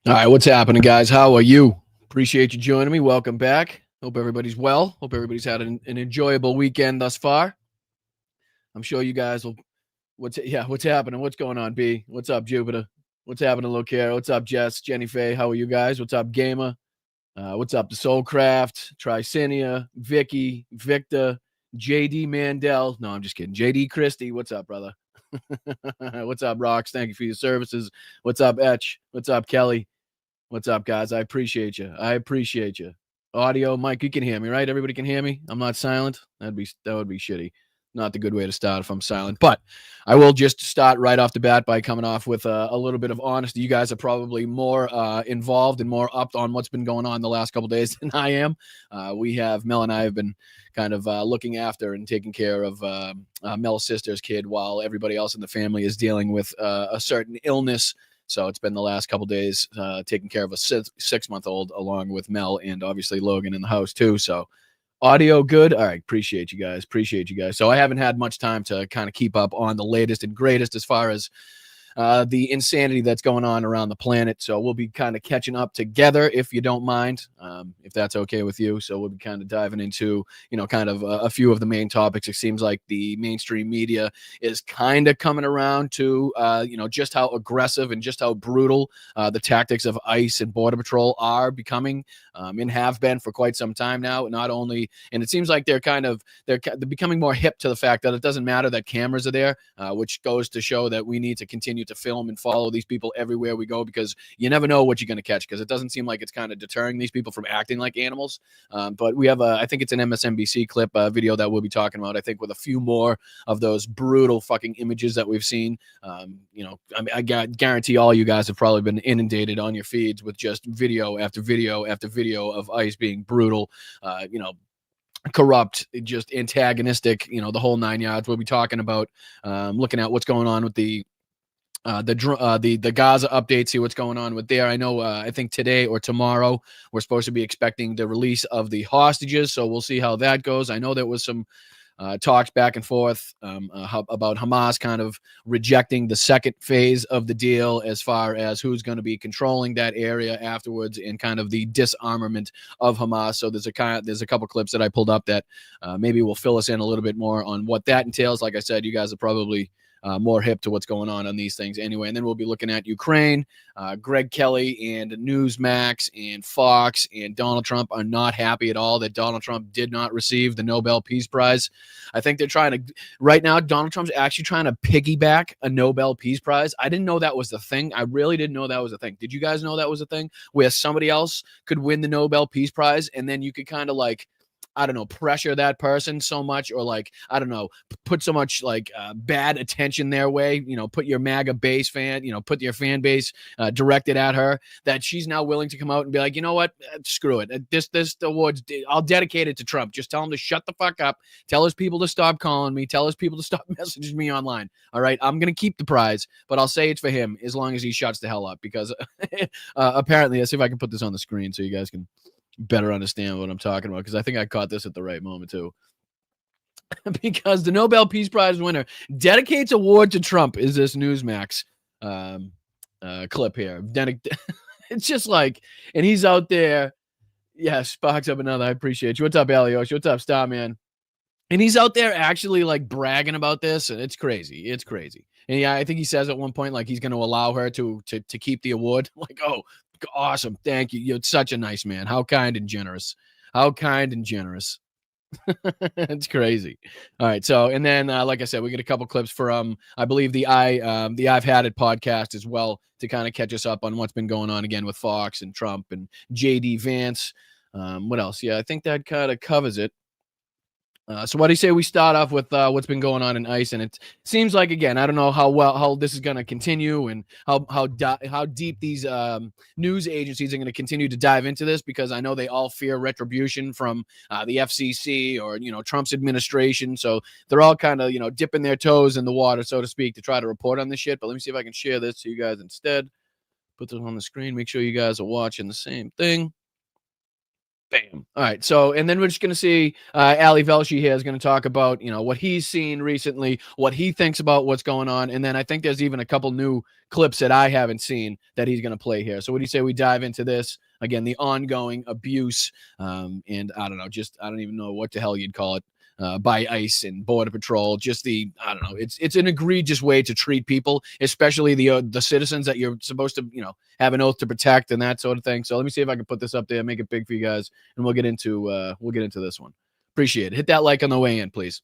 All right, what's happening, guys? How are you? Appreciate you joining me. Welcome back. Hope everybody's well. Hope everybody's had an enjoyable weekend thus far. I'm sure you guys will. What's happening? What's going on, B? What's up, Jupiter? What's happening, Locare? What's up, Jess? Jenny Faye? How are you guys? What's up, Gamer? What's up, the Soulcraft? Tricinia, Vicky, Victor, JD Mandel. No, I'm just kidding. JD Christie. What's up, brother? What's up, Rocks? Thank you for your services. What's up, Etch? What's up, Kelly? What's up, guys? I appreciate you. I appreciate you. Audio, Mike, you can hear me, right? Everybody can hear me. I'm not silent. That would be shitty. Not the good way to start if I'm silent. But I will just start right off the bat by coming off with a little bit of honesty. You guys are probably more involved and more up on what's been going on the last couple of days than I am. Mel and I have been kind of looking after and taking care of Mel's sister's kid while everybody else in the family is dealing with a certain illness. So it's been the last couple days taking care of a 6-month-old along with Mel and obviously Logan in the house too. So audio good. All right. Appreciate you guys. So I haven't had much time to kind of keep up on the latest and greatest as far as the insanity that's going on around the planet. So we'll be kind of catching up together, if you don't mind, if that's okay with you. So we'll be kind of diving into, kind of a few of the main topics. It seems like the mainstream media is kind of coming around to, just how aggressive and just how brutal the tactics of ICE and Border Patrol are becoming and have been for quite some time now. Not only, and it seems like they're becoming more hip to the fact that it doesn't matter that cameras are there, which goes to show that we need to continue to film and follow these people everywhere we go, because you never know what you're going to catch, because it doesn't seem like it's kind of deterring these people from acting like animals. But we have I think it's an MSNBC clip video that we'll be talking about, I think, with a few more of those brutal fucking images that we've seen. I guarantee all you guys have probably been inundated on your feeds with just video after video after video of ICE being brutal, corrupt, just antagonistic, the whole 9 yards. We'll be talking about looking at what's going on with the Gaza update, see what's going on with there. I know, I think today or tomorrow we're supposed to be expecting the release of the hostages, so we'll see how that goes. I know there was some talks back and forth about Hamas kind of rejecting the second phase of the deal as far as who's going to be controlling that area afterwards, and kind of the disarmament of Hamas. So there's a couple clips that I pulled up that maybe will fill us in a little bit more on what that entails. Like I said, you guys are probably more hip to what's going on these things anyway. And then we'll be looking at Ukraine. Greg Kelly and Newsmax and Fox and Donald Trump are not happy at all that Donald Trump did not receive the Nobel Peace Prize. I think they're trying to, right now, Donald Trump's actually trying to piggyback a Nobel Peace Prize. I didn't know that was the thing. I really didn't know that was a thing. Did you guys know that was a thing where somebody else could win the Nobel Peace Prize and then you could kind of like, I don't know, pressure that person so much, or like, I don't know, put so much like bad attention their way, put your MAGA base fan, put your fan base directed at her, that she's now willing to come out and be like, you know what, screw it. This award's, I'll dedicate it to Trump. Just tell him to shut the fuck up. Tell his people to stop calling me. Tell his people to stop messaging me online. All right, I'm going to keep the prize, but I'll say it's for him as long as he shuts the hell up, because apparently, let's see if I can put this on the screen so you guys can better understand what I'm talking about, because I think I caught this at the right moment too. Because the Nobel Peace Prize winner dedicates award to Trump is this Newsmax clip here. It's just like, and he's out there. Yeah, sparks up another. I appreciate you. What's up, Aliosh? What's up, Starman? And he's out there actually like bragging about this, and it's crazy. It's crazy. And yeah, I think he says at one point like he's going to allow her to keep the award. Like, oh, awesome, thank you. You're such a nice man. How kind and generous. How kind and generous. It's crazy. All right. So, and then, like I said, we get a couple clips from, I believe the I've Had It podcast as well, to kind of catch us up on what's been going on again with Fox and Trump and JD Vance. What else? Yeah, I think that kind of covers it. So what do you say we start off with what's been going on in ICE? And it seems like, again, I don't know how this is going to continue, and how deep these news agencies are going to continue to dive into this, because I know they all fear retribution from the FCC or Trump's administration. So they're all kind of dipping their toes in the water, so to speak, to try to report on this shit. But let me see if I can share this to you guys instead. Put this on the screen. Make sure you guys are watching the same thing. Bam. All right. So, and then we're just going to see Ali Velshi here is going to talk about, what he's seen recently, what he thinks about what's going on. And then I think there's even a couple new clips that I haven't seen that he's going to play here. So what do you say we dive into this? Again, the ongoing abuse. And I don't know, I don't even know what the hell you'd call it. By ICE and Border Patrol, I don't know. It's an egregious way to treat people, especially the citizens that you're supposed to, have an oath to protect and that sort of thing. So let me see if I can put this up there, make it big for you guys, and we'll get into this one. Appreciate it. Hit that like on the way in, please.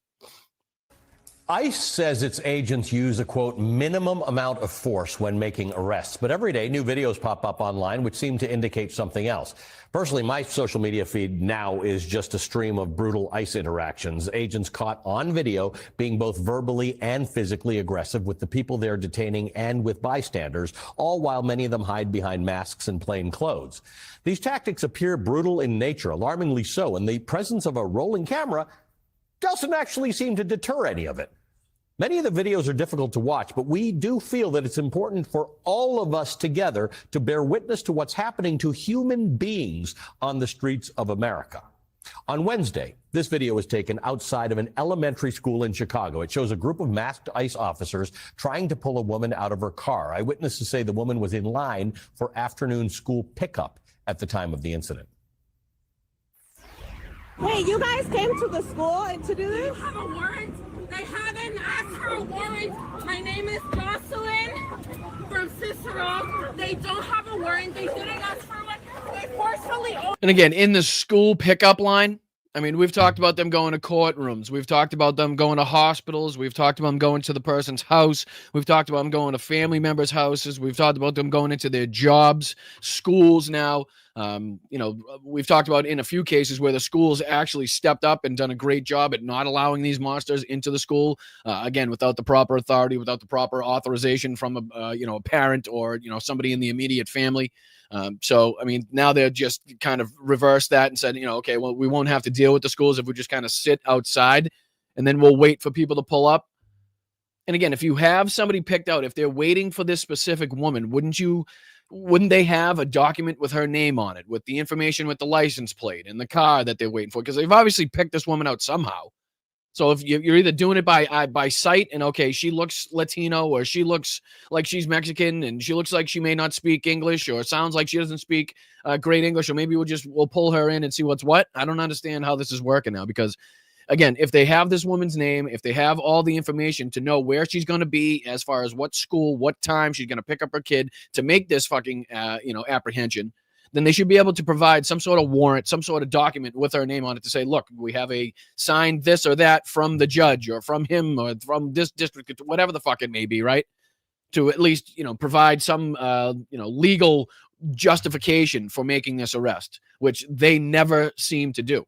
ICE says its agents use a, quote, minimum amount of force when making arrests. But every day, new videos pop up online which seem to indicate something else. Personally, my social media feed now is just a stream of brutal ICE interactions. Agents caught on video being both verbally and physically aggressive with the people they're detaining and with bystanders, all while many of them hide behind masks and plain clothes. These tactics appear brutal in nature, alarmingly so, and the presence of a rolling camera doesn't actually seem to deter any of it. Many of the videos are difficult to watch, but we do feel that it's important for all of us together to bear witness to what's happening to human beings on the streets of America. On Wednesday, this video was taken outside of an elementary school in Chicago. It shows a group of masked ICE officers trying to pull a woman out of her car. Eyewitnesses say the woman was in line for afternoon school pickup at the time of the incident. Wait, you guys came to the school to do this? They have a warrant. They haven't asked for a warrant. My name is Jocelyn from Cicero. They don't have a warrant. They didn't ask for one. They forcefully. And again, in the school pickup line, I mean, we've talked about them going to courtrooms. We've talked about them going to hospitals. We've talked about them going to the person's house. We've talked about them going to family members' houses. We've talked about them going into their jobs, schools now. We've talked about in a few cases where the schools actually stepped up and done a great job at not allowing these monsters into the school, again, without the proper authority, without the proper authorization from a parent or, somebody in the immediate family. So, I mean, now they're just kind of reversed that and said, okay, well, we won't have to deal with the schools if we just kind of sit outside and then we'll wait for people to pull up. And again, if you have somebody picked out, if they're waiting for this specific woman, wouldn't they have a document with her name on it, with the information with the license plate and the car that they're waiting for? Because they've obviously picked this woman out somehow. So if you're either doing it by sight and, okay, she looks Latino or she looks like she's Mexican and she looks like she may not speak English or sounds like she doesn't speak great English, or maybe we'll pull her in and see what's what. I don't understand how this is working now, because again, if they have this woman's name, if they have all the information to know where she's going to be as far as what school, what time she's going to pick up her kid to make this fucking, apprehension, then they should be able to provide some sort of warrant, some sort of document with her name on it to say, look, we have a signed this or that from the judge or from him or from this district, whatever the fuck it may be, right? To at least, provide some, legal justification for making this arrest, which they never seem to do.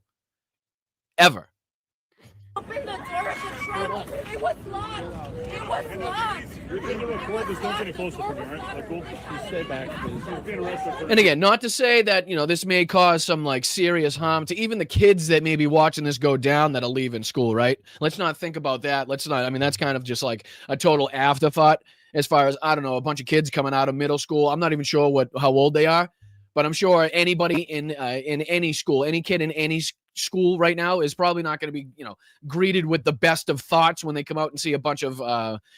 Ever. Open the door of the truck. It was locked. It was locked. You're going to record this. Don't get any closer from here, right? Like, just stay back, please. You're being arrested. And again, not to say that, this may cause some like serious harm to even the kids that may be watching this go down that'll leave in school, right? Let's not think about that. That's kind of just like a total afterthought as far as, I don't know, a bunch of kids coming out of middle school. I'm not even sure how old they are, but I'm sure anybody in any school, any kid in any school right now is probably not going to be, greeted with the best of thoughts when they come out and see a bunch of,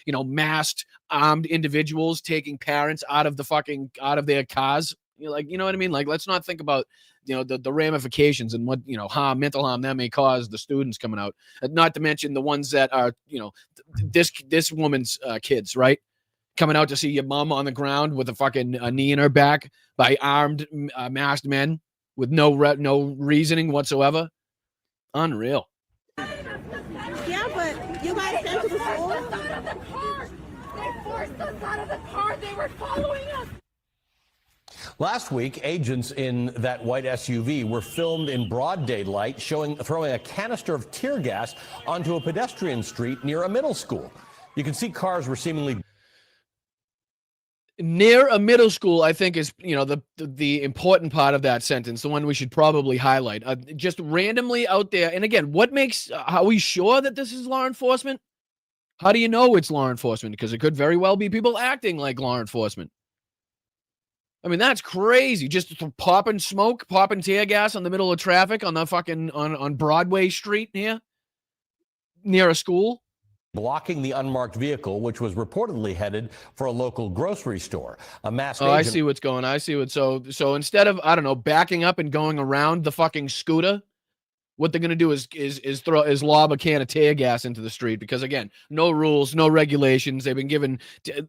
masked, armed individuals taking parents out of their cars. You know what I mean? Like, let's not think about, the ramifications and what, mental harm that may cause the students coming out. Not to mention the ones that are, this woman's kids, right? Coming out to see your mom on the ground with a knee in her back by armed, masked men with no reasoning whatsoever. Unreal. Yeah, but you guys came to the school? They forced us out of the car. They were following us. Last week, agents in that white SUV were filmed in broad daylight throwing a canister of tear gas onto a pedestrian street near a middle school. You can see cars were seemingly near a middle school, I think, is, the important part of that sentence, the one we should probably highlight. Just randomly out there. And again, are we sure that this is law enforcement? How do you know it's law enforcement? Because it could very well be people acting like law enforcement. I mean, that's crazy. Just popping smoke, popping tear gas in the middle of traffic on the fucking on Broadway Street here near a school. Blocking the unmarked vehicle, which was reportedly headed for a local grocery store. A masked Oh, I agent see what's going on. I see what. So instead of, I don't know, backing up and going around the fucking scooter, what they're gonna do is lob a can of tear gas into the street because again, no rules, no regulations. They've been given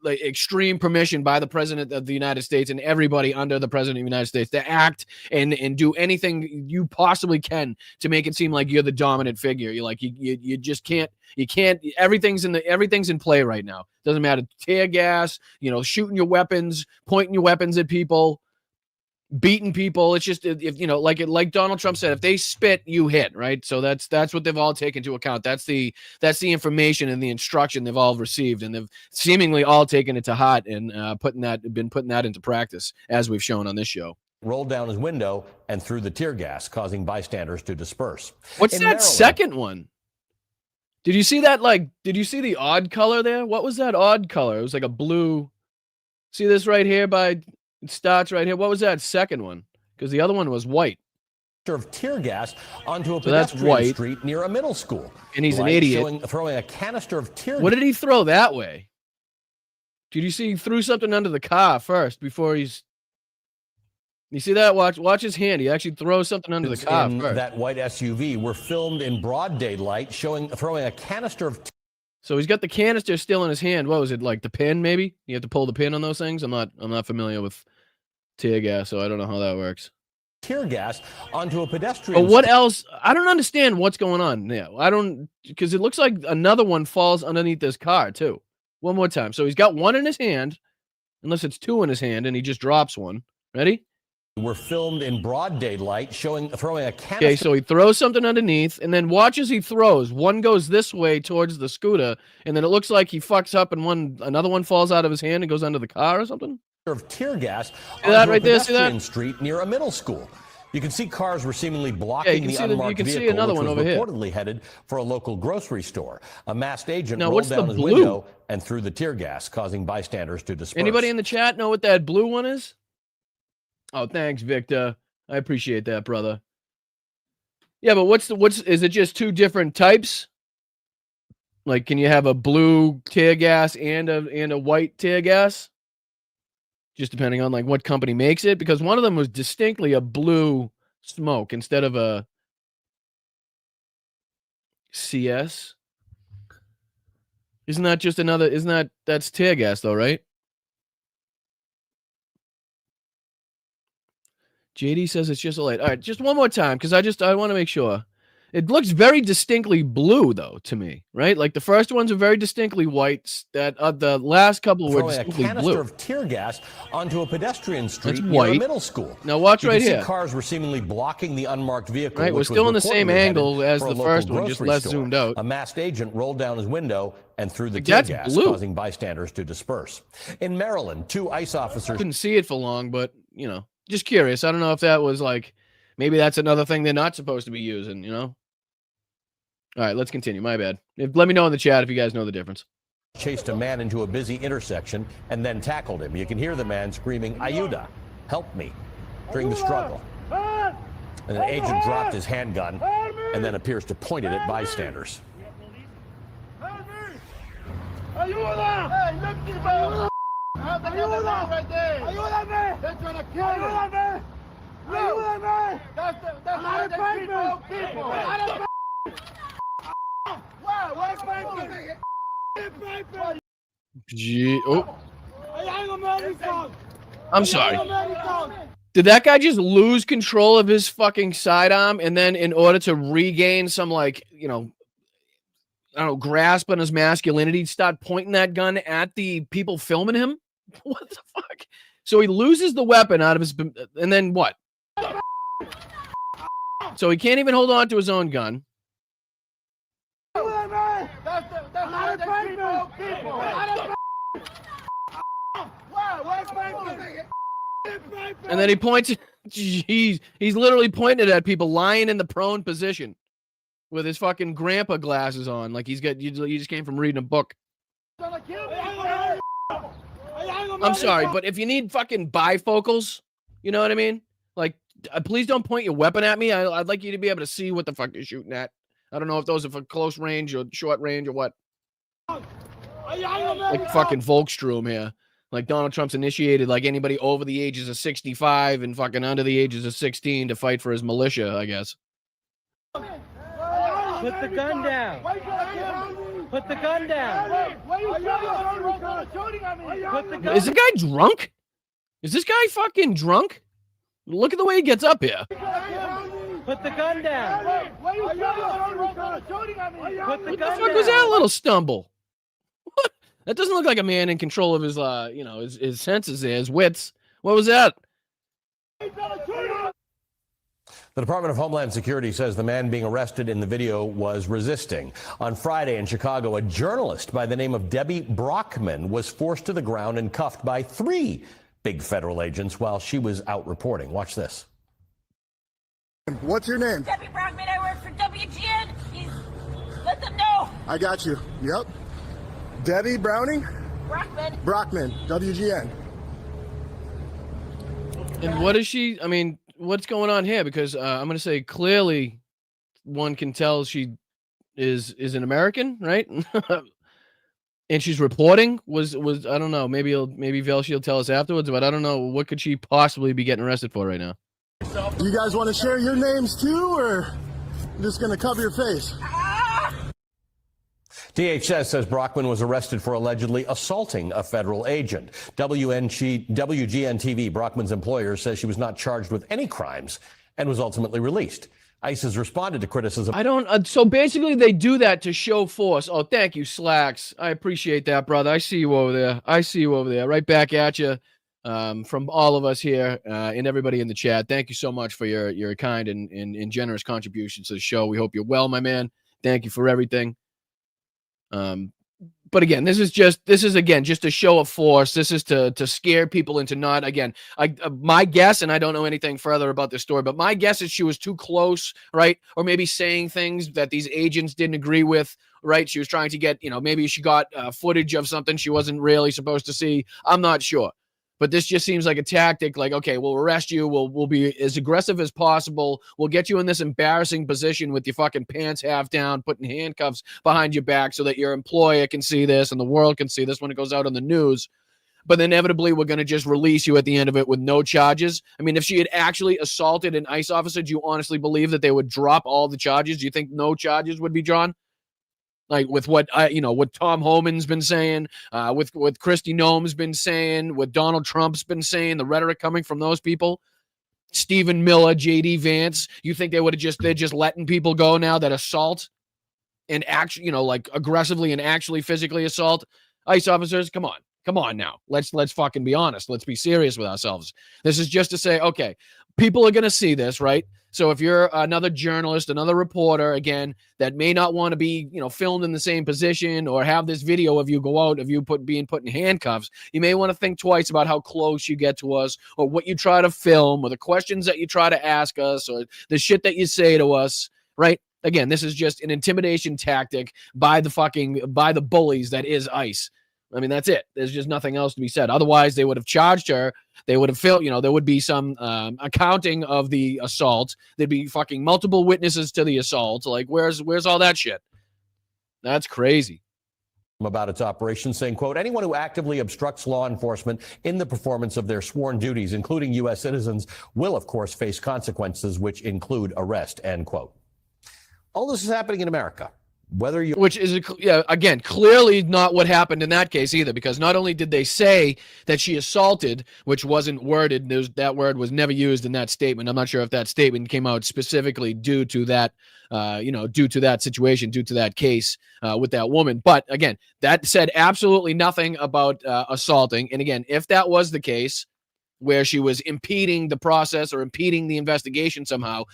like extreme permission by the president of the United States and everybody under the president of the United States to act and do anything you possibly can to make it seem like you're the dominant figure. You're like you just can't. You can't. Everything's in play right now. Doesn't matter. Tear gas, shooting your weapons, pointing your weapons at people, beating people. It's just if like Donald Trump said, if they spit, you hit, right? So that's what they've all taken into account. That's the information and the instruction they've all received, and they've seemingly all taken it to heart and been putting that into practice, as we've shown on this show. rolled down his window and threw the tear gas, causing bystanders to disperse. What's In that Maryland, second one? Did you see that? Did you see the odd color there? What was that odd color? It was like a blue. See this right here it starts right here. What was that second one? Because the other one was white. Of tear gas onto a So that's pedestrian white. street near a middle school. And he's an Light idiot. throwing a canister of tear What did he throw that way? Did you see he threw something under the car first before he's... You see that? Watch his hand. He actually throws something under the car in first. that white SUV were filmed in broad daylight, throwing a canister of So he's got the canister still in his hand. What was it, like the pin maybe? You have to pull the pin on those things? I'm not familiar with tear gas, so I don't know how that works. tear gas onto a pedestrian. But what else? I don't understand what's going on now. Because it looks like another one falls underneath this car too. One more time. So he's got one in his hand, unless it's two in his hand, and he just drops one. Ready? Were filmed in broad daylight, throwing a canister. Okay, so he throws something underneath, and then watch as he throws. One goes this way towards the scooter, and then it looks like he fucks up, and another one falls out of his hand and goes under the car or something. Of tear gas See that onto right a there? See that? pedestrian street near a middle school. You can see cars were seemingly blocking the unmarked you can vehicle, see another which one was over here. reportedly headed for a local grocery store. A masked agent Now, rolled what's down the his blue? window and threw the tear gas, causing bystanders to disperse. Anybody in the chat know what that blue one is? Oh, thanks, Victor. I appreciate that, brother. Yeah, but is it just two different types? Like, can you have a blue tear gas and a white tear gas? Just depending on like what company makes it, because one of them was distinctly a blue smoke instead of a CS. That's tear gas though, right? JD says it's just a light. All right, just one more time because I want to make sure. It looks very distinctly blue though to me, right? Like the first ones are very distinctly white. That the last couple were throwing a distinctly canister blue. of tear gas onto a pedestrian street That's near a white. middle school. Now watch You right can see here. cars were seemingly blocking the unmarked vehicle. Right, we're which was still in the same reportedly headed angle as for a the local first one, just grocery less store. zoomed out. A masked agent rolled down his window and threw the Like, tear that's gas, blue. causing bystanders to disperse. In Maryland, 2 ICE officers Couldn't see it for long, but just curious. I don't know if that was like maybe that's another thing they're not supposed to be using. All right, let's continue. My bad. Let me know in the chat if you guys know the difference. chased a man into a busy intersection and then tackled him. You can hear the man screaming, "Ayuda, help me," during the struggle. And an agent dropped his handgun and then appears to point it at bystanders. ¡Ayuda! ¡Hey, look at ¡Ayuda! Right there. ¡Ayúdame! They're trying to kill you. ¡Ayúdame! ¡Ayúdame! That's how they treat people. Wow, where's my I'm sorry. Did that guy just lose control of his fucking sidearm and then in order to regain some grasp on his masculinity, start pointing that gun at the people filming him? What the fuck? So he loses the weapon out of his, and then what? So he can't even hold on to his own gun. And then he points. He's literally pointing it at people lying in the prone position with his fucking grandpa glasses on, like you just came from reading a book. I'm sorry, but if you need fucking bifocals, you know what I mean? Like, please don't point your weapon at me. I'd like you to be able to see what the fuck you're shooting at. I don't know if those are for close range or short range or what. Like fucking Volkstrom here. Like Donald Trump's initiated like anybody over the ages of 65 and fucking under the ages of 16 to fight for his militia, I guess. Put the gun down. Put the gun down. Is the guy drunk? Is this guy fucking drunk? Look at the way he gets up here. Put the gun down. What the fuck was that little stumble? What? That doesn't look like a man in control of his, his senses there, his wits. What was that? The Department of Homeland Security says the man being arrested in the video was resisting. On Friday in Chicago, a journalist by the name of Debbie Brockman was forced to the ground and cuffed by 3 big federal agents while she was out reporting. Watch this. What's your name? Debbie Brockman, I work for WGN. Let them know. I got you. Yep. Debbie Browning? Brockman. Brockman, WGN. And what is she? I mean, what's going on here? Because I'm going to say clearly one can tell she is an American, right? And she's reporting was I don't know, maybe Velshi will tell us afterwards, but I don't know, what could she possibly be getting arrested for right now? You guys want to share your names too, or I'm just going to cover your face? DHS says Brockman was arrested for allegedly assaulting a federal agent. WGN-TV, Brockman's employer, says she was not charged with any crimes and was ultimately released. ICE has responded to criticism. So basically they do that to show force. Oh, thank you, Slacks. I appreciate that, brother. I see you over there. Right back at you from all of us here and everybody in the chat. Thank you so much for your kind and generous contributions to the show. We hope you're well, my man. Thank you for everything. But again, this is just a show of force. This is to scare people into not, again, my guess, and I don't know anything further about this story, but my guess is she was too close, right? Or maybe saying things that these agents didn't agree with, right? She was trying to get, maybe she got footage of something she wasn't really supposed to see. I'm not sure. But this just seems like a tactic, like, okay, we'll arrest you. We'll be as aggressive as possible. We'll get you in this embarrassing position with your fucking pants half down, putting handcuffs behind your back so that your employer can see this and the world can see this when it goes out on the news. But inevitably, we're going to just release you at the end of it with no charges. I mean, if she had actually assaulted an ICE officer, do you honestly believe that they would drop all the charges? Do you think no charges would be drawn? Like with what Tom Homan's been saying, with Kristi Noem's been saying, what Donald Trump's been saying, the rhetoric coming from those people, Stephen Miller, JD Vance, you think they're just letting people go now that assault and actually, like aggressively and actually physically assault ICE officers? Come on now. Let's fucking be honest. Let's be serious with ourselves. This is just to say, okay, people are going to see this, right? So if you're another journalist, another reporter, again, that may not want to be, filmed in the same position or have this video of you go out, of you being put in handcuffs, you may want to think twice about how close you get to us or what you try to film or the questions that you try to ask us or the shit that you say to us, right? Again, this is just an intimidation tactic by the bullies that is ICE. I mean, that's it. There's just nothing else to be said. Otherwise, they would have charged her. They would have felt, there would be some accounting of the assault. There'd be fucking multiple witnesses to the assault. Like, where's all that shit? That's crazy. About its operation, saying, quote, anyone who actively obstructs law enforcement in the performance of their sworn duties, including U.S. citizens, will, of course, face consequences which include arrest, end quote. All this is happening in America. Which is, again, clearly not what happened in that case either, because not only did they say that she assaulted, which wasn't worded, that word was never used in that statement. I'm not sure if that statement came out specifically due to that, due to that situation, due to that case with that woman. But again, that said absolutely nothing about assaulting. And again, if that was the case, where she was impeding the process or impeding the investigation somehow,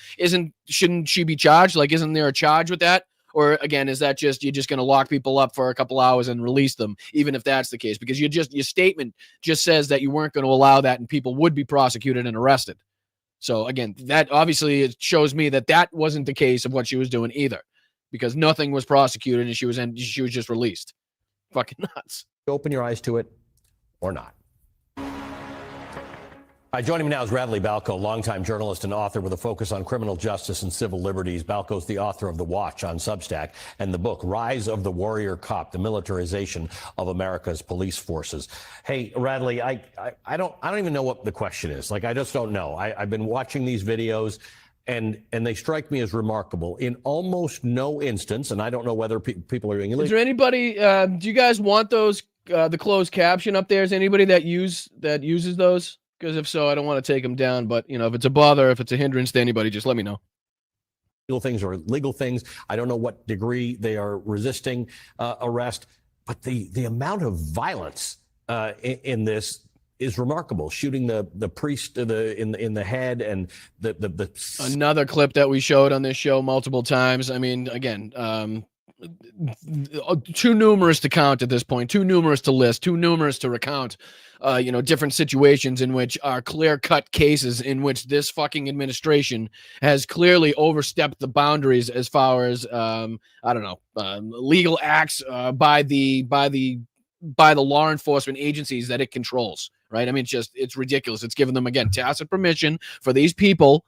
shouldn't she be charged? Like, isn't there a charge with that? Or again, is that just, you're just going to lock people up for a couple hours and release them, even if that's the case? Because your statement just says that you weren't going to allow that and people would be prosecuted and arrested. So again, that obviously it shows me that wasn't the case of what she was doing either, because nothing was prosecuted and she was just released. Fucking nuts. Open your eyes to it. or not. Joining me now is Radley Balko, longtime journalist and author with a focus on criminal justice and civil liberties. Balko's the author of The Watch on Substack and the book Rise of the Warrior Cop: The Militarization of America's Police Forces. Hey, Radley, I don't even know what the question is. Like, I just don't know. I've been watching these videos, and they strike me as remarkable. In almost no instance, and I don't know whether people are doing illegal. Is there anybody? Do you guys want those the closed caption up there? Is anybody that uses those? Because if so, I don't want to take them down. But, you know, if it's a bother, if it's a hindrance to anybody, just let me know. Legal things or illegal things. I don't know what degree they are resisting arrest, but the amount of violence in this is remarkable. Shooting the priest in the head, and the another clip that we showed on this show multiple times. I mean, again, too numerous to count at this point, too numerous to list, too numerous to recount. Different situations in which are clear-cut cases in which this fucking administration has clearly overstepped the boundaries as far as legal acts by the law enforcement agencies that it controls. Right? I mean, it's ridiculous. It's given them, again, tacit permission for these people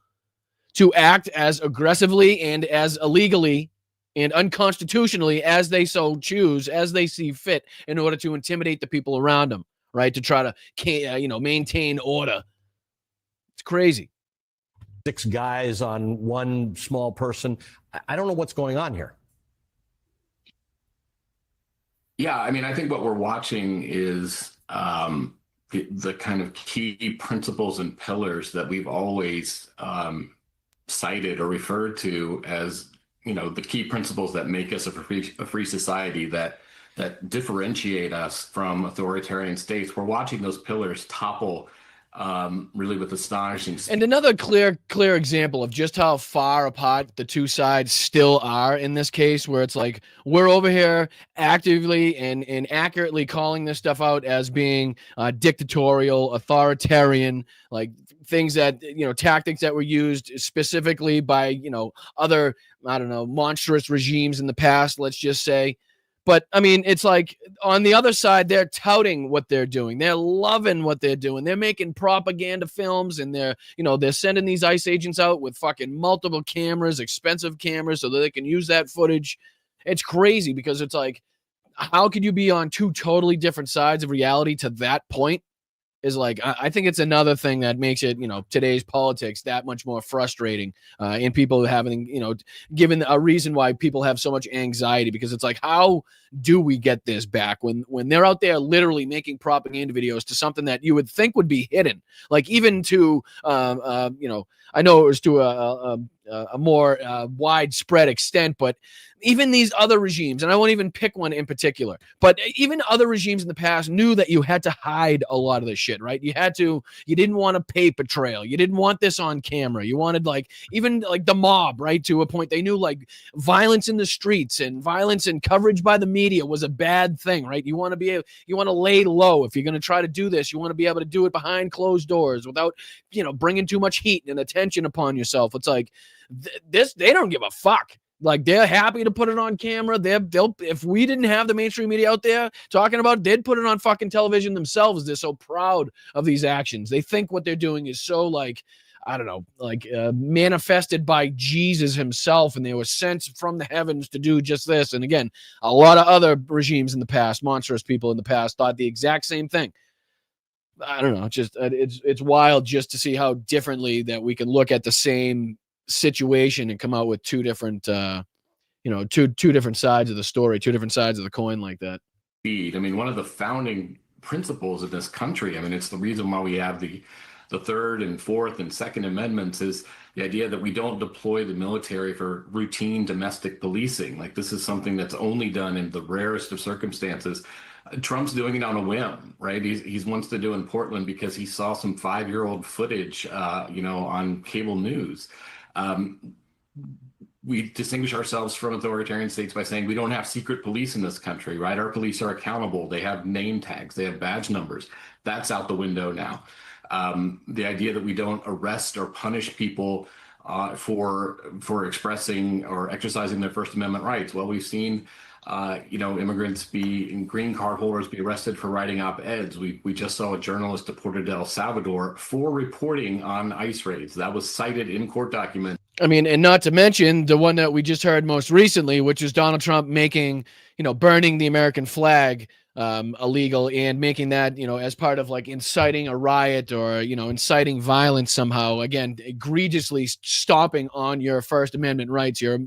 to act as aggressively and as illegally and unconstitutionally as they so choose, as they see fit, in order to intimidate the people around them. Right, to try to maintain order. It's crazy. 6 guys on one small person. I don't know what's going on here. Yeah, I mean, I think what we're watching is the kind of key principles and pillars that we've always cited or referred to as, the key principles that make us a free society, that differentiate us from authoritarian states. We're watching those pillars topple really with astonishing speed. And another clear example of just how far apart the two sides still are in this case, where it's like we're over here actively and accurately calling this stuff out as being dictatorial, authoritarian, like things that, tactics that were used specifically by, other, monstrous regimes in the past, let's just say. But, I mean, it's like on the other side, they're touting what they're doing. They're loving what they're doing. They're making propaganda films, and they're sending these ICE agents out with fucking multiple cameras, expensive cameras, so that they can use that footage. It's crazy because it's like, how could you be on two totally different sides of reality to that point? Is like, I think it's another thing that makes it, today's politics that much more frustrating in people having, given a reason why people have so much anxiety, because it's like, how do we get this back when they're out there literally making propaganda videos to something that you would think would be hidden, like even to, I know it was to a more widespread extent, but even these other regimes, and I won't even pick one in particular, but even other regimes in the past knew that you had to hide a lot of this shit, right? You didn't want a paper trail. You didn't want this on camera. You wanted even the mob, right? To a point, they knew violence in the streets and violence and coverage by the media was a bad thing, right? You want to lay low. If you're going to try to do this, you want to be able to do it behind closed doors without, bringing too much heat and attention upon yourself. It's like they don't give a fuck. Like, they're happy to put it on camera. They'll if we didn't have the mainstream media out there talking about it, they'd put it on fucking television themselves. They're so proud of these actions. They think what they're doing is so manifested by Jesus himself, and they were sent from the heavens to do just this. And again, a lot of other regimes in the past, monstrous people in the past, thought the exact same thing. I don't know. It's wild just to see how differently that we can look at the same situation and come out with two different two different sides of the story, two different sides of the coin like that. I mean, one of the founding principles of this country, I mean, it's the reason why we have the Third and Fourth and Second Amendments, is the idea that we don't deploy the military for routine domestic policing. Like, this is something that's only done in the rarest of circumstances. Trump's doing it on a whim, right? He wants to do in Portland because he saw some 5-year-old footage, on cable news. We distinguish ourselves from authoritarian states by saying we don't have secret police in this country, right? Our police are accountable. They have name tags. They have badge numbers. That's out the window now. The idea that we don't arrest or punish people for expressing or exercising their First Amendment rights. Well, we've seen immigrants and green card holders be arrested for writing op-eds. We just saw a journalist deported to El Salvador for reporting on ICE raids. That was cited in court documents. I mean, and not to mention the one that we just heard most recently, which is Donald Trump making, burning the American flag illegal and making that, as part of like inciting a riot or, inciting violence somehow. Again, egregiously stomping on your First Amendment rights, your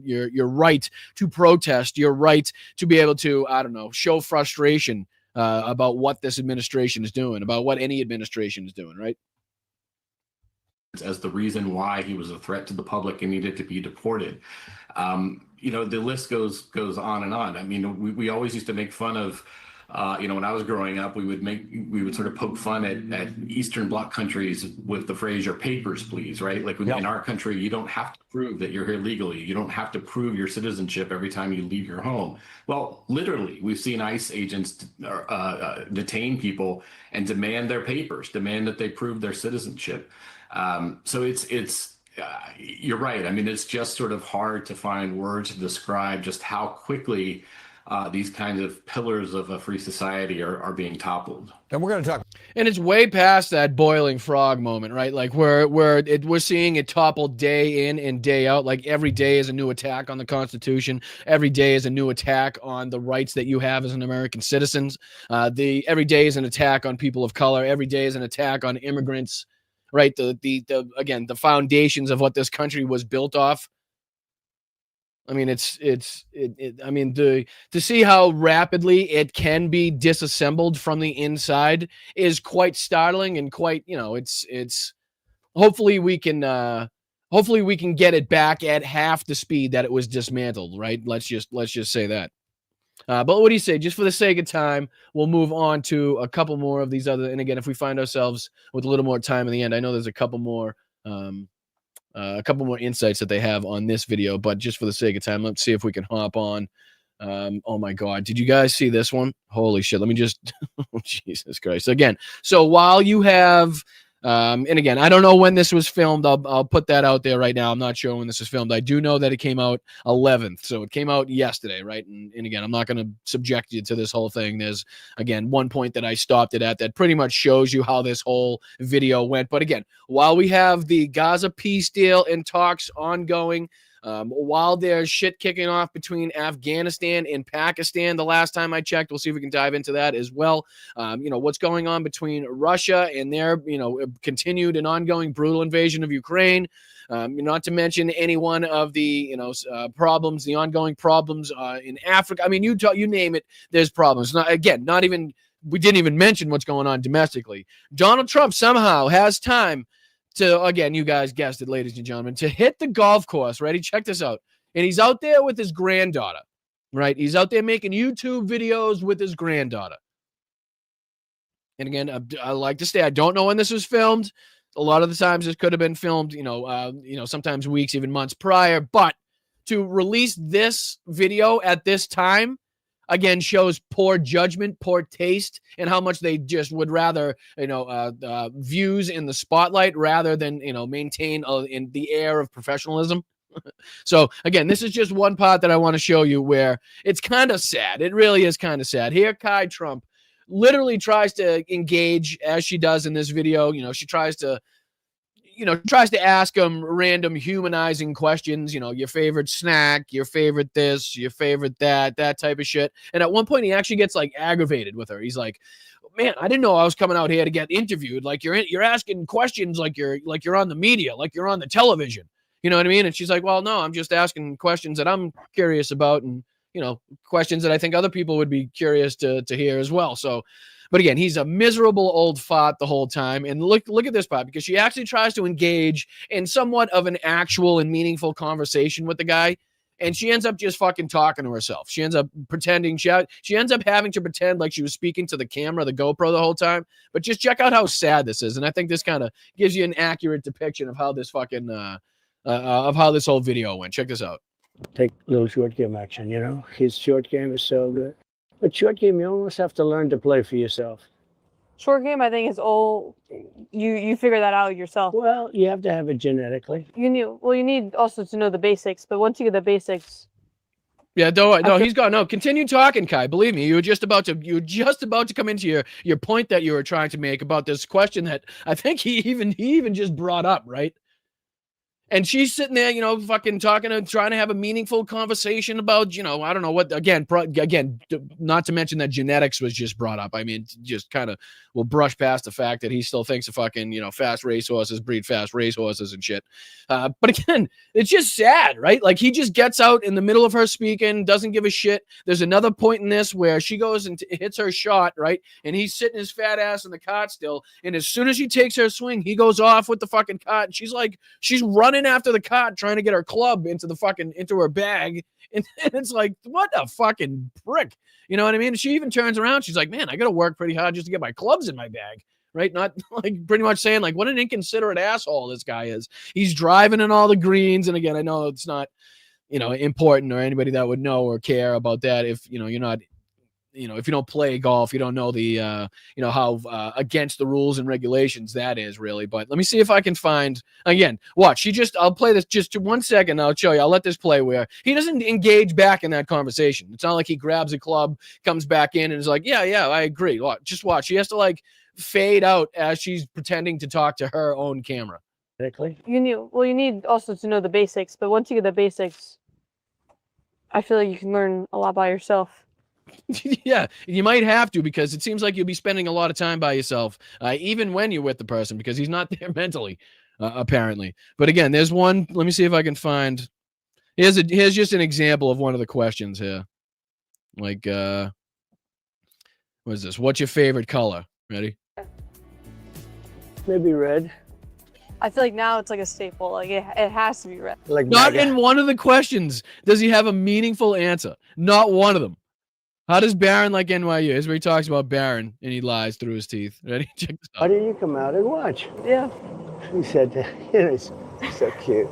right to protest, your right to be able to, show frustration about what this administration is doing, about what any administration is doing, right? As the reason why he was a threat to the public and needed to be deported. The list goes on and on. I mean, we always used to make fun of, when I was growing up, we would sort of poke fun at Eastern Bloc countries with the phrase "your papers, please," right? Like in our country, you don't have to prove that you're here legally. You don't have to prove your citizenship every time you leave your home. Well, literally, we've seen ICE agents detain people and demand their papers, demand that they prove their citizenship. So it's you're right. I mean, it's just sort of hard to find words to describe just how quickly these kinds of pillars of a free society are being toppled. And we're going to talk. And it's way past that boiling frog moment, right? Like we're seeing it topple day in and day out. Like every day is a new attack on the Constitution. Every day is a new attack on the rights that you have as an American citizens. Every day is an attack on people of color. Every day is an attack on immigrants. Right, the foundations of what this country was built off. I mean, to see how rapidly it can be disassembled from the inside is quite startling and quite, it's hopefully we can get it back at half the speed that it was dismantled. Right, let's just say that. But what do you say? Just for the sake of time, we'll move on to a couple more of these other. And again, if we find ourselves with a little more time in the end, I know there's a couple more insights that they have on this video. But just for the sake of time, let's see if we can hop on. Oh my God, did you guys see this one? Holy shit! Let me just. Jesus Christ! Again, so while you have. And again, I don't know when this was filmed. I'll put that out there right now. I'm not sure when this was filmed. I do know that it came out 11th. So it came out yesterday, right? And again, I'm not going to subject you to this whole thing. There's, again, one point that I stopped it at that pretty much shows you how this whole video went. But again, while we have the Gaza peace deal and talks ongoing, while there's shit kicking off between Afghanistan and Pakistan, the last time I checked, we'll see if we can dive into that as well. What's going on between Russia and their, continued and ongoing brutal invasion of Ukraine. Not to mention any one of the, problems, the ongoing problems in Africa. I mean, you name it, there's problems. We didn't even mention what's going on domestically. Donald Trump somehow has time to, again, you guys guessed it, ladies and gentlemen, to hit the golf course. Ready? Check this out. And he's out there with his granddaughter, right? He's out there making YouTube videos with his granddaughter. And again, I like to say, I don't know when this was filmed. A lot of the times this could have been filmed, sometimes weeks, even months prior. But to release this video at this time, again, shows poor judgment, poor taste, and how much they just would rather, views in the spotlight rather than, maintain in the air of professionalism. So, again, this is just one part that I want to show you where it's kind of sad. It really is kind of sad. Here, Kai Trump literally tries to engage, as she does in this video. She tries to ask him random humanizing questions, your favorite snack, your favorite this, your favorite that type of shit. And at one point he actually gets like aggravated with her. He's like, man, I didn't know I was coming out here to get interviewed. Like you're asking questions like you're on the media, like you're on the television. You know what I mean? And she's like, well, no, I'm just asking questions that I'm curious about and, questions that I think other people would be curious to hear as well. So, but again, he's a miserable old fart the whole time. And look at this part, because she actually tries to engage in somewhat of an actual and meaningful conversation with the guy. And she ends up just fucking talking to herself. She ends up pretending. She ends up having to pretend like she was speaking to the camera, the GoPro, the whole time. But just check out how sad this is. And I think this kind of gives you an accurate depiction of how this fucking, of how this whole video went. Check this out. Take a little short game action, His short game is so good. But short game, you almost have to learn to play for yourself. Short game, I think, is all you figure that out yourself. Well, you have to have it genetically. You need also to know the basics, but once you get the basics, Yeah, don't. No, he's gone. No, continue talking, Kai. Believe me, you were just about to come into your point that you were trying to make about this question that I think he even just brought up, right? And she's sitting there, fucking talking and trying to have a meaningful conversation about, I don't know what, again, not to mention that genetics was just brought up. I mean, just kind of will brush past the fact that he still thinks a fucking, fast racehorses breed fast racehorses and shit. But again, it's just sad, right? Like he just gets out in the middle of her speaking, doesn't give a shit. There's another point in this where she goes and hits her shot, right? And he's sitting his fat ass in the cart still. And as soon as she takes her swing, he goes off with the fucking cart. And she's running after the cart trying to get her club into her bag. And it's like, what a fucking prick. You know what I mean? She even turns around. She's like, man, I got to work pretty hard just to get my clubs in my bag. Right? Not like pretty much saying like, what an inconsiderate asshole this guy is. He's driving in all the greens. And again, I know it's not, important or anybody that would know or care about that. If, you're not, if you don't play golf, you don't know the, how against the rules and regulations that is really. But let me see if I can find, again, watch. I'll play this just 1 second. I'll show you. I'll let this play where he doesn't engage back in that conversation. It's not like he grabs a club, comes back in and is like, yeah, I agree. Just watch. He has to like fade out as she's pretending to talk to her own camera. You need also to know the basics, but once you get the basics, I feel like you can learn a lot by yourself. Yeah, you might have to because it seems like you'll be spending a lot of time by yourself, even when you're with the person because he's not there mentally, apparently. But again, there's one. Let me see if I can find. Here's just an example of one of the questions here. Like, what is this? What's your favorite color? Ready? Maybe red. I feel like now it's like a staple. Like it has to be red. Like not in one of the questions does he have a meaningful answer. Not one of them. How does Barron like NYU? Here's where he talks about Barron and he lies through his teeth. Ready? Check this out. Why didn't you come out and watch? Yeah. He said, it's so cute.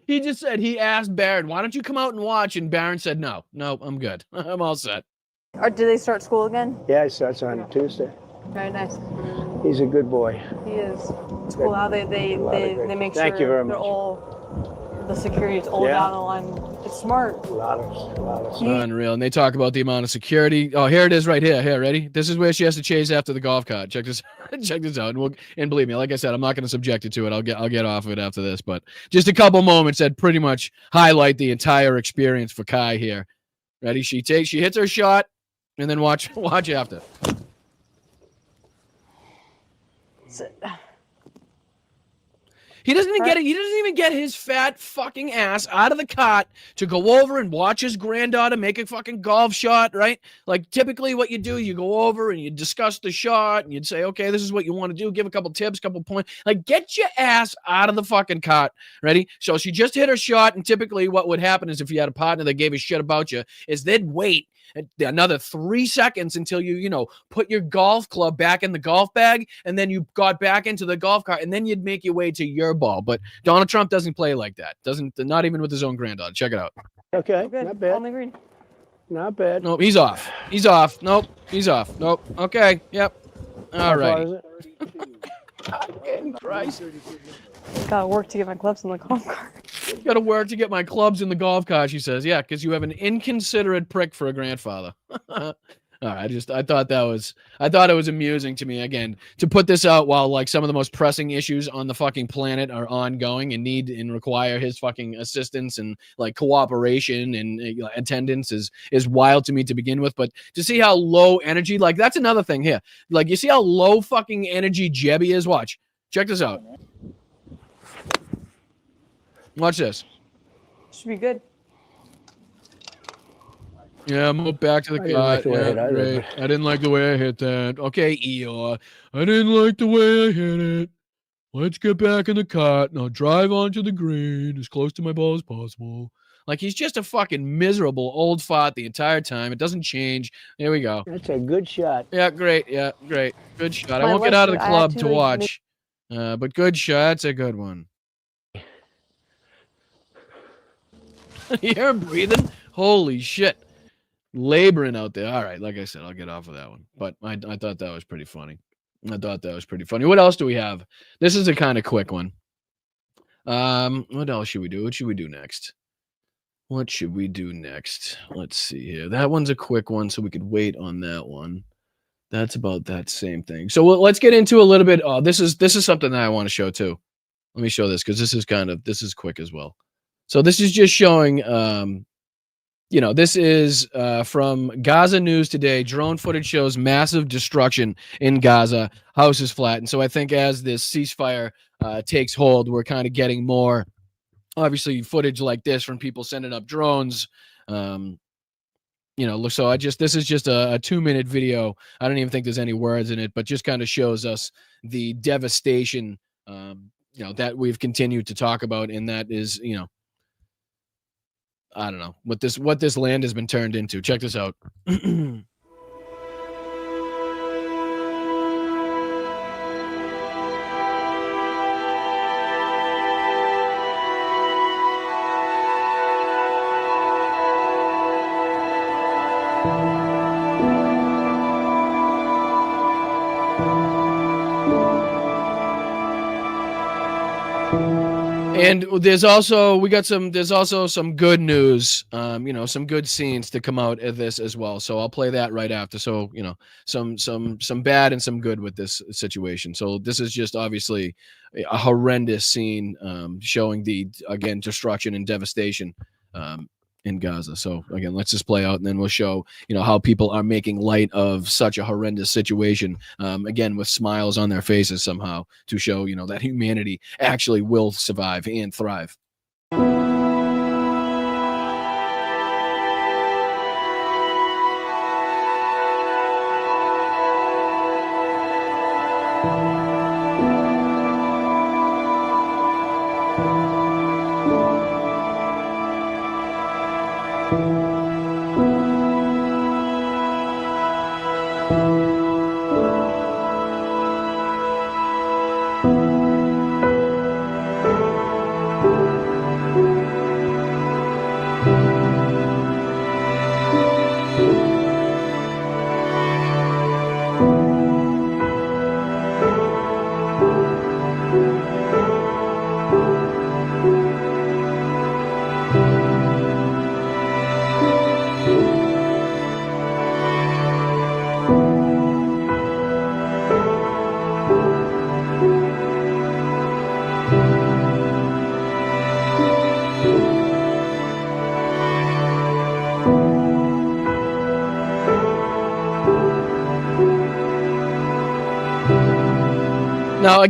He just said, he asked Barron, why don't you come out and watch? And Barron said, no, I'm good. I'm all set. Or do they start school again? Yeah, it starts on Tuesday. Very nice. He's a good boy. He is. It's cool how they make sure Thank you very much. the security is all down the line. It's smart. A lot of Unreal. And they talk about the amount of security. Oh, here it is right here. Here, ready? This is where she has to chase after the golf cart. Check this out. And believe me, like I said, I'm not going to subject it to it. I'll get off of it after this. But just a couple moments that pretty much highlight the entire experience for Kai here. Ready? She hits her shot, and then watch after. He doesn't even get it. He doesn't even get his fat fucking ass out of the cot to go over and watch his granddaughter make a fucking golf shot, right? Like typically what you do, you go over and you discuss the shot and you'd say, okay, this is what you want to do. Give a couple tips, couple points. Like get your ass out of the fucking cot. Ready? So she just hit her shot. And typically what would happen is if you had a partner that gave a shit about you is they'd wait another 3 seconds until you put your golf club back in the golf bag and then you got back into the golf cart and then you'd make your way to your ball. But Donald Trump doesn't play like that. Not even with his own granddaughter. Check it out. Okay, Good. not bad. On the green. Not bad. Nope, he's off. Nope, he's off. Nope. Okay, yep. All right. Christ. Gotta work to get my clubs in the golf cart. Gotta work to get my clubs in the golf cart, she says. Yeah, because you have an inconsiderate prick for a grandfather. All right, I thought it was amusing to me, again, to put this out while like some of the most pressing issues on the fucking planet are ongoing and need and require his fucking assistance and like cooperation and attendance is wild to me to begin with. But to see how low energy, like that's another thing here. Like you see how low fucking energy Jebby is. Watch. Check this out. Watch this. Should be good. Yeah, move back to the cot. Yeah, great. I didn't like the way I hit that. Okay, Eeyore. I didn't like the way I hit it. Let's get back in the cot. Now drive onto the green as close to my ball as possible. Like he's just a fucking miserable old fart the entire time. It doesn't change. There we go. That's a good shot. Yeah, great. Yeah, great. Good shot. I won't get out of the club to watch. But good shot. That's a good one. You hear him breathing? Holy shit. Laboring out there. All right, like I said, I'll get off of that one. But I thought that was pretty funny. What else do we have? This is a kind of quick one. What else should we do? What should we do next? What should we do next? Let's see here. That one's a quick one, so we could wait on that one. That's about that same thing. So let's get into a little bit. Oh, this is something that I want to show too. Let me show this because this is quick as well. So this is just showing. This is from Gaza News today. Drone footage shows massive destruction in Gaza. Houses flat, and so I think as this ceasefire takes hold, we're kind of getting more, obviously, footage like this from people sending up drones. So this is just a 2-minute video. I don't even think there's any words in it, but just kind of shows us the devastation, that we've continued to talk about. And that is, I don't know what this land has been turned into. Check this out. And there's also some good news, some good scenes to come out of this as well. So I'll play that right after. So, some bad and some good with this situation. So this is just obviously a horrendous scene, showing the, again, destruction and devastation in Gaza. So again, let's just play out and then we'll show, how people are making light of such a horrendous situation, again, with smiles on their faces somehow to show, that humanity actually will survive and thrive.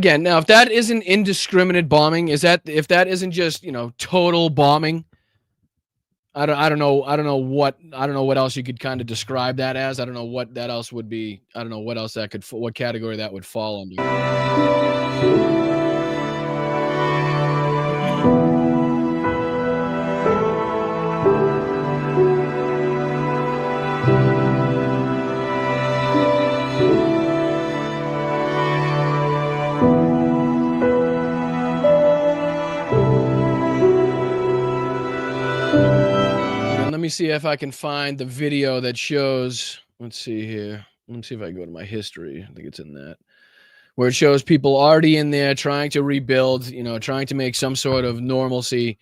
Now, if that isn't indiscriminate bombing, if that isn't just, total bombing, I don't know what else you could kind of describe that as. I don't know what that else would be. I don't know what else what category that would fall under. Let me see if I can find the video that shows. Let's see here. Let me see if I can go to my history. I think it's in that, where it shows people already in there trying to rebuild, trying to make some sort of normalcy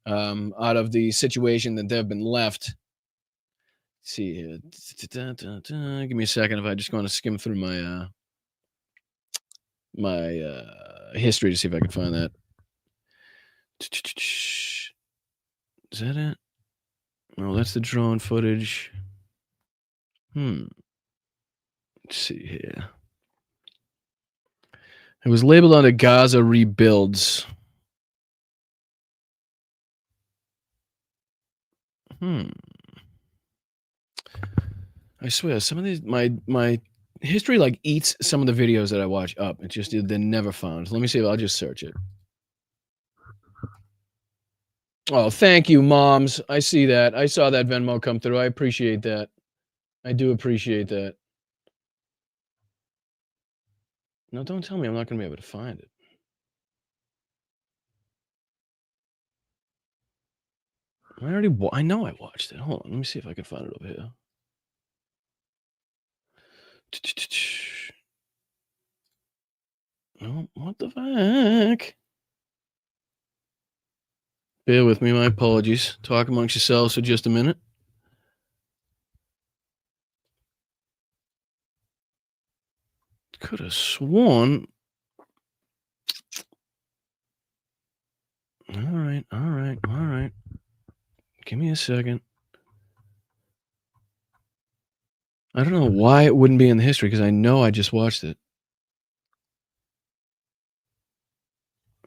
out of the situation that they've been left. Let's see here. Give me a second if I just want to skim through my history to see if I can find that. Is that it? No, that's the drone footage. Let's see here. It was labeled under Gaza rebuilds. I swear, some of these my history like eats some of the videos that I watch up. It's just they're never found. Let me see if I'll just search it. Oh, thank you, moms. I see that. I saw that Venmo come through. I appreciate that. I do appreciate that. No, don't tell me I'm not going to be able to find it. I know I watched it. Hold on. Let me see if I can find it over here. No, what the fuck? Bear with me. My apologies. Talk amongst yourselves for just a minute. Could have sworn. All right. Give me a second. I don't know why it wouldn't be in the history because I know I just watched it.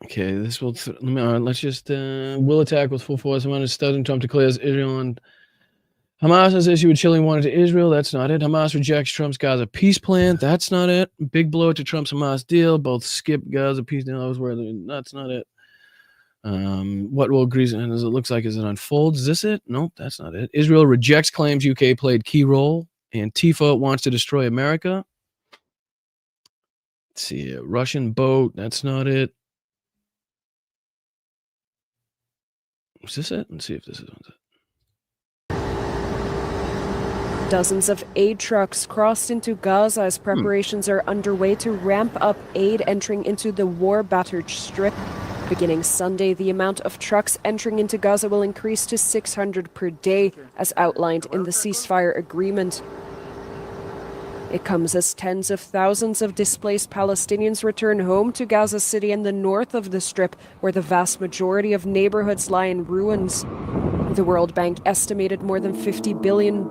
Okay, this will. Let's just. Will attack with full force. Trump declares Israel and Hamas has issued a chilling warning to Israel. That's not it. Hamas rejects Trump's Gaza peace plan. That's not it. Big blow to Trump's Hamas deal. Both skip Gaza peace deal. That's not it. What will agree as it looks like as it unfolds? Is this it? Nope, that's not it. Israel rejects claims UK played key role. Antifa wants to destroy America. Let's see. Russian boat. That's not it. Is this it? Let's see if this is it. Dozens of aid trucks crossed into Gaza as preparations are underway to ramp up aid entering into the war-battered strip. Beginning Sunday, the amount of trucks entering into Gaza will increase to 600 per day, as outlined in the ceasefire agreement. It comes as tens of thousands of displaced Palestinians return home to Gaza City and the north of the Strip, where the vast majority of neighborhoods lie in ruins. The World Bank estimated more than $50 billion,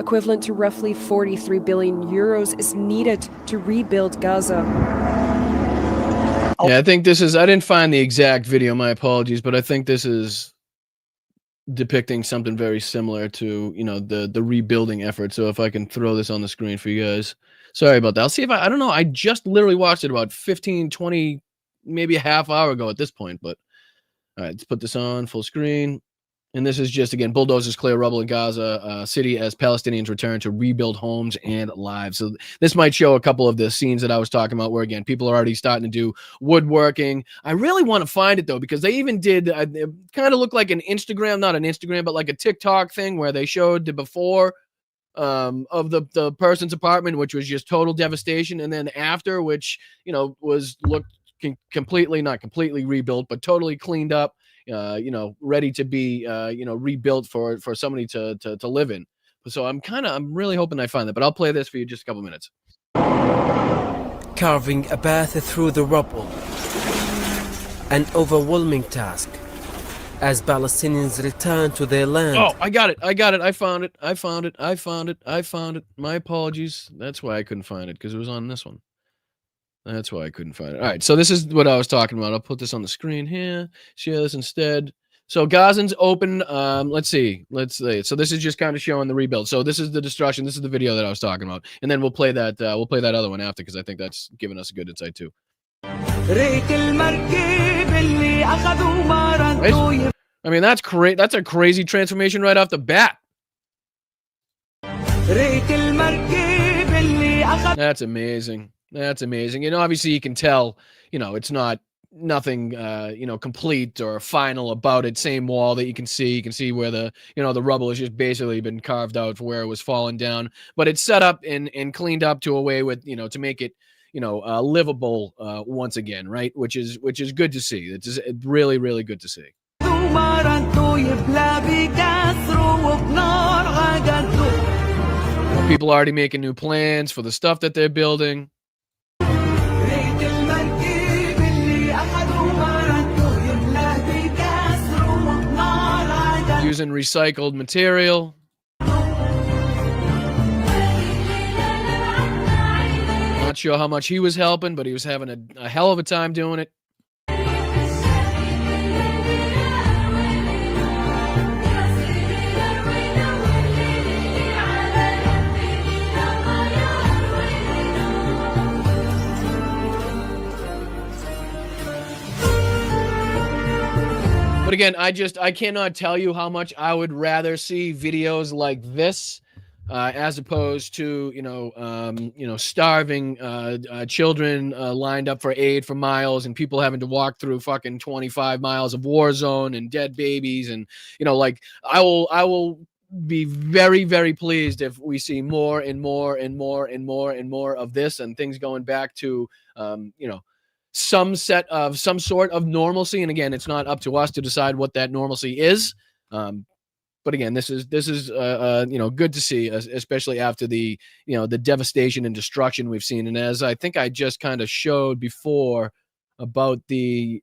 equivalent to roughly 43 billion euros, is needed to rebuild Gaza. Yeah, I think this is. I didn't find the exact video. My apologies, but I think this is depicting something very similar to the rebuilding effort. So if I can throw this on the screen for you guys, sorry about that. I'll see if I don't know. I just literally watched it about 15, 20, maybe a half hour ago at this point. But all right, let's put this on full screen. And this is just, again, bulldozers clear rubble in Gaza City as Palestinians return to rebuild homes and lives. So this might show a couple of the scenes that I was talking about where, again, people are already starting to do woodworking. I really want to find it, though, because they even did, it kind of looked like an Instagram, not an Instagram, but like a TikTok thing where they showed the before of the person's apartment, which was just total devastation. And then after, which, looked completely, not completely rebuilt, but totally cleaned up. Ready to be, rebuilt for somebody to live in. So I'm really hoping I find that, but I'll play this for you just a couple minutes. Carving a path through the rubble, an overwhelming task as Palestinians return to their land. Oh, I got it. I found it. My apologies. That's why I couldn't find it, because it was on this one. That's why I couldn't find it. All right, so this is what I was talking about. I'll put this on the screen here. Share this instead. So Gazans open. Let's see. So this is just kind of showing the rebuild. So this is the destruction. This is the video that I was talking about, and then we'll play that. We'll play that other one after, because I think that's giving us a good insight too. Right? I mean, that's great. That's a crazy transformation right off the bat. That's amazing. That's amazing. Obviously you can tell, it's not nothing, complete or final about it. Same wall that you can see where the rubble has just basically been carved out for where it was falling down, but it's set up and cleaned up to a way with, to make it, livable once again. Right. Which is good to see. It's really, really good to see. People are already making new plans for the stuff that they're building. Using recycled material. Not sure how much he was helping, but he was having a hell of a time doing it. But again, I cannot tell you how much I would rather see videos like this as opposed to, starving children lined up for aid for miles and people having to walk through fucking 25 miles of war zone and dead babies. And, I will be very, very pleased if we see more and more and more and more and more of this and things going back to, some sort of normalcy. And again, it's not up to us to decide what that normalcy is. But again, this is good to see, especially after the the devastation and destruction we've seen. And as I think I just kind of showed before about the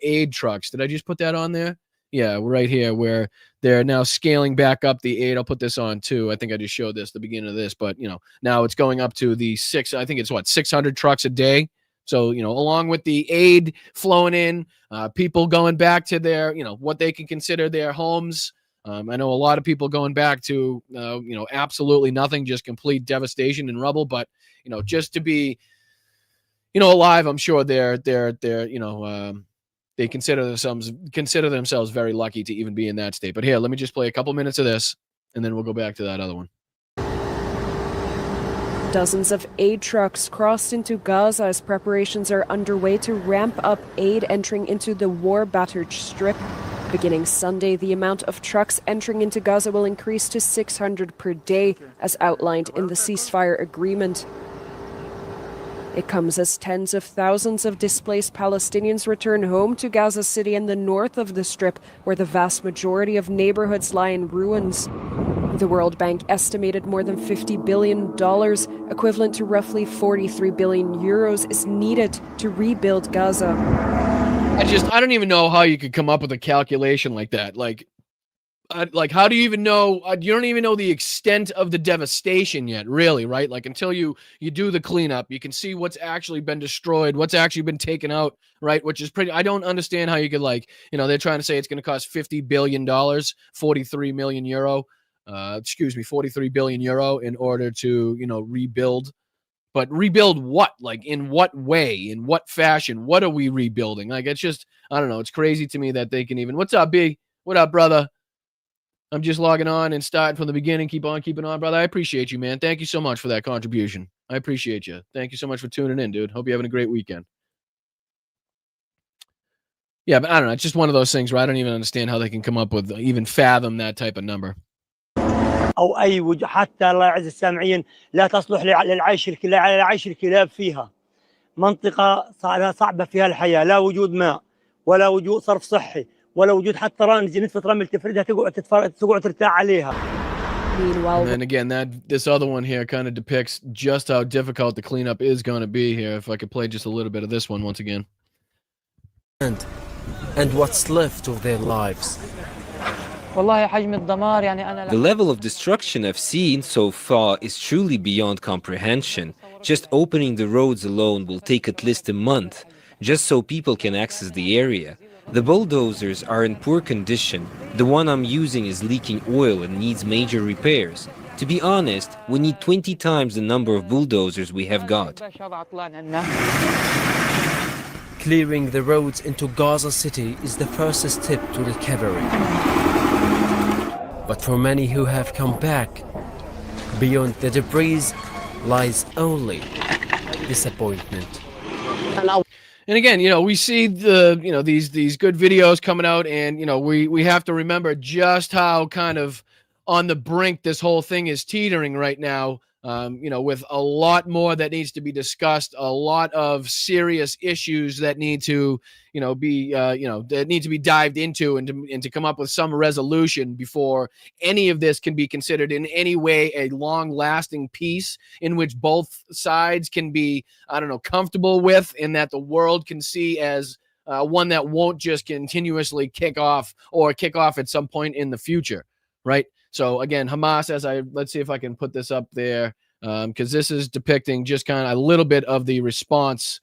aid trucks, did I just put that on there? Yeah, right here where they're now scaling back up the aid. I'll put this on too. I think I just showed this at the beginning of this, but now it's going up to the 600 trucks a day. So, along with the aid flowing in, people going back to their, what they can consider their homes. I know a lot of people going back to, absolutely nothing, just complete devastation and rubble. But, just to be, alive, I'm sure they're they consider themselves very lucky to even be in that state. But here, let me just play a couple minutes of this, and then we'll go back to that other one. Dozens of aid trucks crossed into Gaza as preparations are underway to ramp up aid entering into the war-battered Strip. Beginning Sunday, the amount of trucks entering into Gaza will increase to 600 per day, as outlined in the ceasefire agreement. It comes as tens of thousands of displaced Palestinians return home to Gaza City and the north of the Strip, where the vast majority of neighborhoods lie in ruins. The World Bank estimated more than $50 billion, equivalent to roughly 43 billion euros, is needed to rebuild Gaza. I don't even know how you could come up with a calculation like that. How do you even know? You don't even know the extent of the devastation yet, really, right? Until you do the cleanup, you can see what's actually been destroyed, what's actually been taken out, right? Which is pretty. I don't understand how you could they're trying to say it's going to cost $50 billion, 43 million euro, 43 billion euro in order to rebuild. But rebuild what? In what way? In what fashion? What are we rebuilding? It's just, I don't know. It's crazy to me that they can even. What's up, B? What up, brother? I'm just logging on and starting from the beginning. Keep on keeping on, brother. I appreciate you, man. Thank you so much for that contribution. I appreciate you. Thank you so much for tuning in, dude. Hope you're having a great weekend. Yeah, but I don't know. It's just one of those things where I don't even understand how they can come up with, even fathom that type of number. أو أي حتى الله يعز السامعين لا تصلح لعيش الكلاب فيها. منطقة صعبة فيها الحياة، لا وجود ماء ولا وجود صرف صحي ولا وجود حتى نتفة رمل تفردها تقعد ترتاح عليها. Meanwhile, and again, this other one here kind of depicts just how difficult the cleanup is going to be here. If I could play just a little bit of this one once again. And what's left of their lives. The level of destruction I've seen so far is truly beyond comprehension. Just opening the roads alone will take at least a month, just so people can access the area. The bulldozers are in poor condition. The one I'm using is leaking oil and needs major repairs. To be honest, we need 20 times the number of bulldozers we have got. Clearing the roads into Gaza City is the first step to recovery. But for many who have come back, beyond the debris lies only disappointment. And again, we see these good videos coming out, and we have to remember just how kind of on the brink this whole thing is teetering right now. With a lot more that needs to be discussed, a lot of serious issues that need to, that need to be dived into and to come up with some resolution before any of this can be considered in any way a long-lasting peace in which both sides can be, comfortable with, and that the world can see as one that won't just continuously kick off at some point in the future, right? So again, Hamas, let's see if I can put this up there, because this is depicting just kind of a little bit of the response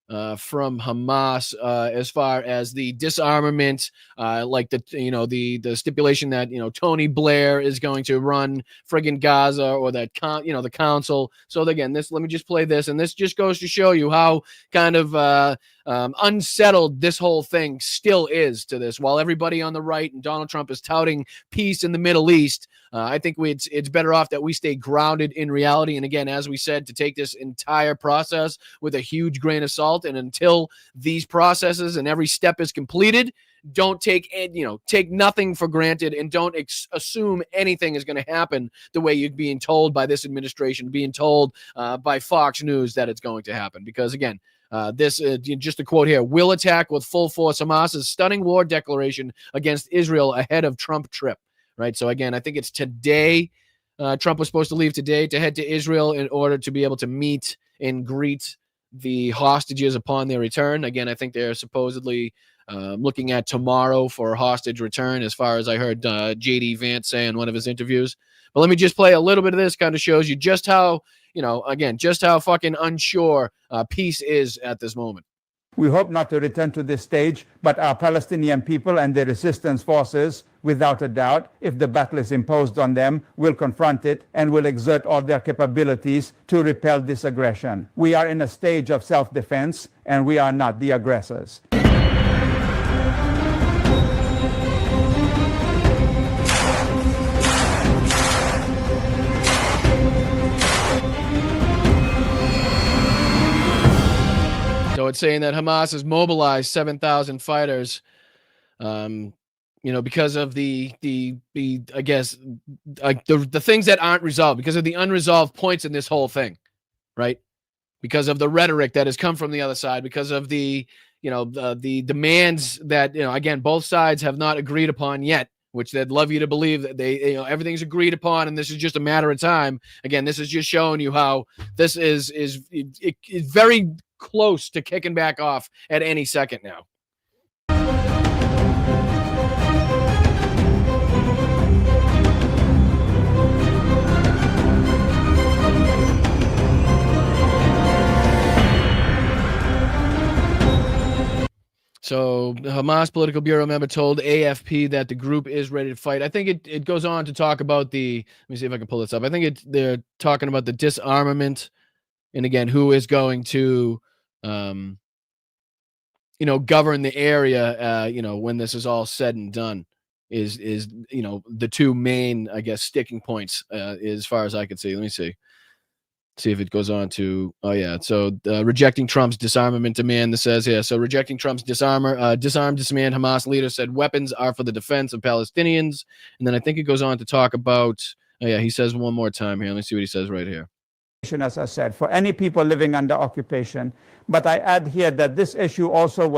from Hamas as far as the disarmament, the stipulation that Tony Blair is going to run friggin' Gaza, or that the council. So again, let me just play this, and this just goes to show you how kind of unsettled this whole thing still is to this. While everybody on the right and Donald Trump is touting peace in the Middle East, I think it's better off that we stay grounded in reality. And again, as we said, to take this entire process with a huge grain of salt. And until these processes and every step is completed, don't take nothing for granted, and don't assume anything is going to happen the way you're being told by this administration, being told by Fox News that it's going to happen. Because again, Just a quote here: "Will attack with full force Hamas's stunning war declaration against Israel ahead of Trump trip." Right. So again, I think it's today. Trump was supposed to leave today to head to Israel in order to be able to meet and greet the hostages upon their return. Again, I think they're supposedly looking at tomorrow for a hostage return, as far as I heard J.D. Vance say in one of his interviews. But let me just play a little bit of this. Kind of shows you just how, just how fucking unsure peace is at this moment. We hope not to return to this stage, but our Palestinian people and the resistance forces, without a doubt, if the battle is imposed on them, will confront it and will exert all their capabilities to repel this aggression. We are in a stage of self-defense, and we are not the aggressors. So it's saying that Hamas has mobilized 7,000 fighters, because of the things that aren't resolved, because of the unresolved points in this whole thing, right? Because of the rhetoric that has come from the other side, because of the demands that, again, both sides have not agreed upon yet, which they'd love you to believe that everything's agreed upon and this is just a matter of time. Again, this is just showing you how this is very close to kicking back off at any second now. So the Hamas political bureau member told AFP that the group is ready to fight. I think it goes on to talk about let me see if I can pull this up. I think they're talking about the disarmament, and again, who is going to govern the area, when this is all said and done, is the two main, I guess, sticking points, as far as I can see. Let me see if it goes on to, so rejecting Trump's disarmament demand. This says here, so rejecting Trump's disarm demand, Hamas leader said weapons are for the defense of Palestinians. And then I think it goes on to talk about, he says one more time here. Let me see what he says right here. As I said, for any people living under occupation. But I add here that this issue also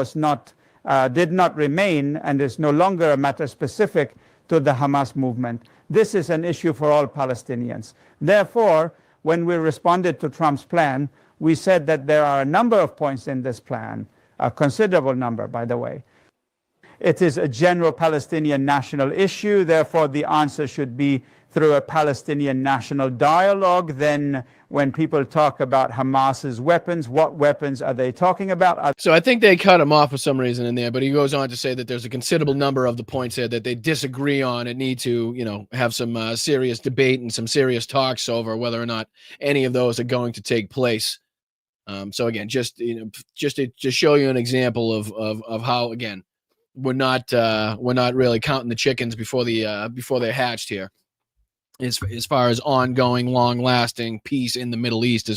did not remain and is no longer a matter specific to the Hamas movement. This is an issue for all Palestinians. Therefore, when we responded to Trump's plan, we said that there are a number of points in this plan, a considerable number, by the way. It is a general Palestinian national issue. Therefore, the answer should be through a Palestinian national dialogue. Then when people talk about Hamas's weapons, what weapons are they talking about? So I think they cut him off for some reason in there, but he goes on to say that there's a considerable number of the points there that they disagree on and need to, have some serious debate and some serious talks over whether or not any of those are going to take place. So again, just to show you an example of how, again, we're not really counting the chickens before they're hatched here. As far as ongoing, long-lasting peace in the Middle East,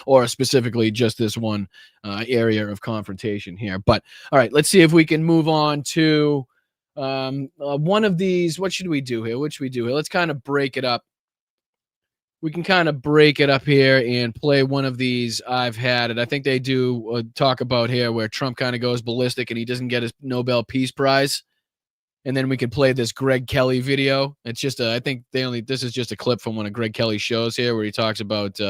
or specifically just this one area of confrontation here. But all right, let's see if we can move on to one of these. What should we do here? Let's kind of break it up. We can kind of break it up here and play one of these. I've had it. I think they do talk about here where Trump kind of goes ballistic and he doesn't get his Nobel Peace Prize. And then we can play this Greg Kelly video. It's just this is just a clip from one of Greg Kelly's shows here where he talks about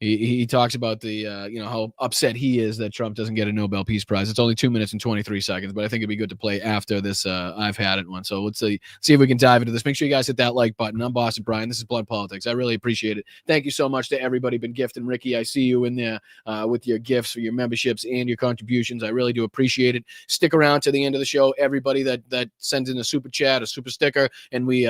he talks about the how upset he is that Trump doesn't get a Nobel Peace Prize. It's only 2 minutes and 23 seconds, but I think it'd be good to play after this I've had it one. So let's see if we can dive into this. Make sure you guys hit that like button. I'm Boston Brian. This is Blunt Politics. I really appreciate it. Thank you so much to everybody been gifting. Ricky, I see you in there with your gifts for your memberships and your contributions. I really do appreciate it. Stick around to the end of the show. Everybody that sends in a super chat, a super sticker, and we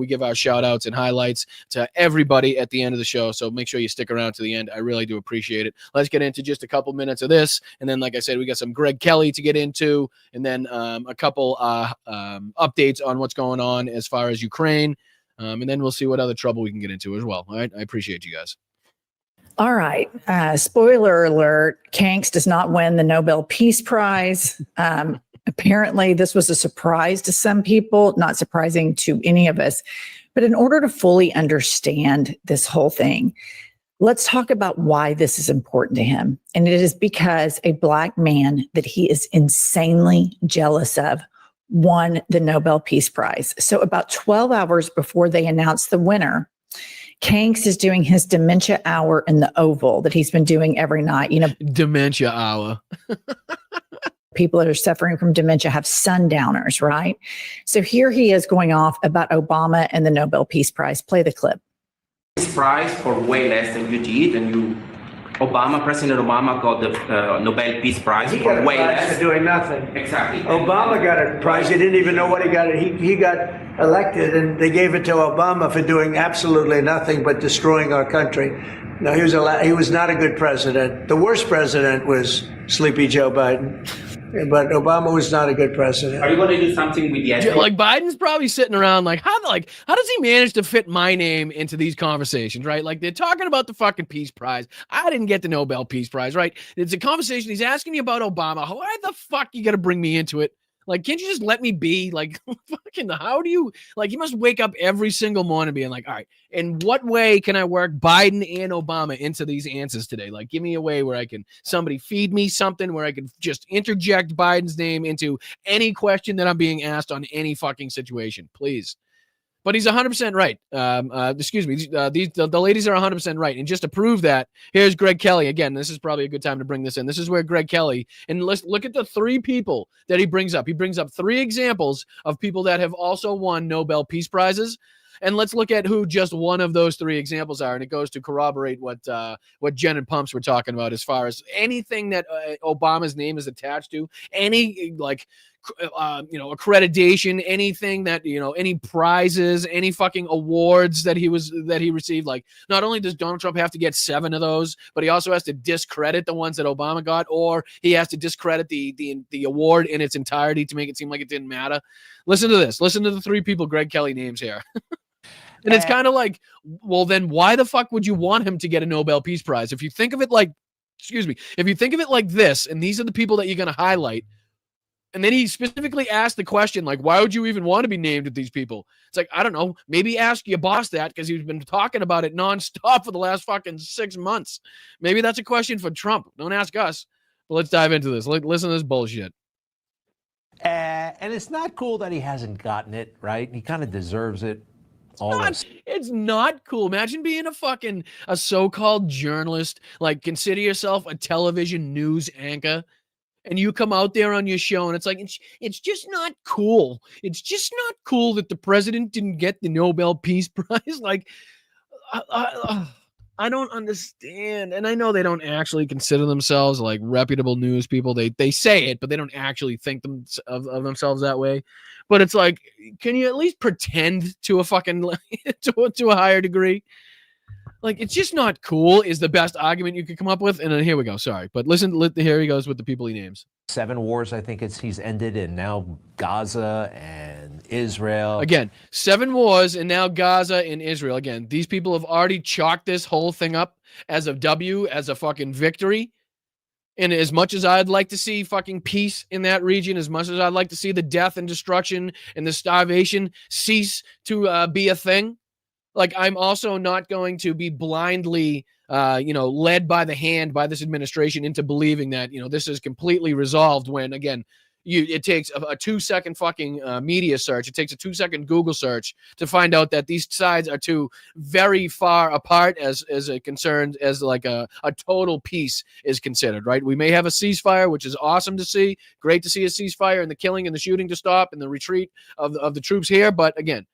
give our shout outs and highlights to everybody at the end of the show. So make sure you stick around to the end. I really do appreciate it. Let's get into just a couple minutes of this, and then, like I said, we got some Greg Kelly to get into, and then a couple updates on what's going on as far as Ukraine, and then we'll see what other trouble we can get into as well. All right, I appreciate you guys. All right. Spoiler alert: Kanks does not win the Nobel Peace Prize. Apparently, this was a surprise to some people, not surprising to any of us. But in order to fully understand this whole thing, Let's talk about why this is important to him. And it is because a Black man that he is insanely jealous of won the Nobel Peace Prize. So about 12 hours before they announced the winner, Kanks is doing his dementia hour in the Oval that he's been doing every night. You know, dementia hour. People that are suffering from dementia have sundowners, right? So here he is going off about Obama and the Nobel Peace Prize. Play the clip. Peace Prize for way less than you did, and you, President Obama got the Nobel Peace Prize He for got a way prize less. for doing nothing. Exactly. Obama got a prize. He didn't even know what he got. He got elected, and they gave it to Obama for doing absolutely nothing but destroying our country. No, he was not a good president. The worst president was Sleepy Joe Biden. But Obama was not a good president. Are you going to do something with the Like Biden's probably sitting around like, how does he manage to fit my name into these conversations, right? Like they're talking about the fucking Peace Prize. I didn't get the Nobel Peace Prize, right? It's a conversation. He's asking you about Obama. Why the fuck you got to bring me into it? Like, can't you just let me be? Like, fucking, how do you, like, you must wake up every single morning being like, all right, in what way can I work Biden and Obama into these answers today? Like, give me a way where I can, somebody feed me something where I can just interject Biden's name into any question that I'm being asked on any fucking situation, please. But he's 100% right. Excuse me. The ladies are 100% right. And just to prove that, here's Greg Kelly. Again, this is probably a good time to bring this in. This is where Greg Kelly, and let's look at the three people that he brings up. He brings up three examples of people that have also won Nobel Peace Prizes. And let's look at who just one of those three examples are. And it goes to corroborate what Jen and Pumps were talking about as far as anything that Obama's name is attached to, any like, accreditation, anything that, any prizes, any fucking awards that he received. Like, not only does Donald Trump have to get 7 of those, but he also has to discredit the ones that Obama got, or he has to discredit the award in its entirety to make it seem like it didn't matter. Listen to this. Listen to the three people Greg Kelly names here. And it's kind of like, well, then why the fuck would you want him to get a Nobel Peace Prize? If you think of it like, if you think of it like this, and these are the people that you're going to highlight, and then he specifically asked the question, like, why would you even want to be named with these people? It's like, I don't know, maybe ask your boss that because he's been talking about it nonstop for the last fucking 6 months. Maybe that's a question for Trump. Don't ask us. But let's dive into this. Listen to this bullshit. And it's not cool that he hasn't gotten it, right? He kind of deserves it. It's not cool. Imagine being a so-called journalist, like consider yourself a television news anchor, and you come out there on your show and it's like, it's just not cool. It's just not cool that the president didn't get the Nobel Peace Prize. Like, I don't understand. And I know they don't actually consider themselves like reputable news people. They say it, but they don't actually think of themselves that way. But it's like, can you at least pretend to a fucking to a higher degree? Like, it's just not cool is the best argument you could come up with. And then here we go. Sorry. But listen, here he goes with the people he names. 7 wars, I think he's ended, and now Gaza and Israel. Again, 7 wars and now Gaza and Israel. Again, these people have already chalked this whole thing up as a W, as a fucking victory. And as much as I'd like to see fucking peace in that region, as much as I'd like to see the death and destruction and the starvation cease to be a thing, like, I'm also not going to be blindly, led by the hand by this administration into believing that, this is completely resolved when, again, it takes a 2-second fucking media search. It takes a 2-second Google search to find out that these sides are too very far apart as a concern, as like a total peace is considered, right? We may have a ceasefire, which is awesome to see. Great to see a ceasefire and the killing and the shooting to stop and the retreat of the troops here. But again,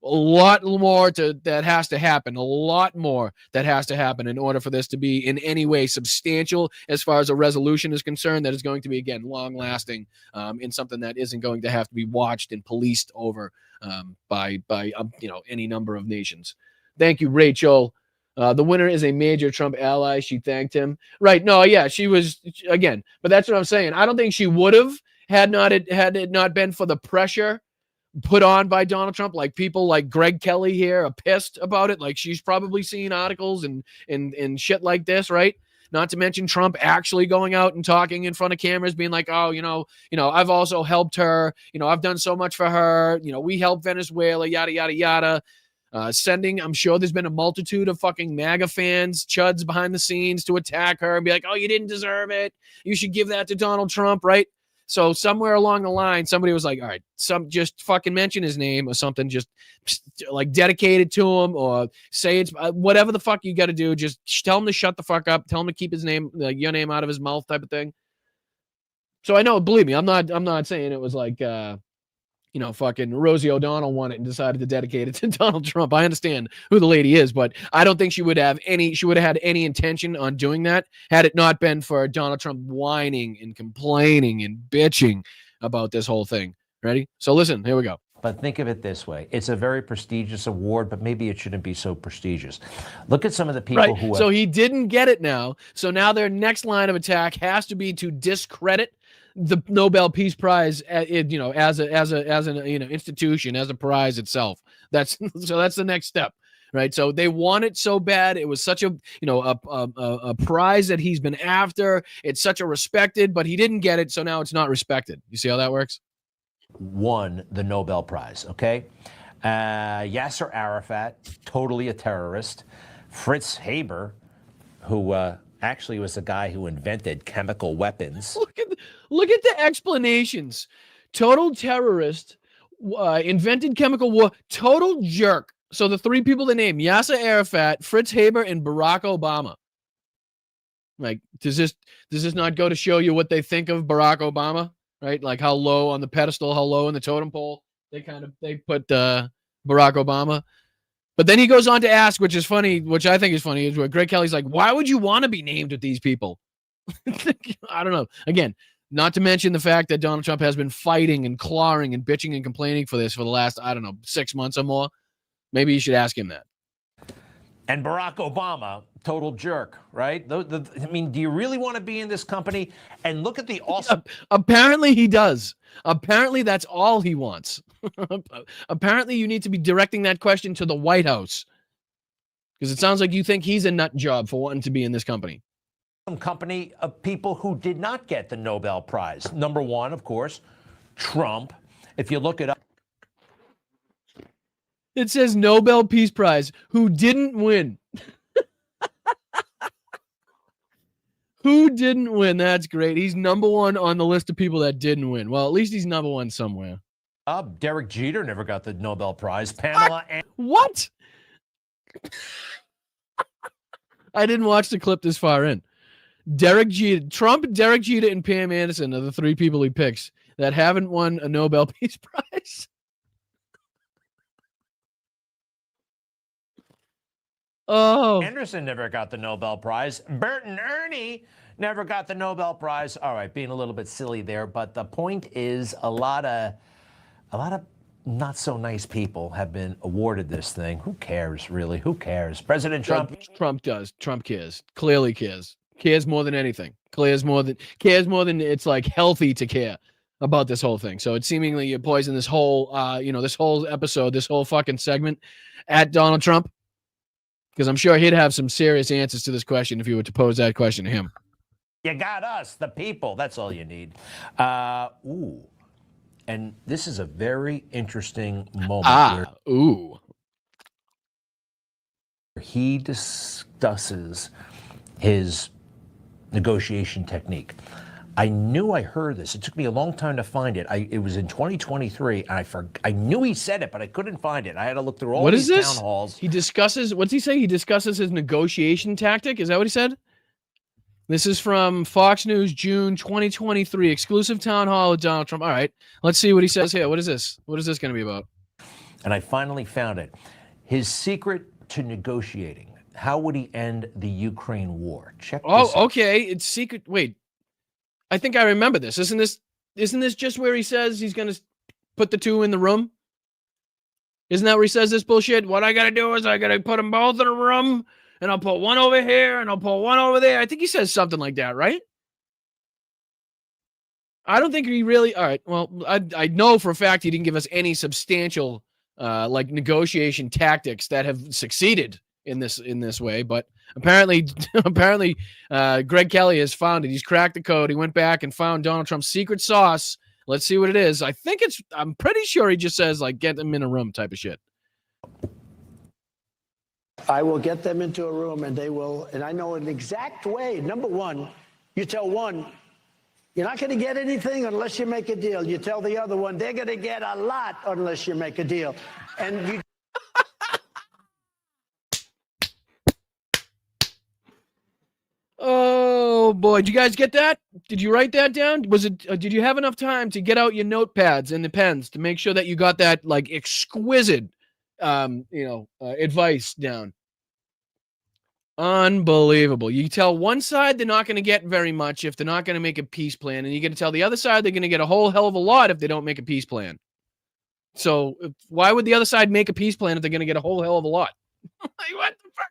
a lot more that has to happen. A lot more that has to happen in order for this to be in any way substantial as far as a resolution is concerned. That is going to be, again, long lasting, in something that isn't going to have to be watched and policed over by any number of nations. Thank you, Rachel. The winner is a major Trump ally. She thanked him. Right? No, yeah, she was again. But that's what I'm saying. I don't think she would have had it not been for the pressure put on by Donald Trump. Like, people like Greg Kelly here are pissed about it. Like, she's probably seen articles and shit like this, right? Not to mention Trump actually going out and talking in front of cameras, being like, oh, I've also helped her. I've done so much for her. We helped Venezuela, yada, yada, yada. sending, I'm sure there's been a multitude of fucking MAGA fans, chuds behind the scenes to attack her and be like, oh, you didn't deserve it. You should give that to Donald Trump, right? So somewhere along the line, somebody was like, all right, just fucking mention his name or something, just like dedicate it to him or say it's whatever the fuck you got to do. Just tell him to shut the fuck up. Tell him to keep his name, like your name out of his mouth type of thing. So I know, believe me, I'm not saying it was like, fucking Rosie O'Donnell won it and decided to dedicate it to Donald Trump. I understand who the lady is, but I don't think she would have had any intention on doing that had it not been for Donald Trump whining and complaining and bitching about this whole thing. Ready? So listen, here we go. But think of it this way. It's a very prestigious award, but maybe it shouldn't be so prestigious. As some of the people who So he didn't get it now. So now their next line of attack has to be to discredit the Nobel Peace Prize, as an institution, as a prize itself. That's the next step, right? So they want it so bad. It was such a prize that he's been after. It's such a respected, but he didn't get it, so now it's not respected. You see how that works? won the Nobel Prize, okay? Yasser Arafat, totally a terrorist. Fritz Haber, who actually was the guy who invented chemical weapons. Look at the explanations. Total terrorist, invented chemical war, total jerk. So the three people they name, Yasser Arafat, Fritz Haber, and Barack Obama. Like, does this not go to show you what they think of Barack Obama? Right? Like how low on the pedestal, how low in the totem pole they put Barack Obama. But then he goes on to ask, which is funny, which I think is funny, is where Greg Kelly's like, why would you want to be named with these people? I don't know. Again, not to mention the fact that Donald Trump has been fighting and clawing and bitching and complaining for this for the last, 6 months or more. Maybe you should ask him that. And Barack Obama, total jerk, right? I mean, do you really want to be in this company? And look at the awesome. Apparently he does. Apparently that's all he wants. Apparently you need to be directing that question to the White House. Because it sounds like you think he's a nut job for wanting to be in this company. Some company of people who did not get the Nobel Prize. Number one, of course, Trump. If you look it up. It says Nobel Peace Prize, who didn't win. Who didn't win? That's great. He's number one on the list of people that didn't win. Well, at least he's number one somewhere. Derek Jeter never got the Nobel Prize. Pamela. What? I didn't watch the clip this far in. Derek Jeter, Trump, Derek Jeter, and Pam Anderson are the three people he picks that haven't won a Nobel Peace Prize. Oh, Anderson never got the Nobel Prize. Bert and Ernie never got the Nobel Prize. All right, being a little bit silly there, but the point is a lot of not so nice people have been awarded this thing. Who cares, really? Who cares? President Trump. Trump does. Trump cares. Clearly cares. Cares more than anything. Cares more than it's like healthy to care about this whole thing. So it seemingly poisoned this whole this whole episode, this whole fucking segment at Donald Trump. Because I'm sure he'd have some serious answers to this question if you were to pose that question to him. You got us, the people. That's all you need. And this is a very interesting moment. Where he discusses his negotiation technique. I knew I heard this. It took me a long time to find it. It was in 2023, and I knew he said it, but I couldn't find it. I had to look through all these town halls. He discusses, what's he say? He discusses his negotiation tactic. Is that what he said? This is from Fox News, June 2023, exclusive town hall with Donald Trump. All right, let's see what he says here. What is this? What is this going to be about? And I finally found it. His secret to negotiating. How would he end the Ukraine war? Check this out. Okay. It's secret. Wait. I think I remember this. Isn't this just where he says he's going to put the two in the room? Isn't that where he says this bullshit? What I got to do is I got to put them both in a room, and I'll put one over here, and I'll put one over there. I think he says something like that, right? I don't think he really... All right, well, I know for a fact he didn't give us any substantial negotiation tactics that have succeeded in this way, but apparently Greg Kelly has found it. He's cracked the code. He went back and found Donald Trump's secret sauce. Let's see what it is. I'm pretty sure he just says, like, get them in a room type of shit. I will get them into a room and they will, and I know an exact way. Number one, you tell one, you're not going to get anything unless you make a deal. You tell the other one, they're going to get a lot unless you make a deal. And you. Oh boy, did you guys get that? Did you write that down? Was it? Did you have enough time to get out your notepads and the pens to make sure that you got that like exquisite, advice down? Unbelievable. You tell one side they're not going to get very much if they're not going to make a peace plan, and you got to tell the other side they're going to get a whole hell of a lot if they don't make a peace plan. So why would the other side make a peace plan if they're going to get a whole hell of a lot? Like, what the fuck?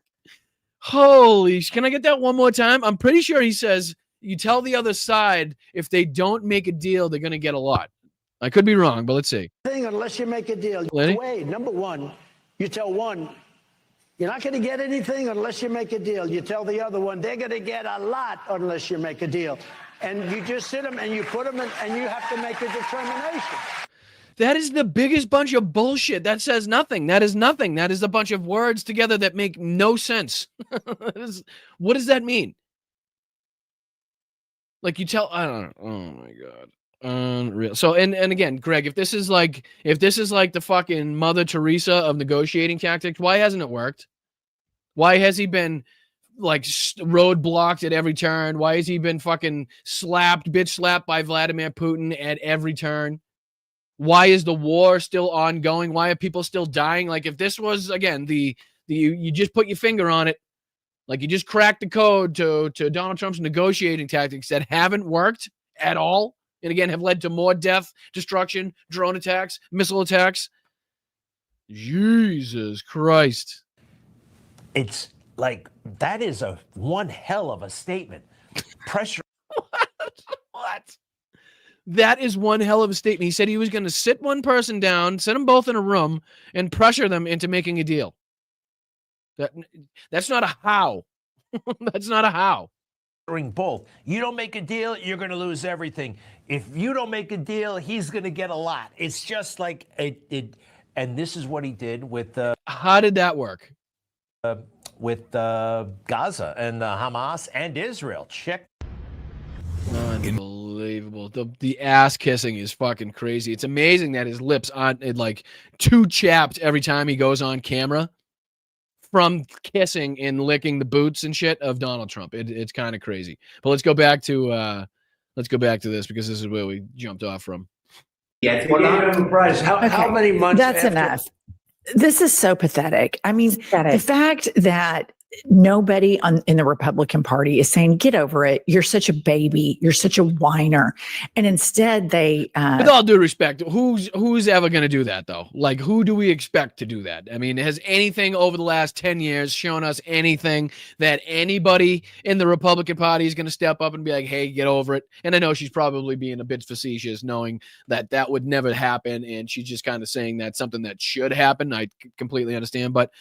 Holy, can I get that one more time? I'm pretty sure he says you tell the other side if they don't make a deal, they're going to get a lot. I could be wrong, but let's see. Unless you make a deal. Lenny? Wait, number one, you tell one, you're not going to get anything unless you make a deal. You tell the other one, they're going to get a lot unless you make a deal. And you just sit them and you put them in, and you have to make a determination. That is the biggest bunch of bullshit. That says nothing. That is nothing. That is a bunch of words together that make no sense. What does that mean? Like you tell, I don't know. Oh my God. Unreal. So, and again, Greg, if this is like the fucking Mother Teresa of negotiating tactics, why hasn't it worked? Why has he been like roadblocked at every turn? Why has he been fucking bitch slapped by Vladimir Putin at every turn? Why is the war still ongoing? Why are people still dying? Like if this was, again, you just put your finger on it, like you just cracked the code to Donald Trump's negotiating tactics that haven't worked at all, and again, have led to more death, destruction, drone attacks, missile attacks. Jesus Christ. It's like, that is one hell of a statement. Pressure. What? That is one hell of a statement. He said he was going to sit one person down, sit them both in a room, and pressure them into making a deal. That's not a how. That's not a how. Both. You don't make a deal, you're going to lose everything. If you don't make a deal, he's going to get a lot. It's just like it. And this is what he did with. How did that work? With Gaza and Hamas and Israel. Check. Unbelievable. The ass kissing is fucking crazy. It's amazing that his lips aren't like too chapped every time he goes on camera from kissing and licking the boots and shit of Donald Trump. It's kind of crazy. But let's go back to this because this is where we jumped off from. Yes, how many months? That's enough. This is so pathetic. I mean, the fact that nobody in the Republican Party is saying, get over it. You're such a baby. You're such a whiner. And instead they... With all due respect, who's ever going to do that, though? Like, who do we expect to do that? I mean, has anything over the last 10 years shown us anything that anybody in the Republican Party is going to step up and be like, hey, get over it? And I know she's probably being a bit facetious, knowing that that would never happen, and she's just kind of saying that's something that should happen. I completely understand, but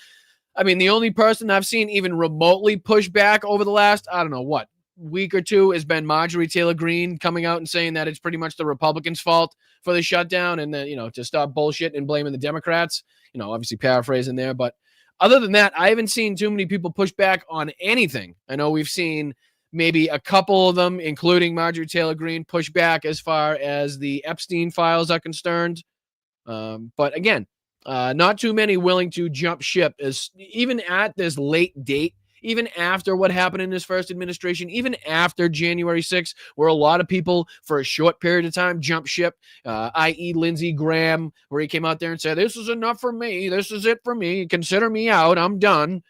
I mean, the only person I've seen even remotely push back over the last, I don't know what, week or two has been Marjorie Taylor Greene coming out and saying that it's pretty much the Republicans' fault for the shutdown and to stop bullshit and blaming the Democrats, obviously paraphrasing there. But other than that, I haven't seen too many people push back on anything. I know we've seen maybe a couple of them, including Marjorie Taylor Greene, push back as far as the Epstein files are concerned. But again, not too many willing to jump ship, as even at this late date, even after what happened in this first administration, even after January 6th, where a lot of people for a short period of time jump ship, i.e. Lindsey Graham, where he came out there and said, this is enough for me. This is it for me. Consider me out. I'm done.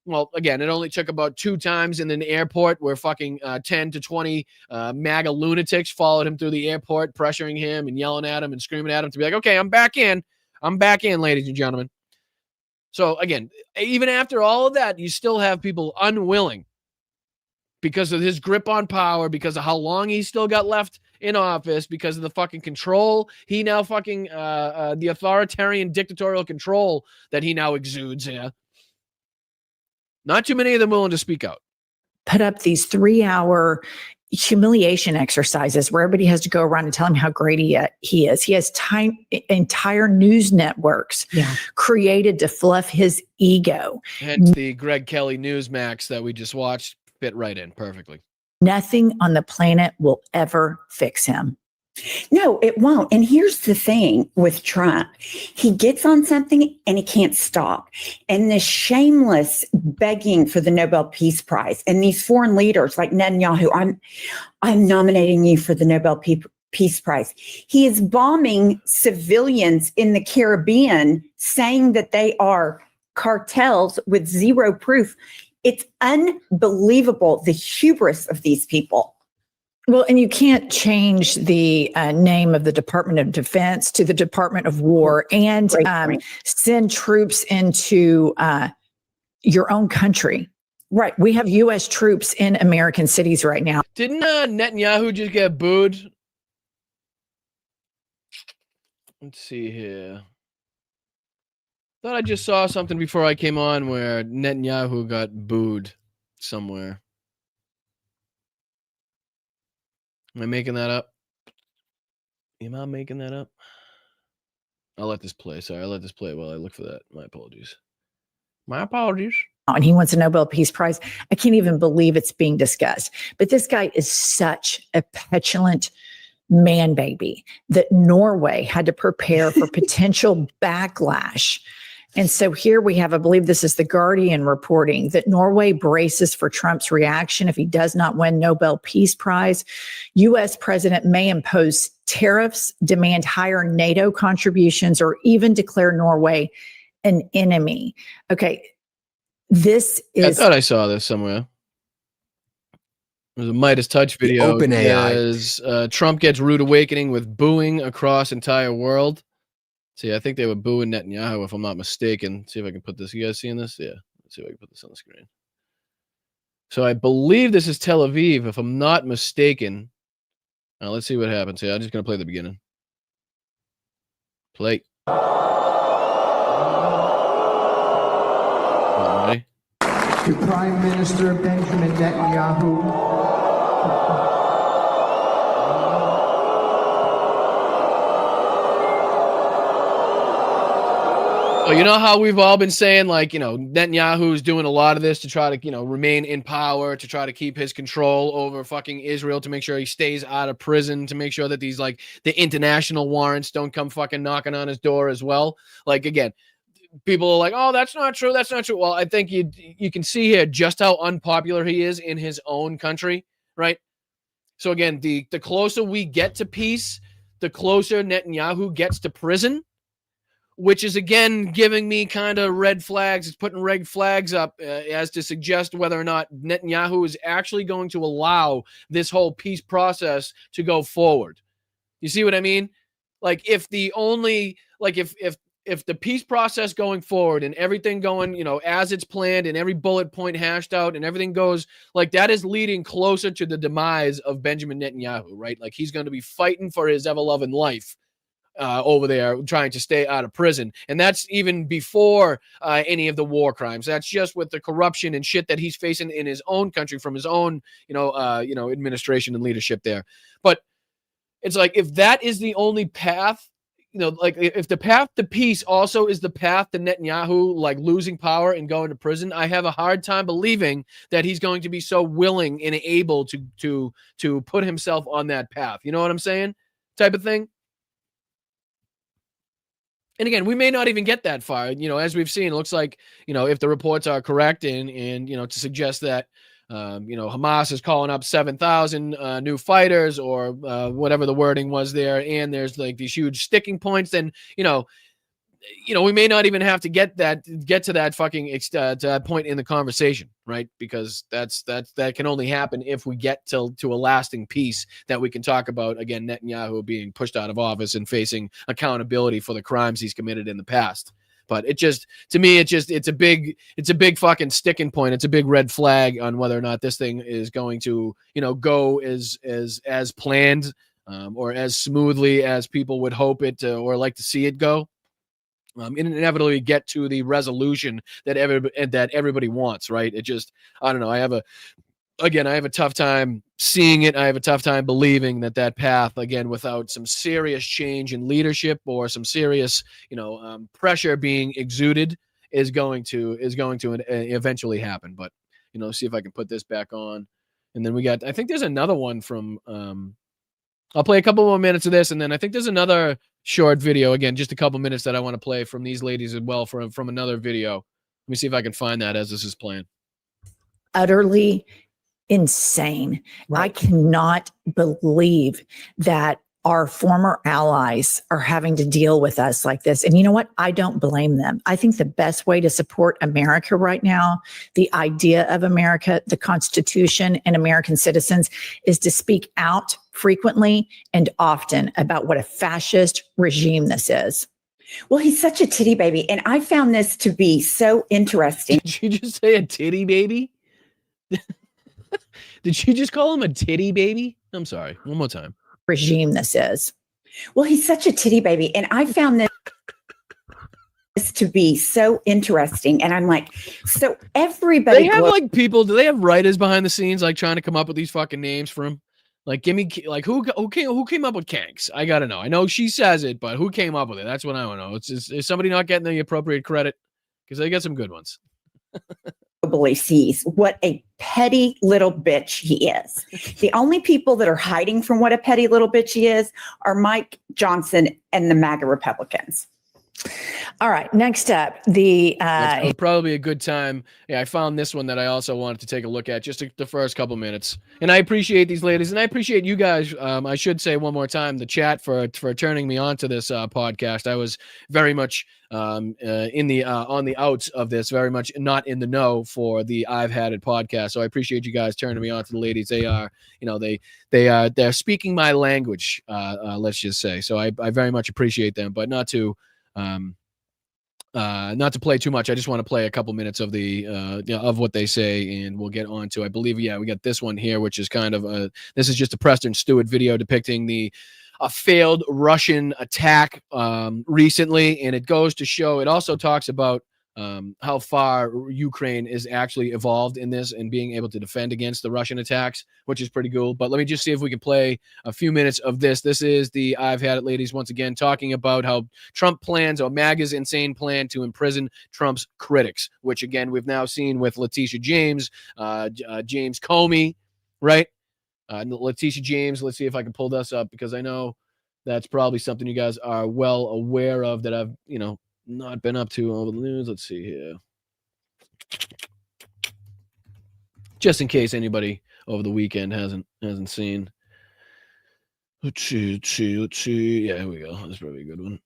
Well, again, it only took about 2 times in an airport where fucking 10 to 20 MAGA lunatics followed him through the airport, pressuring him and yelling at him and screaming at him to be like, okay, I'm back in. I'm back in, ladies and gentlemen. So again, even after all of that, you still have people unwilling because of his grip on power, because of how long he's still got left in office, because of the fucking control he now fucking, the authoritarian dictatorial control that he now exudes here. Not too many of them willing to speak out. Put up these 3-hour humiliation exercises where everybody has to go around and tell him how great he is. He has entire news networks created to fluff his ego. Hence the Greg Kelly Newsmax that we just watched fit right in perfectly. Nothing on the planet will ever fix him. No, it won't. And here's the thing with Trump. He gets on something and he can't stop. And this shameless begging for the Nobel Peace Prize and these foreign leaders like Netanyahu, I'm nominating you for the Nobel Peace Prize. He is bombing civilians in the Caribbean, saying that they are cartels with zero proof. It's unbelievable, the hubris of these people. Well, and you can't change the name of the Department of Defense to the Department of War and send troops into your own country. Right. We have U.S. troops in American cities right now. Didn't Netanyahu just get booed? Let's see here. Thought I just saw something before I came on where Netanyahu got booed somewhere. Am I making that up? Am I making that up? I'll let this play. Sorry, I'll let this play while I look for that. My apologies. My apologies. And he wants a Nobel Peace Prize. I can't even believe it's being discussed. But this guy is such a petulant man baby that Norway had to prepare for potential backlash. And so here we have, I believe this is The Guardian reporting that Norway braces for Trump's reaction if he does not win Nobel Peace Prize. U.S. president may impose tariffs, demand higher NATO contributions, or even declare Norway an enemy. Okay, this is... I thought I saw this somewhere. There's a Midas Touch video. OpenAI. Trump gets rude awakening with booing across entire world. See, I think they were booing Netanyahu, if I'm not mistaken. See if I can put this. You guys seeing this? Yeah. Let's see if I can put this on the screen. So I believe this is Tel Aviv, if I'm not mistaken. Now let's see what happens here. I'm just going to play the beginning. Play. All right. To Prime Minister Benjamin Netanyahu. Oh, you know how we've all been saying, like, Netanyahu is doing a lot of this to try to, remain in power, to try to keep his control over fucking Israel, to make sure he stays out of prison, to make sure that these, like, the international warrants don't come fucking knocking on his door as well. Like, again, people are like, oh, that's not true. That's not true. Well, I think you can see here just how unpopular he is in his own country, right? So again, the closer we get to peace, the closer Netanyahu gets to prison, which is, again, giving me kind of red flags. It's putting red flags up as to suggest whether or not Netanyahu is actually going to allow this whole peace process to go forward. You see what I mean? Like, if the peace process going forward and everything going, as it's planned and every bullet point hashed out and everything goes like that, is leading closer to the demise of Benjamin Netanyahu, right? Like, he's going to be fighting for his ever-loving life over there, trying to stay out of prison. And that's even before any of the war crimes. That's just with the corruption and shit that he's facing in his own country from his own, administration and leadership there. But it's like, if that is the only path, like, if the path to peace also is the path to Netanyahu, like, losing power and going to prison, I have a hard time believing that he's going to be so willing and able to put himself on that path. You know what I'm saying? Type of thing. And again, we may not even get that far. As we've seen, it looks like, if the reports are correct and to suggest that, Hamas is calling up 7,000 new fighters or whatever the wording was there, and there's like these huge sticking points, then, we may not even have to get to that fucking to that point in the conversation, right? Because that can only happen if we get to a lasting peace that we can talk about, again, Netanyahu being pushed out of office and facing accountability for the crimes he's committed in the past. But to me, it's a big fucking sticking point. It's a big red flag on whether or not this thing is going to, go as planned or as smoothly as people would hope it or like to see it go. Inevitably get to the resolution that everybody wants, right? I don't know. I have again, I have a tough time seeing it. I have a tough time believing that that path, again, without some serious change in leadership or some serious, pressure being exuded, is going to eventually happen. But see if I can put this back on, and then I think there's another one from. I'll play a couple more minutes of this, and then I think there's another short video, again, just a couple minutes that I want to play from these ladies as well from another video. Let me see if I can find that as this is playing. Utterly insane. I cannot believe that our former allies are having to deal with us like this. And you know what? I don't blame them. I think the best way to support America right now, the idea of America, the Constitution, and American citizens is to speak out frequently and often about what a fascist regime this is. Well, he's such a titty baby. And I found this to be so interesting. Did you just say a titty baby? Did she just call him a titty baby? I'm sorry. One more time. Regime this is. Well, he's such a titty baby. And I found this to be so interesting. And I'm like, so everybody. They have like people, do they have writers behind the scenes like trying to come up with these fucking names for him? Like, give me, like, who came up with Kanks? I gotta know. I know she says it, but who came up with it? That's what I want to know. Is somebody not getting the appropriate credit? Because they get some good ones. Sees what a petty little bitch he is. The only people that are hiding from what a petty little bitch he is are Mike Johnson and the MAGA Republicans. All right, next up, It's probably a good time. Yeah, I found this one that I also wanted to take a look at, just the first couple minutes. And I appreciate these ladies, and I appreciate you guys. I should say one more time, the chat for turning me on to this podcast. I was very much on the outs of this, very much not in the know for the I've Had It podcast. So I appreciate you guys turning me on to the ladies. They are, they're speaking my language. Let's just say. So I very much appreciate them, but not to play too much. I just want to play a couple minutes of of what they say, and we'll get on to, I believe, we got this one here, which is kind of this is just a Preston Stewart video depicting a failed Russian attack recently, and it goes to show, it also talks about how far Ukraine is actually evolved in this and being able to defend against the Russian attacks, which is pretty cool. But let me just see if we can play a few minutes of this. This is the I've Had It ladies once again talking about how Trump plans, or MAGA's insane plan to imprison Trump's critics, which again we've now seen with Letitia James, James Comey, right? Letitia James. Let's see if I can pull this up, because I know that's probably something you guys are well aware of that I've not been up to all the news. Let's see here. Just in case anybody over the weekend hasn't seen. Let's see. Yeah, here we go. That's probably a good one.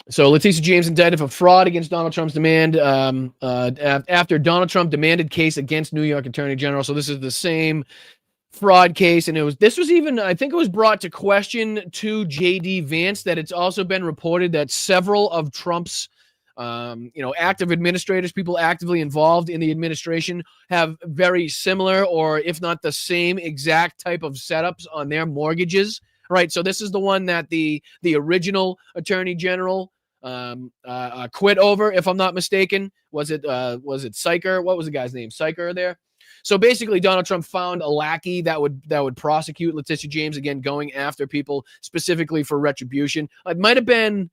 So Letitia James indicted for fraud against Donald Trump's demand after Donald Trump demanded case against New York Attorney General. So this is the same fraud case, and this was even, I think it was brought to question to J.D. Vance, that it's also been reported that several of Trump's active administrators, people actively involved in the administration, have very similar, or if not the same exact type of setups on their mortgages, right? So this is the one that the original Attorney General quit over, if I'm not mistaken. Was it Syker? What was the guy's name? Syker there? So basically, Donald Trump found a lackey that would prosecute Letitia James, again, going after people specifically for retribution. It might have been,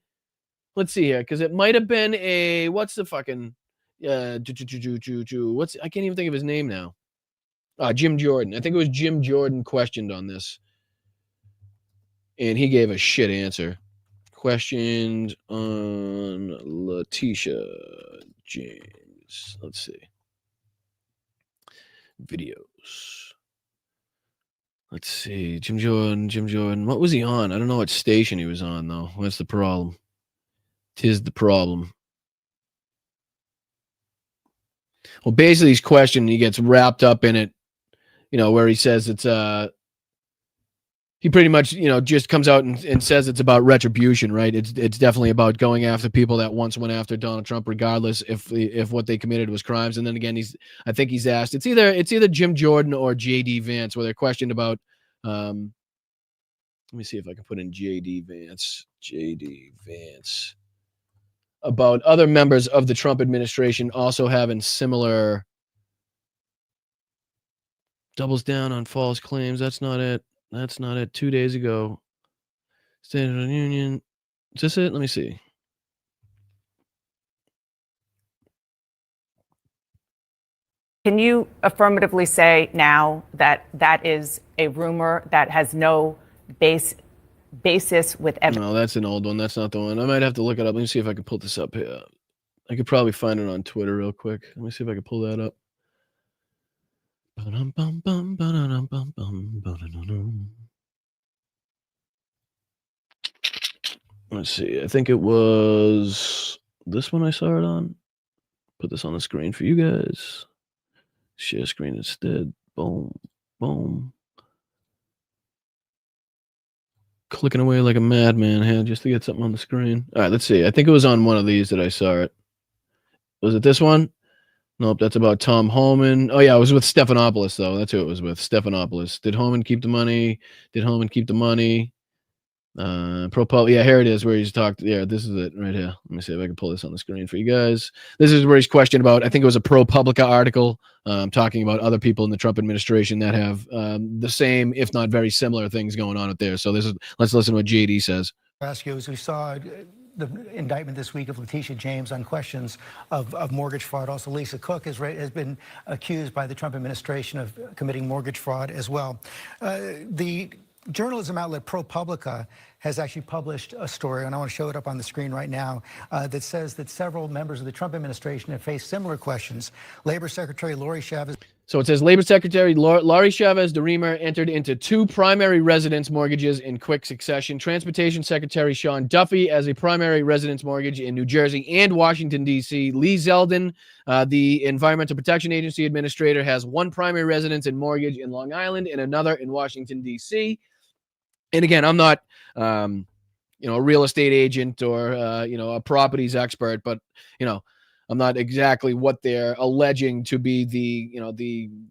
let's see here, because it might have been what's the fucking, I can't even think of his name now. Jim Jordan. I think it was Jim Jordan questioned on this, and he gave a shit answer. Questioned on Letitia James. Let's see. Videos. Let's see. Jim Jordan. What was he on? I don't know what station he was on, though. What's the problem? 'Tis the problem. Well, basically, he's questioned. He gets wrapped up in it, where he says it's he pretty much, just comes out and says it's about retribution, right? It's definitely about going after people that once went after Donald Trump, regardless if what they committed was crimes. And then again, I think he's asked, it's either Jim Jordan or J.D. Vance, where they're questioned about, let me see if I can put in J.D. Vance, about other members of the Trump administration also having similar Doubles down on false claims. That's not it. That's not it. 2 days ago. State of the Union. Is this it? Let me see. Can you affirmatively say now that that is a rumor that has no basis with evidence? No, that's an old one. That's not the one. I might have to look it up. Let me see if I can pull this up here. I could probably find it on Twitter real quick. Let me see if I can pull that up. Let's see. I think it was this one I saw it on. Put this on the screen for you guys. Share screen instead. Boom. Boom. Clicking away like a madman here just to get something on the screen. All right, let's see. I think it was on one of these that I saw it. Was it this one? Nope, that's about Tom Homan. Oh, yeah, it was with Stephanopoulos, though. That's who it was with, Stephanopoulos. Did Homan keep the money? Did Homan keep the money? Yeah, here it is where he's talked. Yeah, this is it right here. Let me see if I can pull this on the screen for you guys. This is where he's questioned about, I think it was a ProPublica article talking about other people in the Trump administration that have the same, if not very similar things going on out there. So let's listen to what JD says. Ask you, as we saw the indictment this week of Letitia James on questions of mortgage fraud. Also, Lisa Cook has been accused by the Trump administration of committing mortgage fraud as well. The journalism outlet ProPublica has actually published a story, and I want to show it up on the screen right now, that says that several members of the Trump administration have faced similar questions. Labor Secretary Lori Chavez. So it says Labor Secretary Lori Chavez DeRemer entered into 2 primary residence mortgages in quick succession. Transportation Secretary Sean Duffy as a primary residence mortgage in New Jersey and Washington, D.C. Lee Zeldin, the Environmental Protection Agency administrator, has 1 primary residence and mortgage in Long Island and another in Washington, D.C. And again, I'm not, a real estate agent or, a properties expert, but, I'm not exactly what they're alleging to be the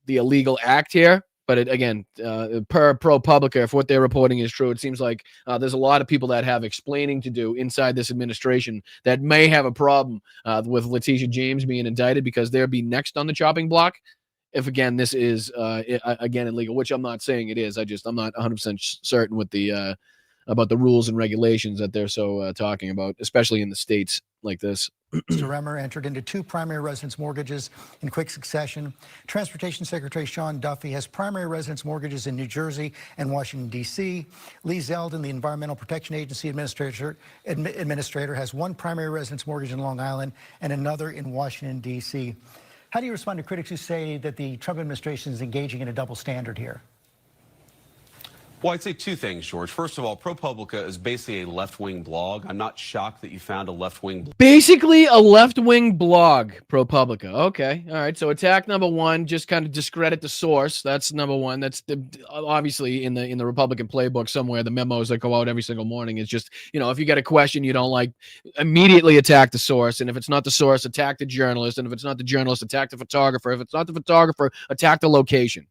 illegal act here. But again, per ProPublica, if what they're reporting is true, it seems like there's a lot of people that have explaining to do inside this administration that may have a problem with Letitia James being indicted because they'll be next on the chopping block. If again, this is again illegal, which I'm not saying it is. I'm not 100% certain with the about the rules and regulations that they're so talking about, especially in the states like this. Mr. Remmer entered into 2 primary residence mortgages in quick succession. Transportation Secretary Sean Duffy has primary residence mortgages in New Jersey and Washington, D.C. Lee Zeldin, the Environmental Protection Agency administrator, has 1 primary residence mortgage in Long Island and another in Washington, D.C. How do you respond to critics who say that the Trump administration is engaging in a double standard here? Well, I'd say 2 things, George. First of all, ProPublica is basically a left-wing blog. I'm not shocked that you found a left-wing blog. Basically a left-wing blog, ProPublica. Okay. All right. So attack number 1, just kind of discredit the source. That's number 1. That's obviously in the Republican playbook somewhere. The memos that go out every single morning is just, if you get a question you don't like, immediately attack the source. And if it's not the source, attack the journalist. And if it's not the journalist, attack the photographer. If it's not the photographer, attack the location.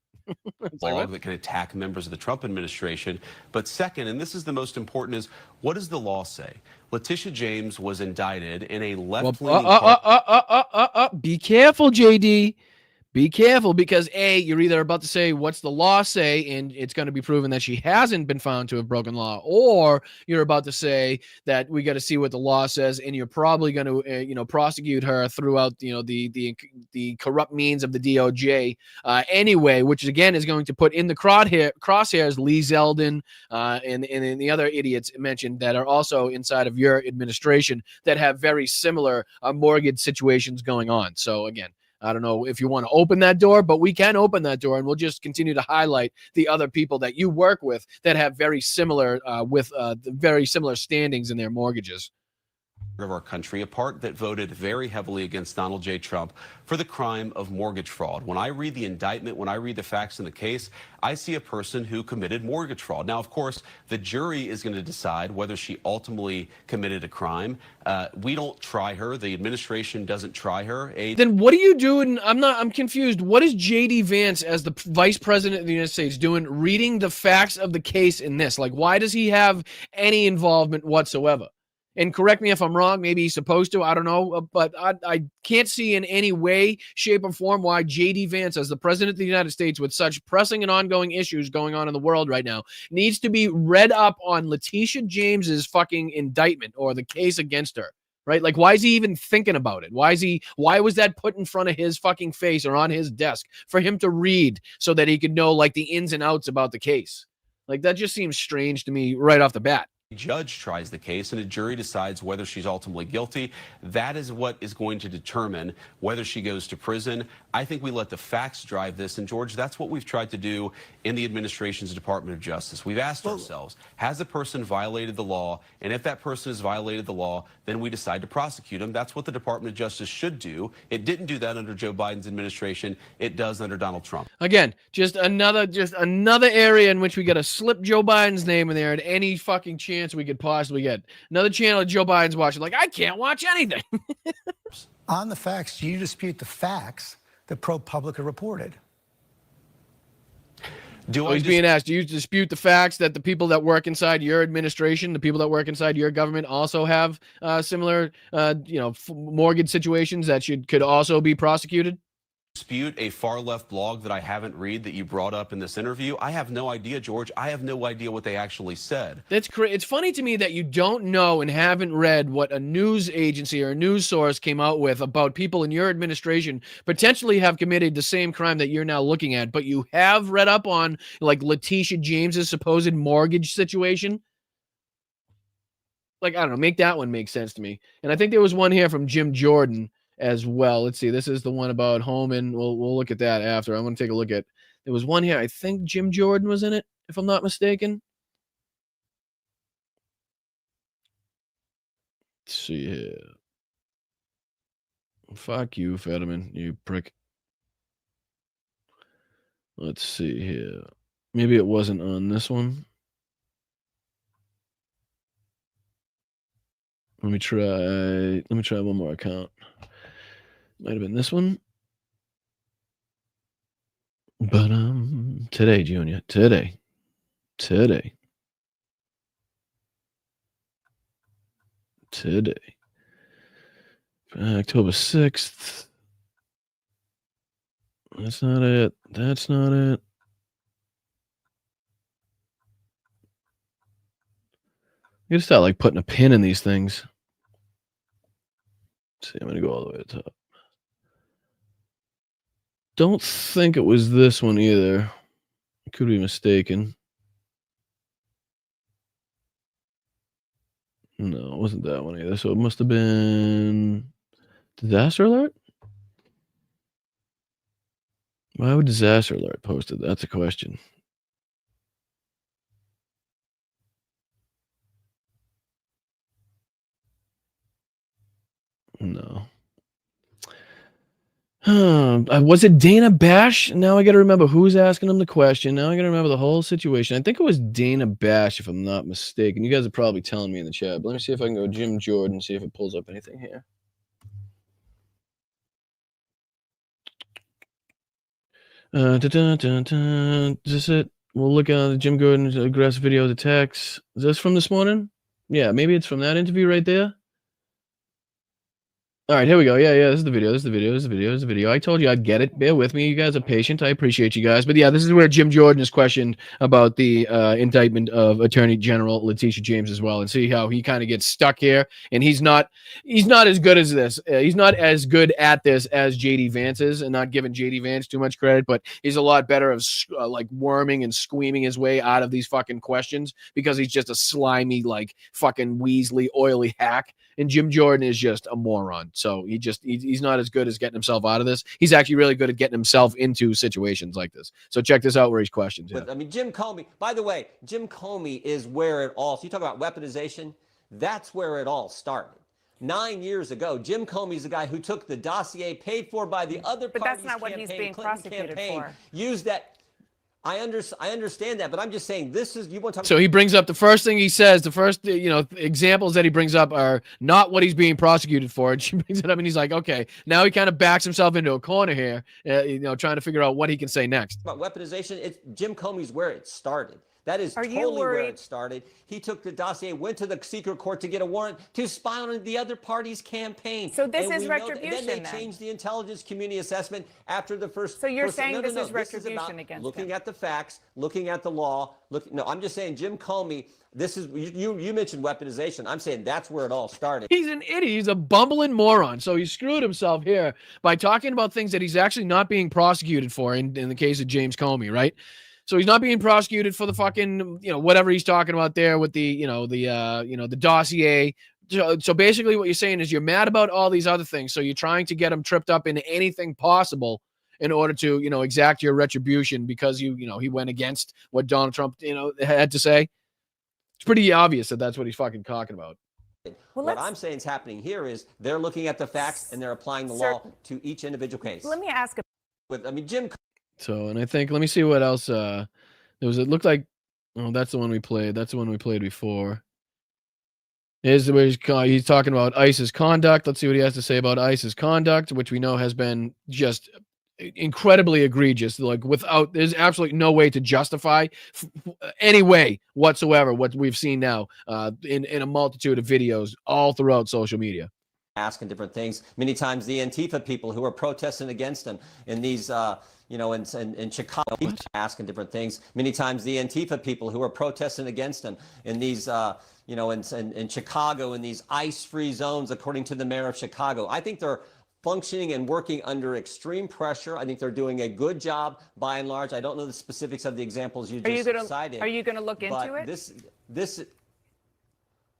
Blog that can attack members of the Trump administration. But second, and this is the most important, is what does the law say? Letitia James was indicted in a left-wing... Be careful, JD. Be careful, because A, you're either about to say, what's the law say? And it's going to be proven that she hasn't been found to have broken law. Or you're about to say that we got to see what the law says. And you're probably going to, prosecute her throughout, the corrupt means of the DOJ anyway, which again is going to put in the crosshairs Lee Zeldin and the other idiots mentioned that are also inside of your administration that have very similar mortgage situations going on. So again, I don't know if you want to open that door, but we can open that door, and we'll just continue to highlight the other people that you work with that have very similar very similar standings in their mortgages. Of our country, a part that voted very heavily against Donald J. Trump for the crime of mortgage fraud. When I read the indictment, when I read the facts in the case, I see a person who committed mortgage fraud. Now, of course, the jury is going to decide whether she ultimately committed a crime. We don't try her. The administration doesn't try her. Then what are you doing? I'm confused. What is J.D. Vance, as the vice president of the United States, doing reading the facts of the case in this? Like, why does he have any involvement whatsoever? And correct me if I'm wrong, maybe he's supposed to, I don't know, but I can't see in any way, shape, or form why J.D. Vance, as the president of the United States, with such pressing and ongoing issues going on in the world right now, needs to be read up on Letitia James's fucking indictment or the case against her. Right? Like, why is he even thinking about it? Why was that put in front of his fucking face or on his desk for him to read so that he could know like the ins and outs about the case? Like, that just seems strange to me right off the bat. Judge tries the case and a jury decides whether she's ultimately guilty. That is what is going to determine whether she goes to prison. I think we let the facts drive this. And George, that's what we've tried to do in the administration's Department of Justice. We've asked ourselves, has a person violated the law? And if that person has violated the law, then we decide to prosecute him. That's what the Department of Justice should do. It didn't do that under Joe Biden's administration. It does under Donald Trump. Again, just another area in which we got to slip Joe Biden's name in there at any fucking chance we could possibly get. Another channel that Joe Biden's watching. Like, I can't watch anything. On the facts, do you dispute the facts that ProPublica reported? He's being asked, do you dispute the facts that the people that work inside your administration, the people that work inside your government also have similar, mortgage situations that could also be prosecuted? Dispute a far left blog that I haven't read that you brought up in this interview? I have no idea, George. I have no idea what they actually said. That's crazy. It's funny to me that you don't know and haven't read what a news agency or a news source came out with about people in your administration potentially have committed the same crime that you're now looking at, but you have read up on like Letitia James's supposed mortgage situation. Like, I don't know, make that one make sense to me. And I think there was one here from Jim Jordan as well. Let's see. This is the one about Homan. We'll look at that after. I want to take a look at. There was one here. I think Jim Jordan was in it, if I'm not mistaken. Let's see here. Fuck you, Fetterman, you prick. Let's see here. Maybe it wasn't on this one. Let me try one more account. Might have been this one. But today, Junior. Today. October 6th. That's not it. You gotta start like putting a pin in these things. Let's see, I'm gonna go all the way to the top. Don't think it was this one either. I could be mistaken. No, it wasn't that one either. So it must have been Disaster Alert? Why would Disaster Alert post it? That's a question. No. Was it Dana Bash? Now I got to remember who's asking him the question. Now I got to remember the whole situation. I think it was Dana Bash, if I'm not mistaken. You guys are probably telling me in the chat. But let me see if I can go Jim Jordan, see if it pulls up anything here. Is this it? We'll look at the Jim Jordan's aggressive video, the text. Is this from this morning? Yeah, maybe it's from that interview right there. All right, here we go. Yeah, this is the video. I told you I'd get it. Bear with me. You guys are patient. I appreciate you guys. But yeah, this is where Jim Jordan is questioned about the indictment of Attorney General Letitia James as well, and see how he kind of gets stuck here. And he's not as good as this. He's not as good at this as J.D. Vance is, and not giving J.D. Vance too much credit, but he's a lot better of like worming and squeaming his way out of these fucking questions because he's just a slimy, like fucking Weasley, oily hack. And Jim Jordan is just a moron. So he's not as good as getting himself out of this. He's actually really good at getting himself into situations like this. So check this out where he's questioned. But, I mean, Jim Comey, by the way, Jim Comey is where it all, so you talk about weaponization, that's where it all started. 9 years ago, Jim Comey's the guy who took the dossier paid for by the other But party's that's not what he's being prosecuted for. Used that. I understand that, but I'm just saying this is, you want to talk. So he brings up the first thing he says, the first, examples that he brings up are not what he's being prosecuted for. And she brings it up and he's like, okay, now he kind of backs himself into a corner here, trying to figure out what he can say next. About weaponization, Jim Comey's where it started. That is Are you totally where worried- it started. He took the dossier, went to the secret court to get a warrant to spy on the other party's campaign. So this And is we know that- retribution, Then they then? changed the intelligence community assessment after the first. So you're first- saying no, this no, is no. This retribution about against looking him? at the facts, looking at the law. No, I'm just saying Jim Comey. This is you mentioned weaponization. I'm saying that's where it all started. He's an idiot. He's a bumbling moron. So he screwed himself here by talking about things that he's actually not being prosecuted for in the case of James Comey, right? So he's not being prosecuted for the fucking, whatever he's talking about there with the, the dossier. So basically what you're saying is you're mad about all these other things. So you're trying to get him tripped up in anything possible in order to, exact your retribution because he went against what Donald Trump, had to say. It's pretty obvious that that's what he's fucking talking about. What I'm saying is happening here is they're looking at the facts and they're applying the law to each individual case. Let me ask. Jim. So, and I think, let me see what else. There was, it looked like, oh, that's the one we played. That's the one we played before. Here's where he's talking about ICE's conduct. Let's see what he has to say about ICE's conduct, which we know has been just incredibly egregious. Like there's absolutely no way to justify any way whatsoever what we've seen now in a multitude of videos all throughout social media. Asking different things. Many times the Antifa people who are protesting against him in these, in Chicago, asking different things. Many times the Antifa people who are protesting against him in these, in Chicago, in these ICE-free zones, according to the mayor of Chicago. I think they're functioning and working under extreme pressure. I think they're doing a good job by and large. I don't know the specifics of the examples you just cited. Are you going to look into it?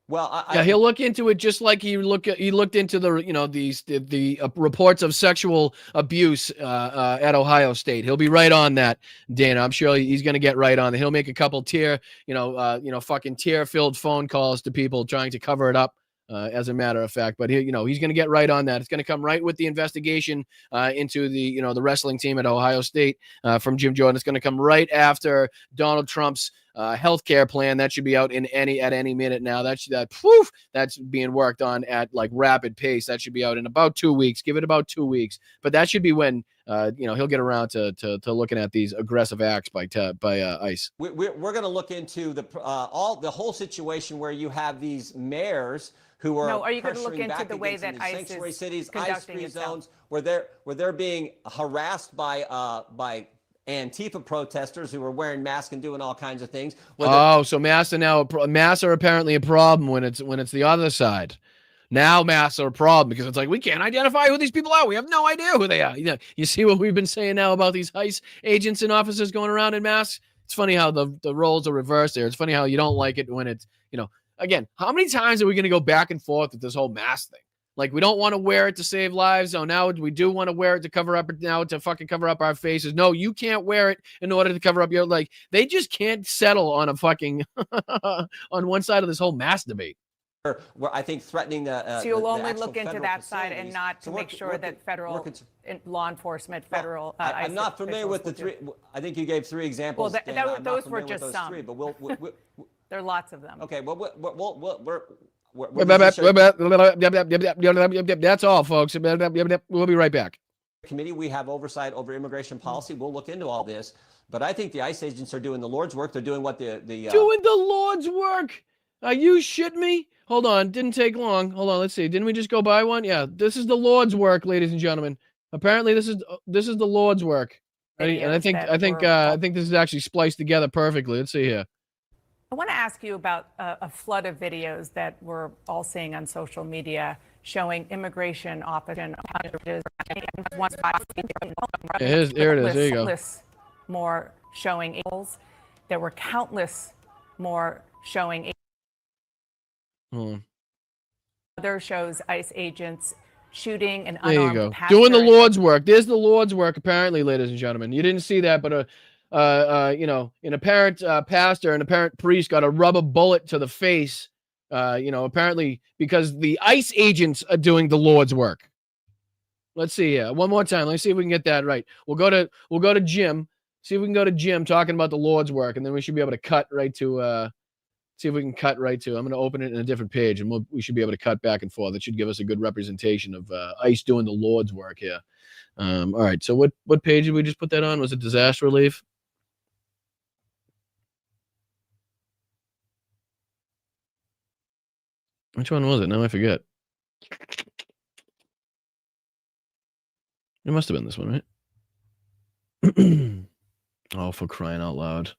Well, he'll look into it just like he looked into the the reports of sexual abuse at Ohio State. He'll be right on that, Dana. I'm sure he's going to get right on it. He'll make a couple fucking tear-filled phone calls to people trying to cover it up. As a matter of fact, but he's going to get right on that. It's going to come right with the investigation into the wrestling team at Ohio State from Jim Jordan. It's going to come right after Donald Trump's healthcare plan. That should be out at any minute now. That's being worked on at like rapid pace. That should be out in about 2 weeks. Give it about 2 weeks, but that should be when he'll get around to looking at these aggressive acts by ICE. We're going to look into the whole situation where you have these mayors who are are you going to look pressuring into back the way against that these ICE sanctuary is cities, conducting ICE-free itself? zones, where they're being harassed by Antifa protesters who are wearing masks and doing all kinds of things. So masks are apparently a problem when it's the other side. Now masks are a problem because it's like we can't identify who these people are. We have no idea who they are. You see what we've been saying now about these ICE agents and officers going around in masks? It's funny how the roles are reversed there. It's funny how you don't like it when it's, again, how many times are we going to go back and forth with this whole mask thing? Like, we don't want to wear it to save lives. So now we do want to wear it to cover up fucking cover up our faces. No, you can't wear it in order to cover up your, they just can't settle on a fucking, on one side of this whole mask debate. Where I think threatening the. So you'll the only actual look into federal that side and facilities. not So to make sure that federal law enforcement, federal. I'm not familiar with the three. I think you gave three examples. Well, Dana. I'm not those were familiar with just those some. three, but we'll there are lots of them. Okay, well, that's all, folks. We'll be right back. Committee, we have oversight over immigration policy. We'll look into all this, but I think the ICE agents are doing the Lord's work. They're doing what doing the Lord's work. Are you shitting me? Hold on, didn't take long. Hold on, let's see. Didn't we just go by one? Yeah, this is the Lord's work, ladies and gentlemen. Apparently, this is the Lord's work. And I think this is actually spliced together perfectly. Let's see here. I want to ask you about a flood of videos that we're all seeing on social media showing immigration officers. Here it is. There you go. Countless more showing. There were countless more showing. Other shows ICE agents shooting an unarmed There you go. pastor. Doing the Lord's work. There's the Lord's work, apparently, ladies and gentlemen. You didn't see that, but an apparent pastor, an apparent priest got a rubber bullet to the face, apparently because the ICE agents are doing the Lord's work. Let's see here. One more time. Let's see if we can get that right. We'll go to Jim. See if we can go to Jim talking about the Lord's work, and then we should be able to cut right to see if we can cut right to. I'm going to open it in a different page, and we should be able to cut back and forth. It should give us a good representation of ICE doing the Lord's work here. All right. So what page did we just put that on? Was it disaster relief? Which one was it? Now I forget. It must have been this one, right? Oh, for crying out loud.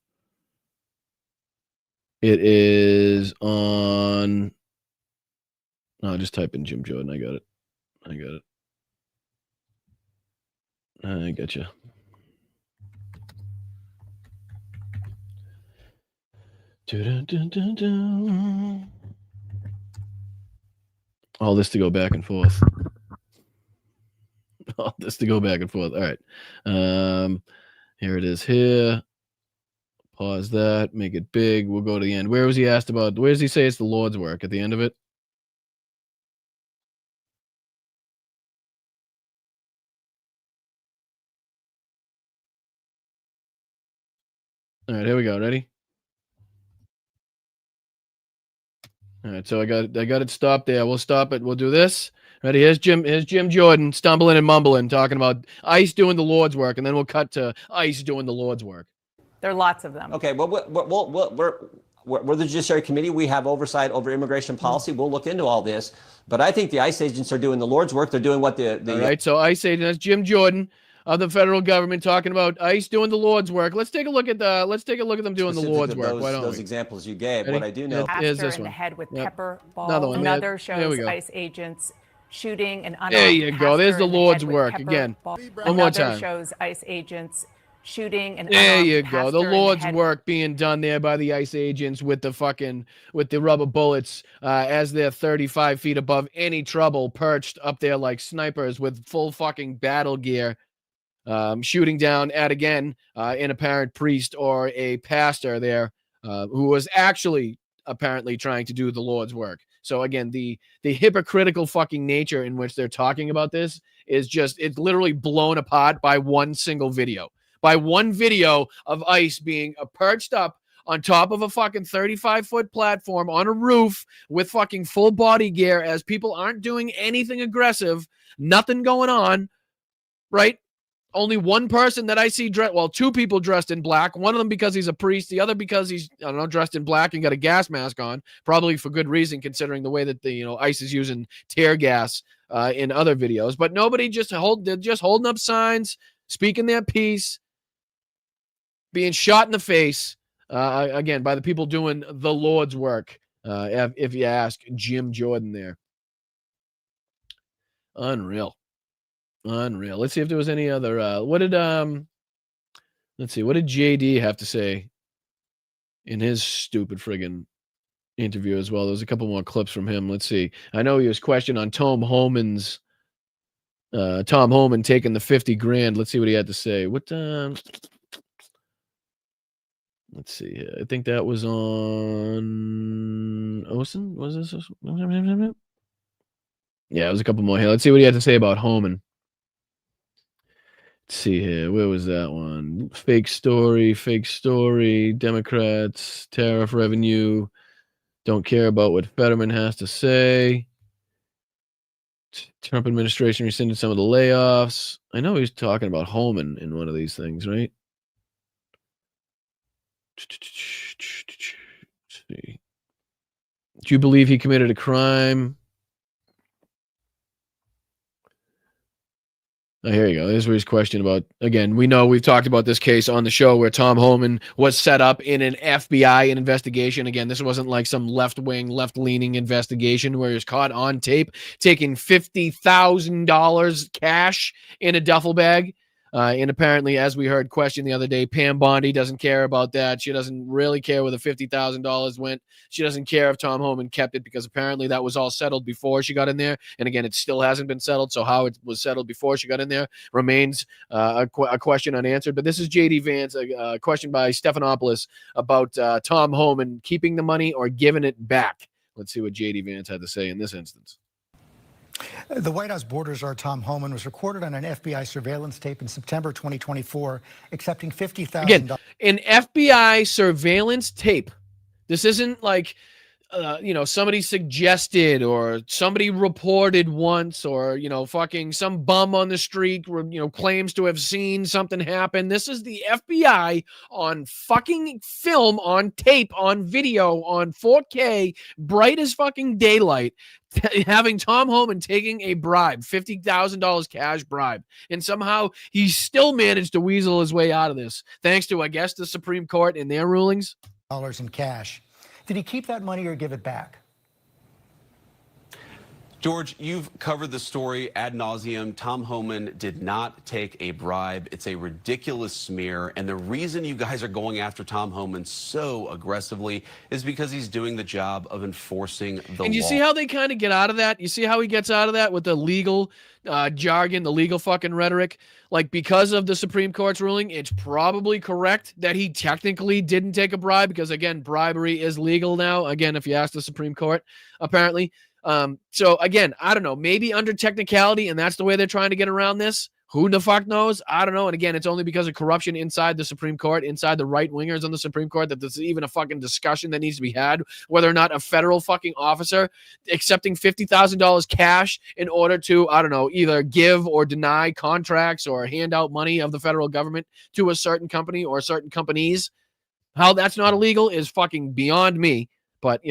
It is on... No, just type in Jim Jordan. I got it. I got you. All this to go back and forth. All right. Here it is here. Pause that. Make it big. We'll go to the end. Where was he asked about? Where does he say it's the Lord's work at the end of it? All right, here we go. Ready? All right, so I got it stopped there. We'll stop it. We'll do this. Ready? Here's Jim Jordan stumbling and mumbling, talking about ICE doing the Lord's work, and then we'll cut to ICE doing the Lord's work. There are lots of them. Okay, well, we're the Judiciary Committee. We have oversight over immigration policy. We'll look into all this. But I think the ICE agents are doing the Lord's work. They're doing what the All right, so ICE agent, that's Jim Jordan of the federal government talking about ICE doing the Lord's work. Let's take a look at them doing the Lord's work. Why don't those we? examples you gave. Ready? What I do know Here's Pastor this in the one. head with Yep. pepper ball. Another one. Another There we shows go. ICE agents shooting an unarmed There you go. There's pastor the in Lord's head with work pepper again. ball. One more Another time. shows ICE agents shooting an There unarmed you go. pastor The in Lord's head. work being done there by the ICE agents with the rubber bullets as they're 35 feet above any trouble, perched up there like snipers with full fucking battle gear, shooting down at, again, an apparent priest or a pastor there who was actually apparently trying to do the Lord's work. So again, the hypocritical fucking nature in which they're talking about this is just, it's literally blown apart by one single video. By one video of ICE being perched up on top of a fucking 35-foot platform on a roof with fucking full body gear as people aren't doing anything aggressive, nothing going on, right? Only one person that I see two people dressed in black. One of them because he's a priest, the other because he's, I don't know, dressed in black and got a gas mask on, probably for good reason considering the way that ICE is using tear gas in other videos. But nobody they're just holding up signs, speaking their piece, being shot in the face, again, by the people doing the Lord's work, if you ask Jim Jordan there. Unreal. Let's see if there was any other, what did JD have to say in his stupid friggin' interview as well? There's a couple more clips from him. Let's see. I know he was questioned on Tom Homan taking the 50 grand. Let's see what he had to say. Let's see here. I think that was on Osen. Was this? Yeah, it was a couple more here. Let's see what he had to say about Homan. Let's see here. Where was that one? Fake story. Democrats, tariff revenue. Don't care about what Fetterman has to say. Trump administration rescinded some of the layoffs. I know he's talking about Homan in one of these things, right? See. Do you believe he committed a crime? Oh, here you go. There's where he's questioned about. Again, we know we've talked about this case on the show where Tom Homan was set up in an FBI investigation. Again, this wasn't like some left-wing, left-leaning investigation where he was caught on tape taking $50,000 cash in a duffel bag. And apparently, as we heard question the other day, Pam Bondi doesn't care about that. She doesn't really care where the $50,000 went. She doesn't care if Tom Homan kept it because apparently that was all settled before she got in there. And again, it still hasn't been settled. So how it was settled before she got in there remains a question unanswered. But this is J.D. Vance, a question by Stephanopoulos about Tom Homan keeping the money or giving it back. Let's see what J.D. Vance had to say in this instance. The White House border czar Tom Homan was recorded on an FBI surveillance tape in September 2024, accepting $50,000. Again, an FBI surveillance tape. This isn't like somebody suggested or somebody reported once, or, fucking some bum on the street, claims to have seen something happen. This is the FBI on fucking film, on tape, on video, on 4K, bright as fucking daylight, having Tom Homan taking a bribe, $50,000 cash bribe. And somehow he still managed to weasel his way out of this, thanks to, I guess, the Supreme Court and their rulings. Dollars in cash. Did he keep that money or give it back? George, you've covered the story ad nauseum. Tom Homan did not take a bribe. It's a ridiculous smear. And the reason you guys are going after Tom Homan so aggressively is because he's doing the job of enforcing the law. And you see how they kind of get out of that? You see how he gets out of that with the legal jargon, the legal fucking rhetoric? Like, because of the Supreme Court's ruling, it's probably correct that he technically didn't take a bribe, because, again, bribery is legal now. Again, if you ask the Supreme Court, apparently. So again, I don't know, maybe under technicality, and that's the way they're trying to get around this. Who the fuck knows? I don't know. And again, it's only because of corruption inside the Supreme Court, inside the right wingers on the Supreme Court, that there's even a fucking discussion that needs to be had, whether or not a federal fucking officer accepting $50,000 cash in order to, I don't know, either give or deny contracts or hand out money of the federal government to a certain company or certain companies. How that's not illegal is fucking beyond me. But,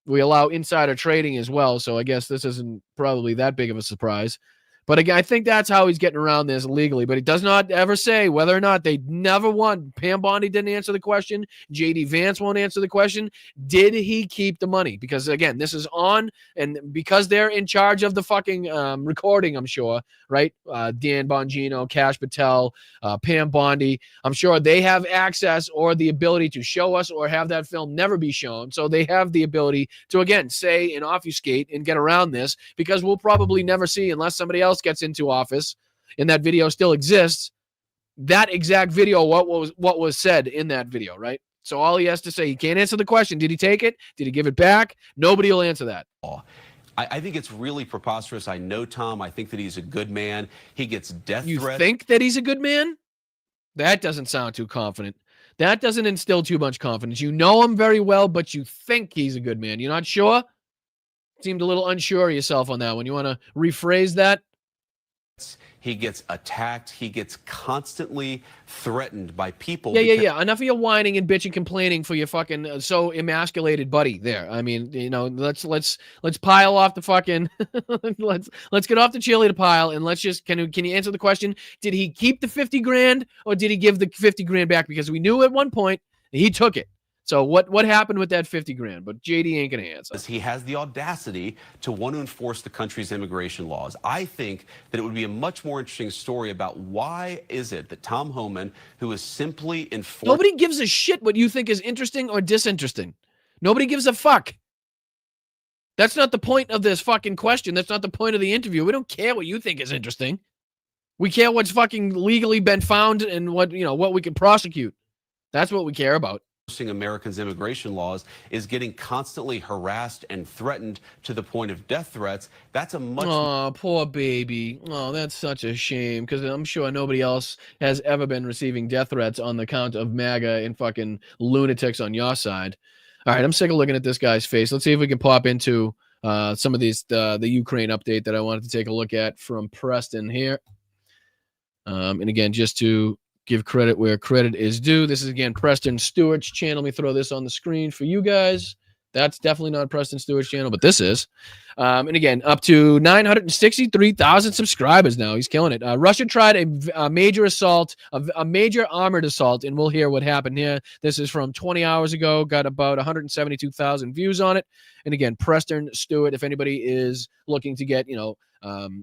we allow insider trading as well, so I guess this isn't probably that big of a surprise. But again, I think that's how he's getting around this legally. But he does not ever say whether or not they never won. Pam Bondi didn't answer the question. J.D. Vance won't answer the question. Did he keep the money? Because, again, this is on, and because they're in charge of the fucking recording, I'm sure, right? Dan Bongino, Kash Patel, Pam Bondi, I'm sure they have access or the ability to show us or have that film never be shown. So they have the ability to, again, say and obfuscate and get around this, because we'll probably never see, unless somebody else gets into office and that video still exists, that exact video, what was said in that video, right? So all he has to say, he can't answer the question. Did he take it? Did he give it back? Nobody will answer that. I think it's really preposterous. I know Tom. I think that he's a good man. He gets death threats. You think that he's a good man? That doesn't sound too confident. That doesn't instill too much confidence. You know him very well, but you think he's a good man. You're not sure? Seemed a little unsure of yourself on that one. You want to rephrase that? He gets attacked. He gets constantly threatened by people. Yeah. Enough of your whining and bitching, complaining for your fucking so emasculated buddy there. I mean, let's pile off the fucking let's get off the cheerleader pile, and let's just can you answer the question? Did he keep the 50 grand or did he give the 50 grand back? Because we knew at one point he took it. So what happened with that 50 grand? But JD ain't going to answer. He has the audacity to want to enforce the country's immigration laws. I think that it would be a much more interesting story about why is it that Tom Homan, who is simply enforcing... Nobody gives a shit what you think is interesting or disinteresting. Nobody gives a fuck. That's not the point of this fucking question. That's not the point of the interview. We don't care what you think is interesting. We care what's fucking legally been found and what we can prosecute. That's what we care about. Americans' immigration laws is getting constantly harassed and threatened to the point of death threats. That's a much... Oh, poor baby. Oh, that's such a shame, because I'm sure nobody else has ever been receiving death threats on the count of MAGA and fucking lunatics on your side. All right, I'm sick of looking at this guy's face. Let's see if we can pop into some of these, the Ukraine update that I wanted to take a look at from Preston here. And again, just to give credit where credit is due. This is, again, Preston Stewart's channel. Let me throw this on the screen for you guys. That's definitely not Preston Stewart's channel, but this is. And again, up to 963,000 subscribers now. He's killing it. Russia tried a major assault, a major armored assault, and we'll hear what happened here. This is from 20 hours ago. Got about 172,000 views on it. And again, Preston Stewart, if anybody is looking to get,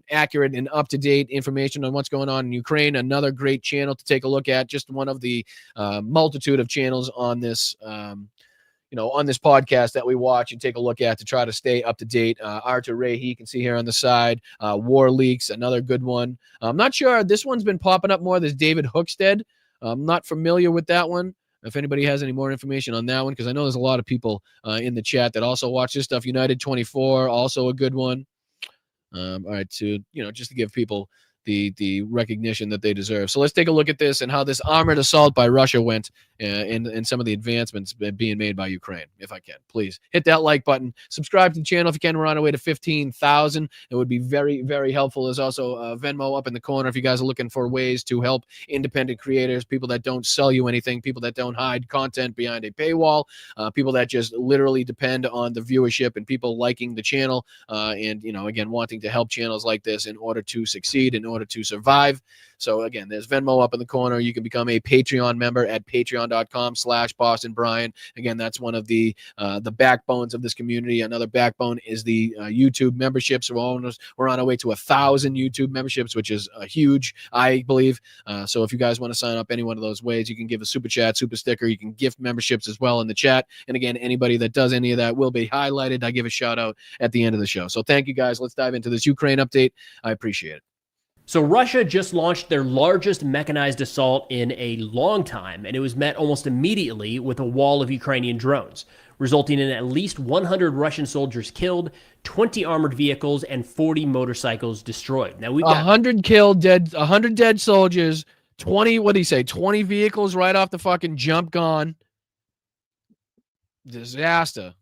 accurate and up-to-date information on what's going on in Ukraine, another great channel to take a look at. Just one of the multitude of channels on this, on this podcast that we watch and take a look at to try to stay up to date. Artur Ray, you can see here on the side. War Leaks, another good one. I'm not sure. This one's been popping up more. There's David Hookstead. I'm not familiar with that one. If anybody has any more information on that one, because I know there's a lot of people in the chat that also watch this stuff. United 24, also a good one. All right, to just to give people the recognition that they deserve. So let's take a look at this and how this armored assault by Russia went, in some of the advancements being made by Ukraine. If I can, please hit that like button. Subscribe to the channel if you can. We're on our way to 15,000. It would be very, very helpful. There's also Venmo up in the corner if you guys are looking for ways to help independent creators, people that don't sell you anything, people that don't hide content behind a paywall, people that just literally depend on the viewership and people liking the channel, and again, wanting to help channels like this in order to succeed, in order to survive. So again, there's Venmo up in the corner. You can become a Patreon member at patreon.com/Boston Brian. Again, that's one of the backbones of this community. Another backbone is the YouTube memberships. We're on our way to 1,000 YouTube memberships, which is huge, I believe. So if you guys want to sign up any one of those ways, you can give a super chat, super sticker. You can gift memberships as well in the chat. And again, anybody that does any of that will be highlighted. I give a shout out at the end of the show. So thank you guys. Let's dive into this Ukraine update. I appreciate it. So Russia just launched their largest mechanized assault in a long time, and it was met almost immediately with a wall of Ukrainian drones, resulting in at least 100 Russian soldiers killed, 20 armored vehicles, and 40 motorcycles destroyed. Now we've got 100 killed, 100 dead soldiers, 20, what do you say, 20 vehicles right off the fucking jump gone. Disaster.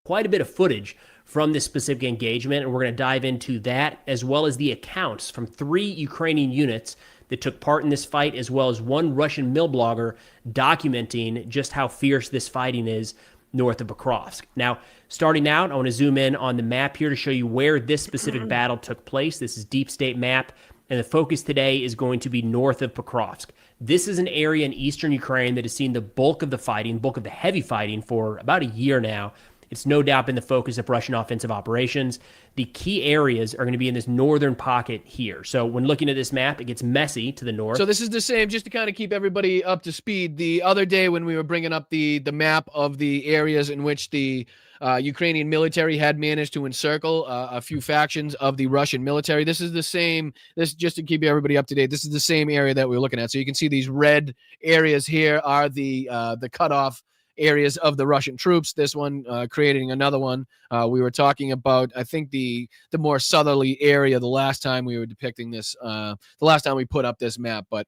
Quite a bit of footage from this specific engagement, and we're going to dive into that, as well as the accounts from 3 Ukrainian units that took part in this fight, as well as one Russian mill blogger documenting just how fierce this fighting is north of Pokrovsk. Now, starting out, I want to zoom in on the map here to show you where this specific battle took place. This is Deep State map, and the focus today is going to be north of Pokrovsk. This is an area in eastern Ukraine that has seen the bulk of the fighting, bulk of the heavy fighting for about a year now. It's no doubt been the focus of Russian offensive operations. The key areas are going to be in this northern pocket here. So when looking at this map, it gets messy to the north. So this is the same, just to kind of keep everybody up to speed. The other day when we were bringing up the map of the areas in which the Ukrainian military had managed to encircle a few factions of the Russian military. This is the same, this just to keep everybody up to date, this is the same area that we're looking at. So you can see these red areas here are the cutoff areas of the Russian troops. This one creating another one. We were talking about, I think, the more southerly area the last time we were depicting this, the last time we put up this map. But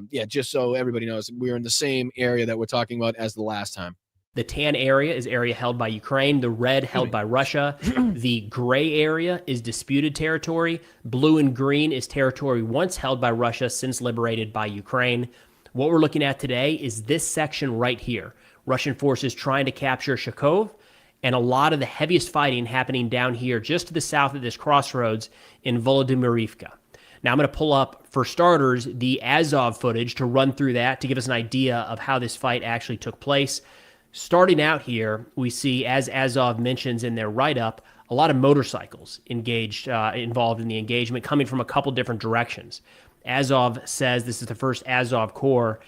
yeah, just so everybody knows, we're in the same area that we're talking about as the last time. The tan area is area held by Ukraine. The red held by Russia. The gray area is disputed territory. Blue and green is territory once held by Russia, since liberated by Ukraine. What we're looking at today is this section right here. Russian forces trying to capture Shakov, and a lot of the heaviest fighting happening down here just to the south of this crossroads in Volodymyrivka. Now I'm going to pull up, for starters, the Azov footage to run through that to give us an idea of how this fight actually took place. Starting out here, we see, as Azov mentions in their write-up, a lot of motorcycles involved in the engagement, coming from a couple different directions. Azov says, this is the first Azov Corps,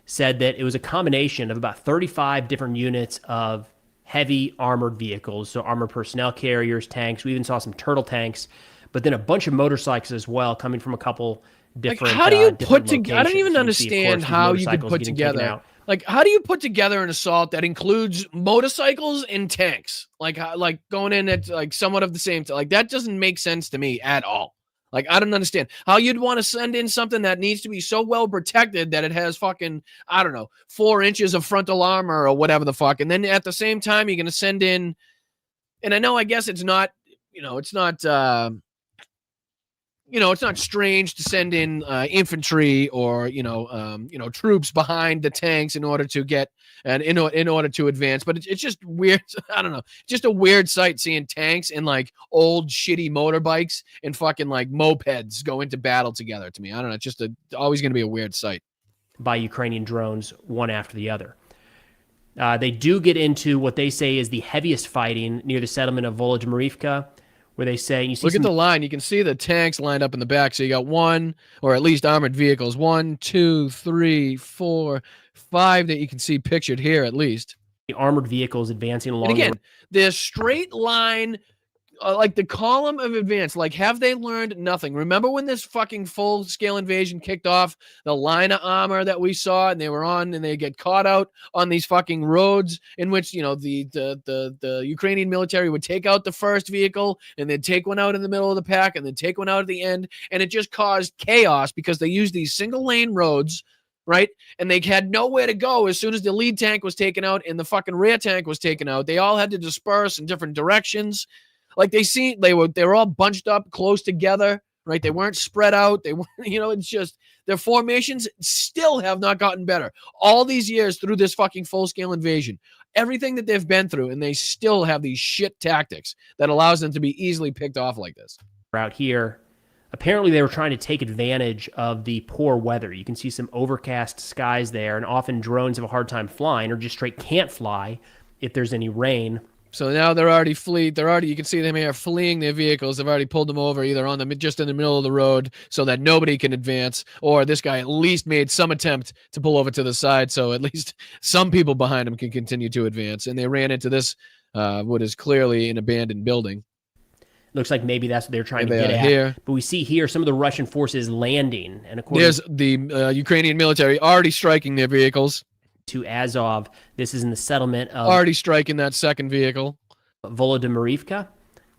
said that it was a combination of about 35 different units of heavy armored vehicles, so armored personnel carriers, tanks. We even saw some turtle tanks, but then a bunch of motorcycles as well, coming from a couple different. Like, how do you put together? I don't even understand how you could put together. Like, how do you put together an assault that includes motorcycles and tanks? Like going in at like somewhat of the same time. Like, that doesn't make sense to me at all. Like, I don't understand how you'd want to send in something that needs to be so well protected that it has fucking, I don't know, 4 inches of frontal armor or whatever the fuck. And then at the same time, you're going to send in, and I know, I guess it's not, it's not strange to send in infantry or, troops behind the tanks in order to get, and in order to advance. But it's just weird. I don't know. Just a weird sight seeing tanks and like old shitty motorbikes and fucking like mopeds go into battle together to me. I don't know. It's just always going to be a weird sight. By Ukrainian drones, one after the other. They do get into what they say is the heaviest fighting near the settlement of Volodymyrivka, where they say, you see, look at the line. You can see the tanks lined up in the back. So you got 1, or at least armored vehicles, 1, 2, 3, 4, 5 that you can see pictured here at least. The armored vehicles advancing along. And again, the straight line, like the column of advance. Like, have they learned nothing? Remember when this fucking full-scale invasion kicked off? The line of armor that we saw, and they were on, and they get caught out on these fucking roads in which, the Ukrainian military would take out the first vehicle, and then take one out in the middle of the pack, and then take one out at the end, and it just caused chaos because they used these single-lane roads right? And they had nowhere to go as soon as the lead tank was taken out and the fucking rear tank was taken out. They all had to disperse in different directions. Like they were all bunched up close together, right? They weren't spread out. They weren't, it's just their formations still have not gotten better. All these years through this fucking full-scale invasion, everything that they've been through, and they still have these shit tactics that allows them to be easily picked off like this. Out here, apparently they were trying to take advantage of the poor weather. You can see some overcast skies there, and often drones have a hard time flying or just straight can't fly if there's any rain. So now they're already you can see them here fleeing their vehicles. They've already pulled them over either on just in the middle of the road so that nobody can advance, or this guy at least made some attempt to pull over to the side so at least some people behind him can continue to advance. And they ran into this, what is clearly an abandoned building. Looks like maybe that's what they're trying to get at. Here. But we see here some of the Russian forces landing. And according there's the Ukrainian military already striking their vehicles. To Azov, this is in the settlement of... Already striking that second vehicle. Volodymyrivka,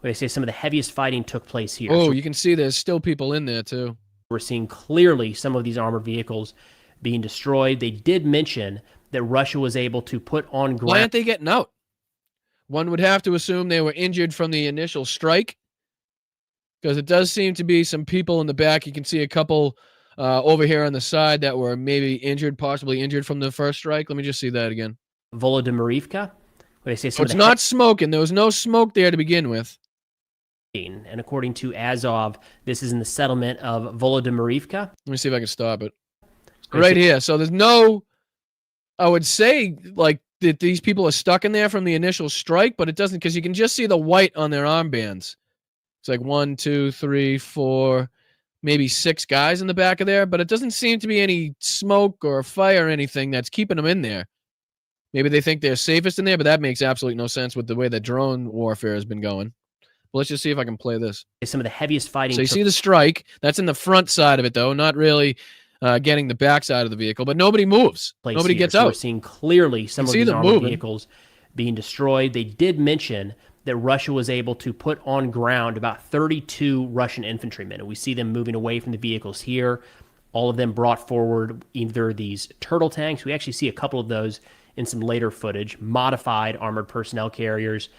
where they say some of the heaviest fighting took place here. Oh, so you can see there's still people in there, too. We're seeing clearly some of these armored vehicles being destroyed. They did mention that Russia was able to put on ground... Why aren't they getting out? One would have to assume they were injured from the initial strike, because it does seem to be some people in the back. You can see a couple over here on the side that were maybe injured, possibly injured from the first strike. Let me just see that again. Volodymyrivka, where they say some it's not smoking. There was no smoke there to begin with. And according to Azov, this is in the settlement of Volodymyrivka. Let me see if I can stop it. Right here. So there's no, I would say, like, that these people are stuck in there from the initial strike, but it doesn't, because you can just see the white on their armbands. It's like 1, 2, 3, 4, maybe 6 guys in the back of there, but it doesn't seem to be any smoke or fire or anything that's keeping them in there. Maybe they think they're safest in there, but that makes absolutely no sense with the way that drone warfare has been going. But let's just see if I can play this. Some of the heaviest fighting. So you see the strike. That's in the front side of it, though, not really getting the back side of the vehicle, but nobody moves. Nobody gets out. We're seeing clearly some of these armored vehicles being destroyed. They did mention that Russia was able to put on ground about 32 Russian infantrymen. And we see them moving away from the vehicles here. All of them brought forward either these turtle tanks. We actually see a couple of those in some later footage, modified armored personnel carriers.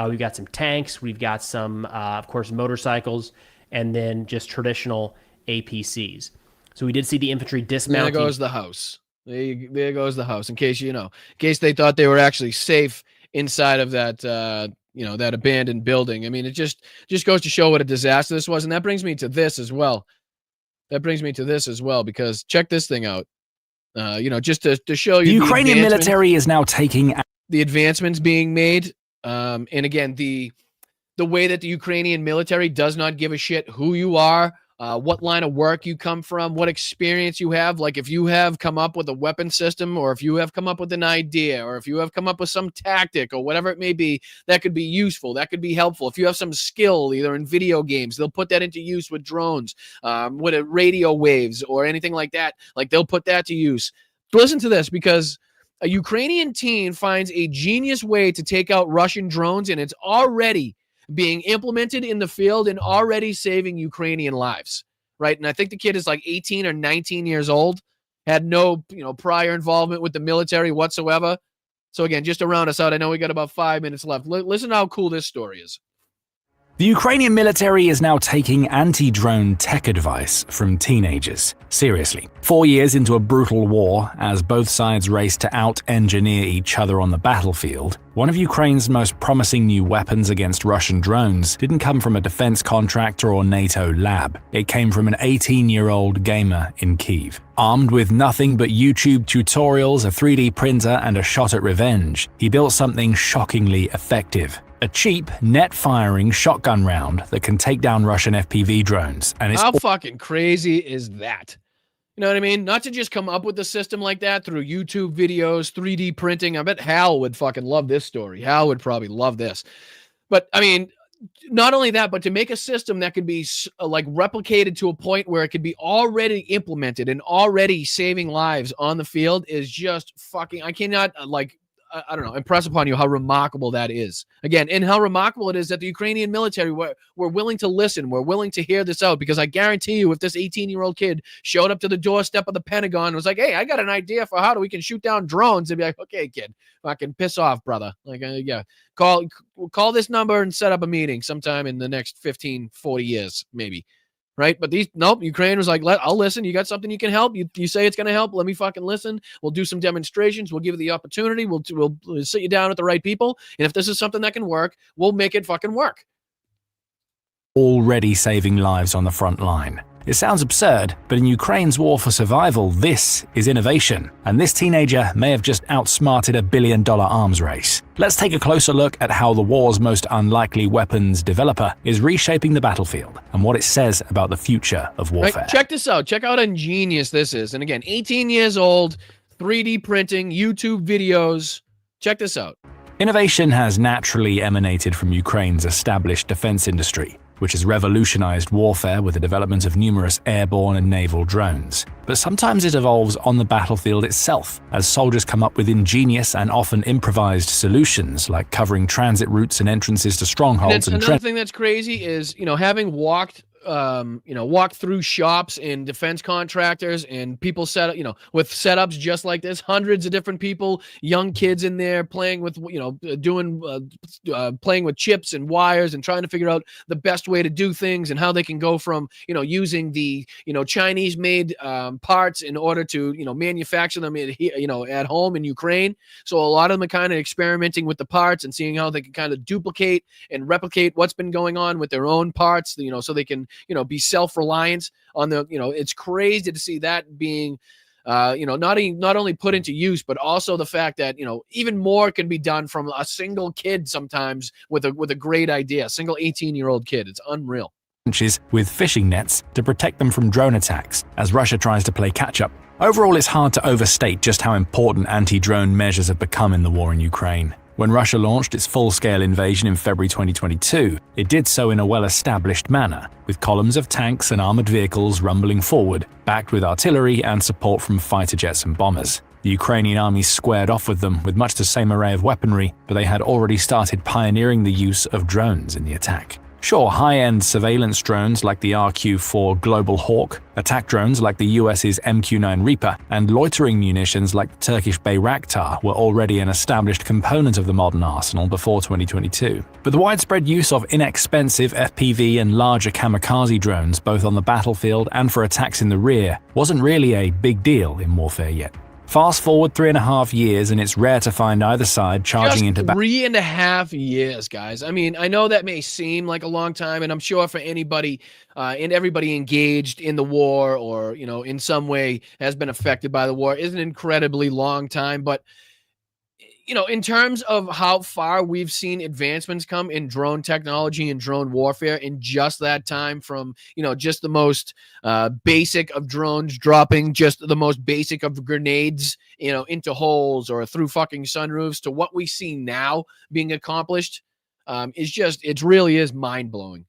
We've got some tanks. We've got some, of course, motorcycles, and then just traditional APCs. So we did see the infantry dismounting. There goes the house. There goes the house, in case they thought they were actually safe inside of that, that abandoned building. I mean, it just goes to show what a disaster this was. And that brings me to this as well. Because check this thing out. Just to show you. The Ukrainian military is now taking the advancements being made. And again, the way that the Ukrainian military does not give a shit who you are, what line of work you come from, what experience you have. Like if you have come up with a weapon system, or if you have come up with an idea, or if you have come up with some tactic or whatever it may be, that could be useful. That could be helpful. If you have some skill, either in video games, they'll put that into use with drones, with radio waves or anything like that. Like they'll put that to use. Listen to this, because a Ukrainian team finds a genius way to take out Russian drones, and it's already being implemented in the field and already saving Ukrainian lives, right? And I think the kid is like 18 or 19 years old, had no, prior involvement with the military whatsoever. So again, just to round us out, I know we got about 5 minutes left. Listen to how cool this story is. The Ukrainian military is now taking anti-drone tech advice from teenagers seriously. 4 years into a brutal war, as both sides race to out-engineer each other on the battlefield, one of Ukraine's most promising new weapons against Russian drones didn't come from a defense contractor or NATO lab. It came from an 18-year-old gamer in Kyiv. Armed with nothing but YouTube tutorials, a 3D printer, and a shot at revenge, he built something shockingly effective. A cheap, net-firing shotgun round that can take down Russian FPV drones. And how fucking crazy is that? You know what I mean? Not to just come up with a system like that through YouTube videos, 3D printing. I bet Hal would fucking love this story. Hal would probably love this. But, I mean, not only that, but to make a system that could be like replicated to a point where it could be already implemented and already saving lives on the field is just fucking, I cannot I don't know, impress upon you how remarkable that is. Again, and how remarkable it is that the Ukrainian military were willing to listen, were willing to hear this out, because I guarantee you if this 18-year-old kid showed up to the doorstep of the Pentagon and was like, hey, I got an idea for how we can shoot down drones, they'd be like, okay, kid, fucking piss off, brother. Like, yeah, call this number and set up a meeting sometime in the next 15, 40 years, maybe. Right. But nope. Ukraine was like, I'll listen. You got something you can help. You say it's going to help. Let me fucking listen. We'll do some demonstrations. We'll give you the opportunity. We'll sit you down with the right people. And if this is something that can work, we'll make it fucking work. Already saving lives on the front line. It sounds absurd, but in Ukraine's war for survival, this is innovation, and this teenager may have just outsmarted $1 billion arms race. Let's take a closer look at how the war's most unlikely weapons developer is reshaping the battlefield and what it says about the future of warfare. Right, check this out. Check out how ingenious this is. And again, 18 years old, 3D printing, YouTube videos. Check this out. Innovation has naturally emanated from Ukraine's established defense industry, which has revolutionized warfare with the development of numerous airborne and naval drones. But sometimes it evolves on the battlefield itself, as soldiers come up with ingenious and often improvised solutions, like covering transit routes and entrances to strongholds. And another thing that's crazy is, having walked through shops and defense contractors and people with setups just like this, hundreds of different people, young kids in there playing with, playing with chips and wires and trying to figure out the best way to do things and how they can go from, using the, Chinese made parts in order to, manufacture them at home in Ukraine. So a lot of them are kind of experimenting with the parts and seeing how they can kind of duplicate and replicate what's been going on with their own parts, so they can, be self-reliant on the, it's crazy to see that being, not only put into use, but also the fact that, even more can be done from a single kid sometimes with a great idea, a single 18-year-old kid. It's unreal. With fishing nets to protect them from drone attacks as Russia tries to play catch-up. Overall, it's hard to overstate just how important anti-drone measures have become in the war in Ukraine. When Russia launched its full-scale invasion in February 2022, it did so in a well-established manner, with columns of tanks and armored vehicles rumbling forward, backed with artillery and support from fighter jets and bombers. The Ukrainian army squared off with them with much the same array of weaponry, but they had already started pioneering the use of drones in the attack. Sure, high-end surveillance drones like the RQ-4 Global Hawk, attack drones like the US's MQ-9 Reaper, and loitering munitions like the Turkish Bayraktar were already an established component of the modern arsenal before 2022. But the widespread use of inexpensive FPV and larger kamikaze drones both on the battlefield and for attacks in the rear wasn't really a big deal in warfare yet. Fast forward 3.5 years, and it's rare to find either side charging into battle. 3.5 years, guys. I mean, I know that may seem like a long time, and I'm sure for anybody and everybody engaged in the war or, in some way has been affected by the war is an incredibly long time. But, in terms of how far we've seen advancements come in drone technology and drone warfare in just that time, from, just the most basic of drones dropping just the most basic of grenades, into holes or through fucking sunroofs, to what we see now being accomplished, it really is mind-blowing.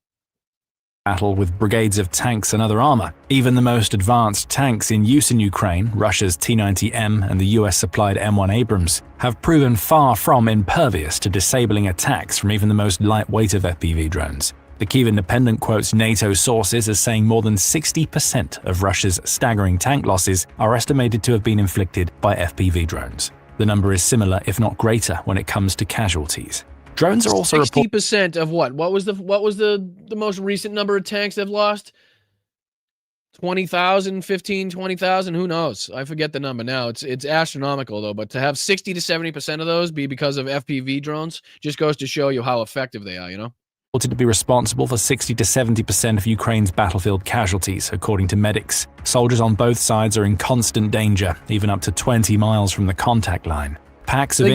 Battle with brigades of tanks and other armor. Even the most advanced tanks in use in Ukraine, Russia's T-90M and the US-supplied M1 Abrams, have proven far from impervious to disabling attacks from even the most lightweight of FPV drones. The Kyiv Independent quotes NATO sources as saying more than 60% of Russia's staggering tank losses are estimated to have been inflicted by FPV drones. The number is similar, if not greater, when it comes to casualties. Drones are also 60% of what? What was the most recent number of tanks they've lost? 20,000, 15, 20,000, who knows? I forget the number now. It's astronomical though, but to have 60 to 70% of those be because of FPV drones just goes to show you how effective they are, to be responsible for 60 to 70% of Ukraine's battlefield casualties, according to medics. Soldiers on both sides are in constant danger, even up to 20 miles from the contact line. Packs of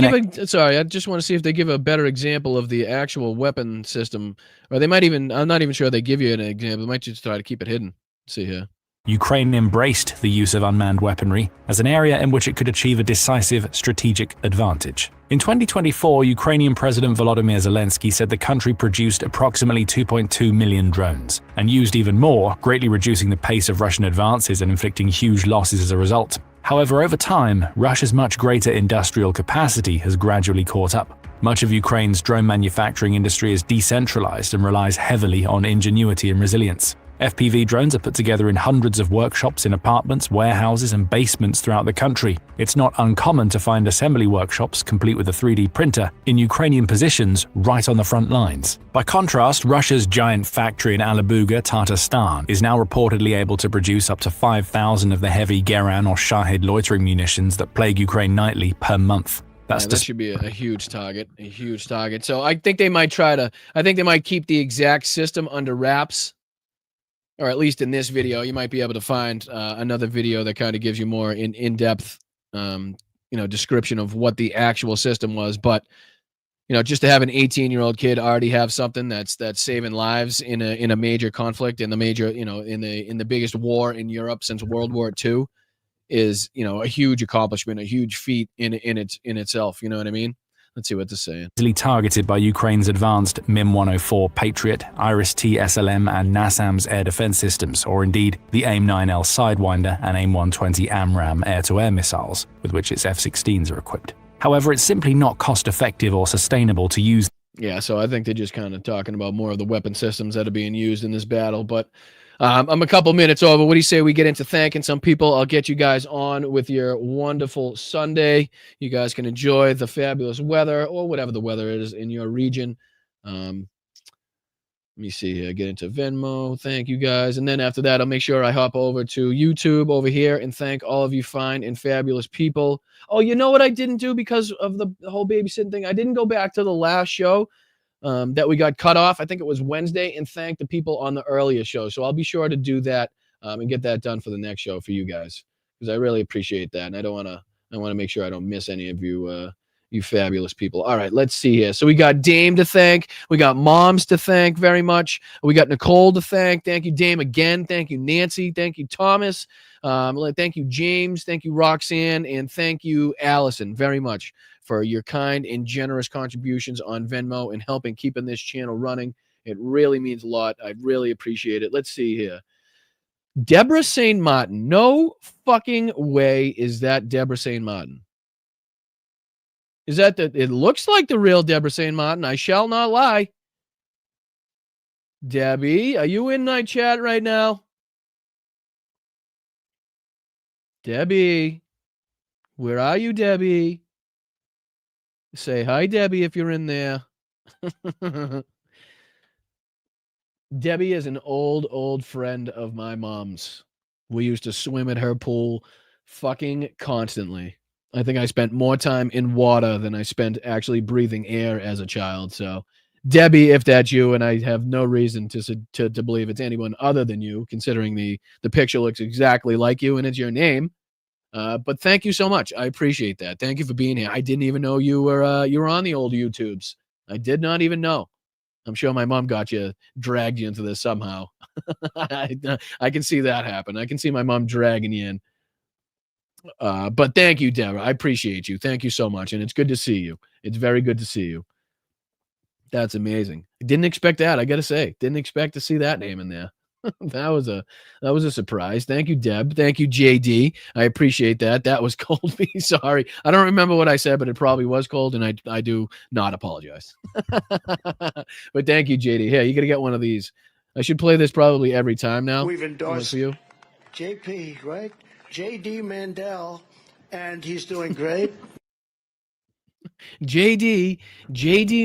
sorry, I just want to see if they give a better example of the actual weapon system, or they might even, I'm not even sure they give you an example. They might just try to keep it hidden. Let's see here. Ukraine embraced the use of unmanned weaponry as an area in which it could achieve a decisive strategic advantage. In 2024, Ukrainian President Volodymyr Zelensky said the country produced approximately 2.2 million drones, and used even more, greatly reducing the pace of Russian advances and inflicting huge losses as a result. However, over time, Russia's much greater industrial capacity has gradually caught up. Much of Ukraine's drone manufacturing industry is decentralized and relies heavily on ingenuity and resilience. FPV drones are put together in hundreds of workshops in apartments, warehouses, and basements throughout the country. It's not uncommon to find assembly workshops, complete with a 3D printer, in Ukrainian positions right on the front lines. By contrast, Russia's giant factory in Alabuga, Tatarstan, is now reportedly able to produce up to 5,000 of the heavy Geran or Shahed loitering munitions that plague Ukraine nightly per month. That should be a huge target, So I think they might keep the exact system under wraps. Or at least in this video, you might be able to find another video that kind of gives you more in-depth, description of what the actual system was. But, just to have an 18-year-old kid already have something that's saving lives in a major conflict, in the major, in the biggest war in Europe since World War II, is a huge accomplishment, a huge feat in itself. You know what I mean? Let's see what they're saying. Easily targeted by Ukraine's advanced MIM-104 Patriot, Iris-T SLM, and NASAMS air defense systems, or indeed the AIM-9L Sidewinder and AIM-120 AMRAAM air-to-air missiles, with which its F-16s are equipped. However, it's simply not cost-effective or sustainable to use. Yeah, so I think they're just kind of talking about more of the weapon systems that are being used in this battle, but I'm a couple minutes over. What do you say we get into thanking some people? I'll get you guys on with your wonderful Sunday. You guys can enjoy the fabulous weather or whatever the weather is in your region. Let me see here. Get into Venmo. Thank you guys. And then after that, I'll make sure I hop over to YouTube over here and thank all of you fine and fabulous people. Oh, you know what I didn't do because of the whole babysitting thing? I didn't go back to the last show that we got cut off. I think it was Wednesday, and thank the people on the earlier show. So I'll be sure to do that and get that done for the next show for you guys, because I really appreciate that. And I want to make sure I don't miss any of you, you fabulous people. All right, let's see here. So we got Dame to thank. We got moms to thank very much. We got Nicole to thank. Thank you, Dame, again. Thank you, Nancy. Thank you, Thomas. Thank you, James. Thank you, Roxanne. And thank you, Allison, very much for your kind and generous contributions on Venmo and helping keeping this channel running. It really means a lot. I really appreciate it. Let's see here. Deborah St. Martin. No fucking way is that Deborah St. Martin. Is that it looks like the real Deborah St. Martin. I shall not lie. Debbie, are you in my chat right now? Debbie, where are you, Debbie? Say hi, Debbie, if you're in there. Debbie is an old friend of my mom's. We used to swim at her pool fucking constantly. I think I spent more time in water than I spent actually breathing air as a child. So, Debbie, if that's you, and I have no reason to believe it's anyone other than you, considering the picture looks exactly like you and it's your name. But thank you so much. I appreciate that. Thank you for being here. I didn't even know you were on the old YouTubes. I did not even know. I'm sure my mom dragged you into this somehow. I can see that happen. I can see my mom dragging you in. But thank you, Deborah. I appreciate you. Thank you so much. And it's good to see you. It's very good to see you. That's amazing. I didn't expect that. I got to say, didn't expect to see that name in there. That was a surprise. Thank you, Deb. Thank you, JD. I appreciate that. That was cold. Sorry. I don't remember what I said, but it probably was cold, and I do not apologize. But thank you, JD. Here, you got to get one of these. I should play this probably every time now. We've endorsed for you. JP, right? JD Mandel, and he's doing great. JD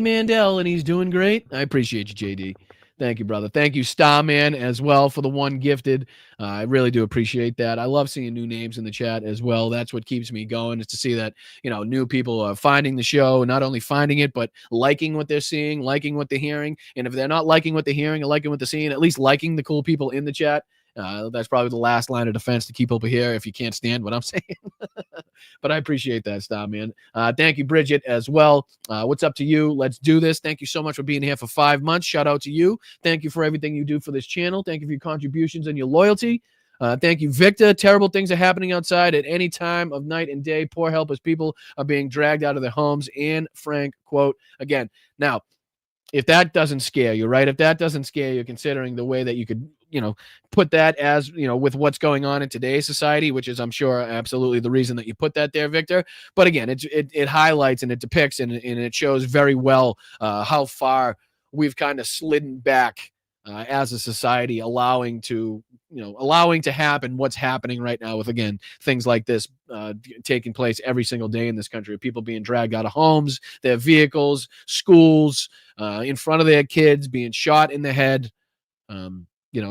Mandel, and he's doing great. I appreciate you, JD. Thank you, brother. Thank you, Starman, as well, for the one gifted. I really do appreciate that. I love seeing new names in the chat as well. That's what keeps me going, is to see that, new people are finding the show, not only finding it, but liking what they're seeing, liking what they're hearing. And if they're not liking what they're hearing or liking what they're seeing, at least liking the cool people in the chat. That's probably the last line of defense to keep over here if you can't stand what I'm saying. But I appreciate that, Starman. Thank you, Bridget, as well. What's up to you? Let's do this. Thank you so much for being here for 5 months. Shout out to you. Thank you for everything you do for this channel. Thank you for your contributions and your loyalty. Thank you, Victor. Terrible things are happening outside at any time of night and day. Poor helpless people are being dragged out of their homes. And Frank, quote, again. Now, if that doesn't scare you, right? If that doesn't scare you, considering the way that you could, put that as, with what's going on in today's society, which is, I'm sure, absolutely the reason that you put that there, Victor. But again, it highlights and it depicts and it shows very well how far we've kind of slidden back as a society, allowing to happen what's happening right now with, again, things like this taking place every single day in this country. People being dragged out of homes, their vehicles, schools, in front of their kids, being shot in the head.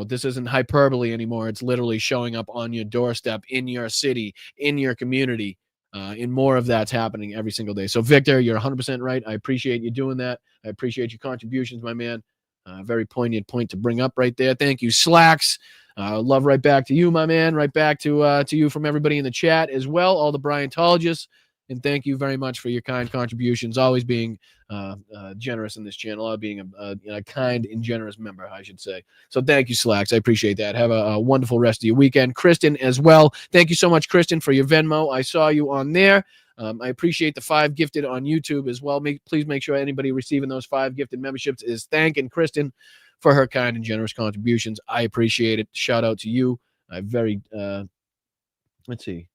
This isn't hyperbole anymore. It's literally showing up on your doorstep, in your city, in your community. And more of that's happening every single day. So, Victor, you're 100% right. I appreciate you doing that. I appreciate your contributions, my man. Very poignant point to bring up right there. Thank you, Slacks. Love right back to you, my man. Right back to you from everybody in the chat as well, all the Bryantologists. And thank you very much for your kind contributions, always being generous in this channel, being a kind and generous member, I should say. So thank you, Slacks. I appreciate that. Have a wonderful rest of your weekend. Kristen as well. Thank you so much, Kristen, for your Venmo. I saw you on there. I appreciate the 5 gifted on YouTube as well. Please make sure anybody receiving those 5 gifted memberships is thanking Kristen for her kind and generous contributions. I appreciate it. Shout out to you. I very let's see.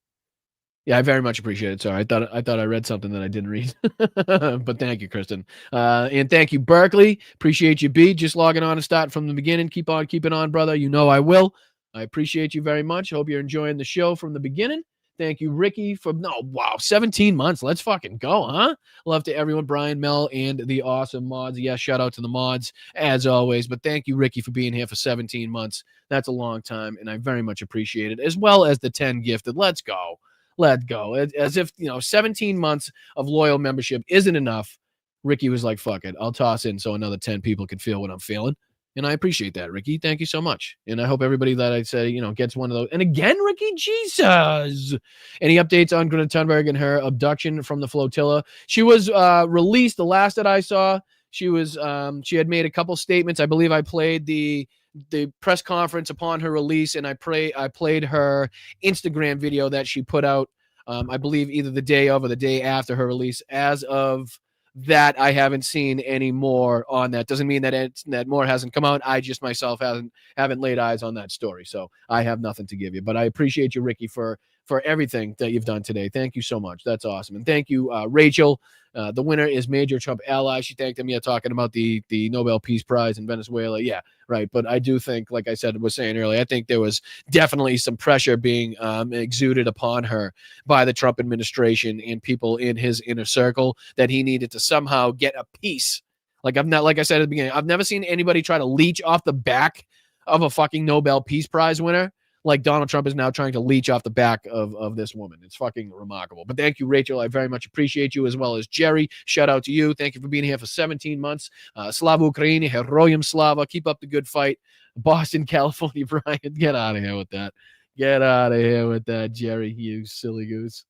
Yeah, I very much appreciate it. Sorry, I thought I read something that I didn't read. But thank you, Kristen. And thank you, Berkeley. Appreciate you, B. Just logging on and starting from the beginning. Keep on keeping on, brother. You know I will. I appreciate you very much. Hope you're enjoying the show from the beginning. Thank you, Ricky, for 17 months. Let's fucking go, huh? Love to everyone, Brian, Mel, and the awesome mods. Yes, shout out to the mods as always. But thank you, Ricky, for being here for 17 months. That's a long time, and I very much appreciate it, as well as the 10 gifted. Let's go. Let go. As if 17 months of loyal membership isn't enough. Ricky was like, fuck it, I'll toss in so another 10 people can feel what I'm feeling. And I appreciate that, Ricky. Thank you so much. And I hope everybody that I say, gets one of those. And again, Ricky, Jesus. Any updates on Greta Thunberg and her abduction from the flotilla? She was released. The last that I saw, she had made a couple statements. I believe I played the press conference upon her release, and I played her Instagram video that she put out, I believe either the day of or the day after her release. As of that, I haven't seen any more on that. Doesn't mean that more hasn't come out. I just myself haven't laid eyes on that story, so I have nothing to give you. But I appreciate you, Ricky, for everything that you've done today. Thank you so much. That's awesome. And thank you, Rachel. The winner is Major Trump ally. She thanked him, talking about the Nobel Peace Prize in Venezuela. Yeah, right. But I do think, like I was saying earlier, I think there was definitely some pressure being exuded upon her by the Trump administration and people in his inner circle that he needed to somehow get a piece. Like I said at the beginning, I've never seen anybody try to leech off the back of a fucking Nobel Peace Prize winner like Donald Trump is now trying to leech off the back of this woman. It's fucking remarkable. But thank you, Rachel. I very much appreciate you, as well as Jerry. Shout out to you. Thank you for being here for 17 months. Slava Ukraini, Heroyam Slava. Keep up the good fight. Boston, California, Brian. Get out of here with that. Get out of here with that, Jerry, you silly goose.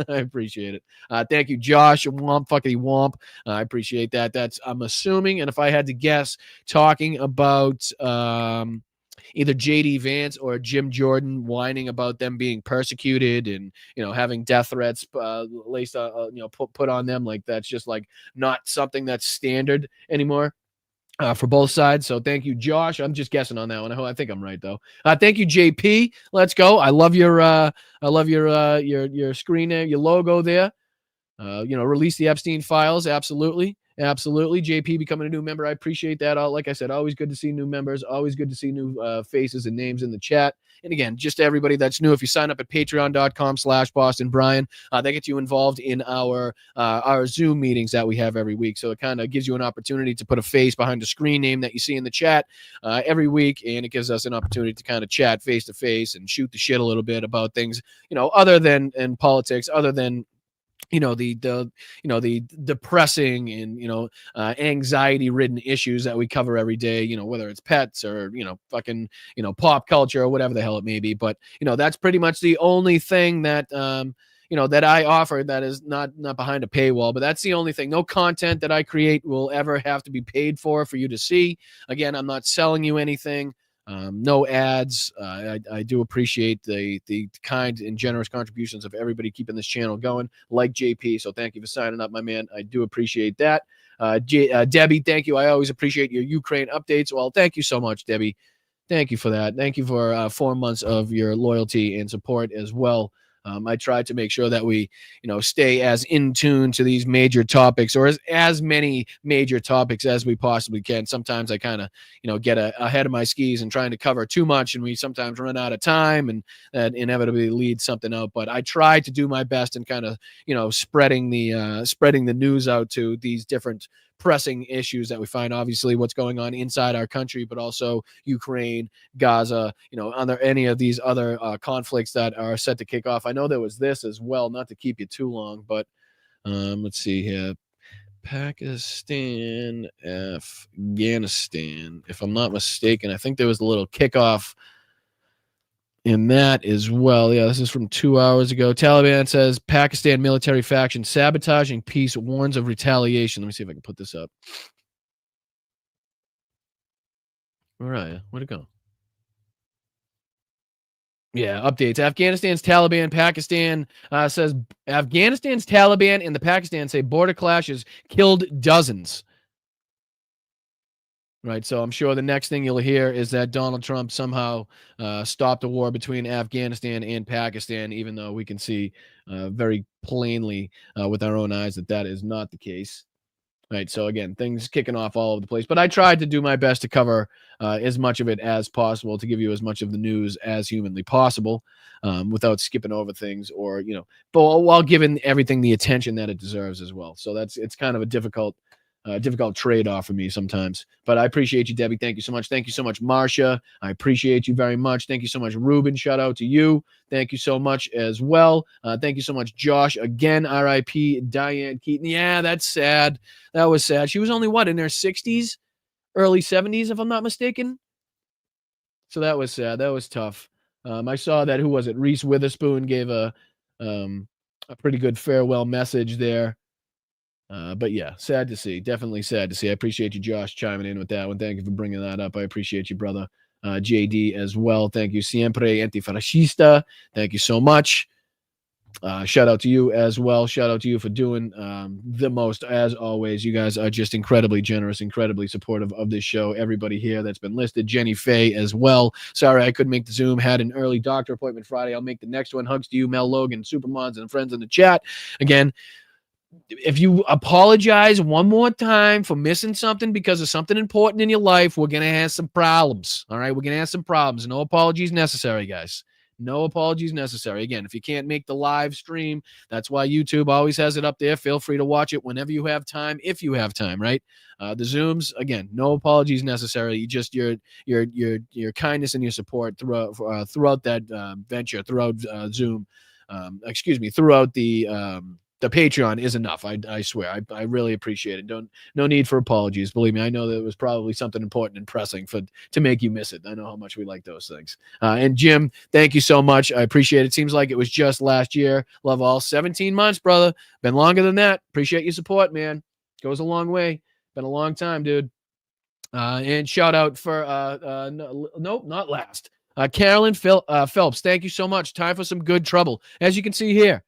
I appreciate it. Thank you, Josh. Womp, fuckity womp. I appreciate that. I'm assuming, and if I had to guess, talking about either JD Vance or Jim Jordan whining about them being persecuted and having death threats laced put on them. Like, that's just like not something that's standard anymore for both sides. So thank you, Josh. I'm just guessing on that one. I think I'm right though. Thank you, JP. Let's go. I love your screen there, your logo there. Release the Epstein files. Absolutely. JP becoming a new member. I appreciate that. Like I said, always good to see new members. Always good to see new faces and names in the chat. And again, just to everybody that's new, if you sign up at patreon.com/BostonBrian, that gets you involved in our Zoom meetings that we have every week. So it kind of gives you an opportunity to put a face behind the screen name that you see in the chat every week. And it gives us an opportunity to kind of chat face to face and shoot the shit a little bit about things, other than in politics, other than the depressing and anxiety ridden issues that we cover every day, whether it's pets or fucking pop culture or whatever the hell it may be. But that's pretty much the only thing that that I offer that is not behind a paywall. But that's the only thing. No content that I create will ever have to be paid for you to see. Again, I'm not selling you anything. No ads. I do appreciate the kind and generous contributions of everybody keeping this channel going, like JP. So thank you for signing up, my man. I do appreciate that. Debbie, thank you. I always appreciate your Ukraine updates. Well, thank you so much, Debbie. thank you for that. Thank you for 4 months of your loyalty and support as well. I try to make sure that we, stay as in tune to these major topics, or as many major topics as we possibly can. Sometimes I kind of, get ahead of my skis and trying to cover too much, and we sometimes run out of time, and that inevitably leads something out. But I try to do my best in kind of, spreading the news out to these different pressing issues that we find, obviously what's going on inside our country, but also Ukraine, Gaza, on any of these other conflicts that are set to kick off. I know there was this as well, not to keep you too long, but let's see here. Pakistan, Afghanistan, if I'm not mistaken. I think there was a little kickoff in that as well. Yeah, this is from 2 hours ago. Taliban says Pakistan military faction sabotaging peace, warns of retaliation. Let me see if I can put this up. Where are you? Where'd it go? Yeah, updates. Afghanistan's Taliban, Pakistan says Afghanistan's Taliban and the Pakistan say border clashes killed dozens. Right, so I'm sure the next thing you'll hear is that Donald Trump somehow stopped a war between Afghanistan and Pakistan, even though we can see very plainly with our own eyes that that is not the case. Right, so again, things kicking off all over the place. But I tried to do my best to cover as much of it as possible, to give you as much of the news as humanly possible, without skipping over things, or but while giving everything the attention that it deserves as well. So it's kind of a difficult trade-off for me sometimes. But I appreciate you, Debbie. Thank you so much. Thank you so much, Marcia. I appreciate you very much. Thank you so much, Ruben. Shout out to you. Thank you so much as well. Thank you so much, Josh. Again, R.I.P. Diane Keaton. Yeah, that's sad. That was sad. She was only, in her 60s? Early 70s, if I'm not mistaken? So that was sad. That was tough. I saw that, who was it? Reese Witherspoon gave a pretty good farewell message there. But yeah, sad to see. Definitely sad to see. I appreciate you, Josh, chiming in with that one. Thank you for bringing that up. I appreciate you, brother. JD as well. Thank you. Siempre antifascista. Thank you so much. Shout out to you as well. Shout out to you for doing the most, as always. You guys are just incredibly generous, incredibly supportive of this show. Everybody here that's been listed. Jenny Faye as well. Sorry I couldn't make the Zoom. Had an early doctor appointment Friday. I'll make the next one. Hugs to you, Mel Logan, Supermods, and friends in the chat. Again, if you apologize one more time for missing something because of something important in your life, we're going to have some problems. All right? We're going to have some problems. No apologies necessary, guys. No apologies necessary. Again, if you can't make the live stream, that's why YouTube always has it up there. Feel free to watch it whenever you have time, if you have time, right? The Zooms, again, no apologies necessary. You just your kindness and your support throughout that venture, throughout Zoom, throughout the Patreon is enough. I swear. I really appreciate it. No need for apologies. Believe me, I know that it was probably something important and pressing to make you miss it. I know how much we like those things. And Jim, thank you so much. I appreciate it. Seems like it was just last year. Love all. 17 months, brother. Been longer than that. Appreciate your support, man. Goes a long way. Been a long time, dude. And shout out for nope, not last. Carolyn Phelps, thank you so much. Time for some good trouble. As you can see here,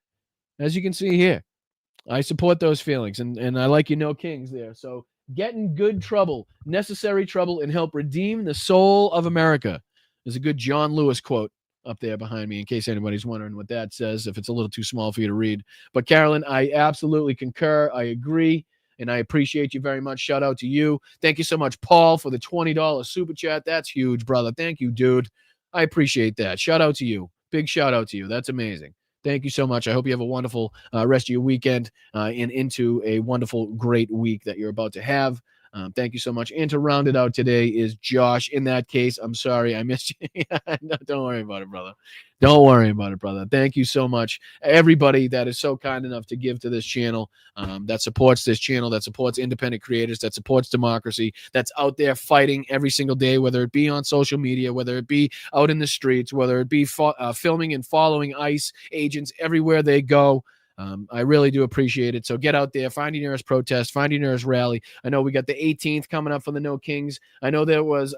I support those feelings, and I like Kings there. So get in good trouble, necessary trouble, and help redeem the soul of America. There's a good John Lewis quote up there behind me, in case anybody's wondering what that says, if it's a little too small for you to read. But Carolyn, I absolutely concur. I agree, and I appreciate you very much. Shout out to you. Thank you so much, Paul, for the $20 super chat. That's huge, brother. Thank you, dude. I appreciate that. Shout out to you. Big shout out to you. That's amazing. Thank you so much. I hope you have a wonderful rest of your weekend and into a wonderful, great week that you're about to have. Thank you so much. And to round it out today is Josh. In that case, I'm sorry I missed you. No, don't worry about it, brother. Don't worry about it, brother. Thank you so much. Everybody that is so kind enough to give to this channel, that supports this channel, that supports independent creators, that supports democracy, that's out there fighting every single day, whether it be on social media, whether it be out in the streets, whether it be filming and following ICE agents everywhere they go. I really do appreciate it. So get out there, find your nearest protest, find your nearest rally. I know we got the 18th coming up for the No Kings. I know there was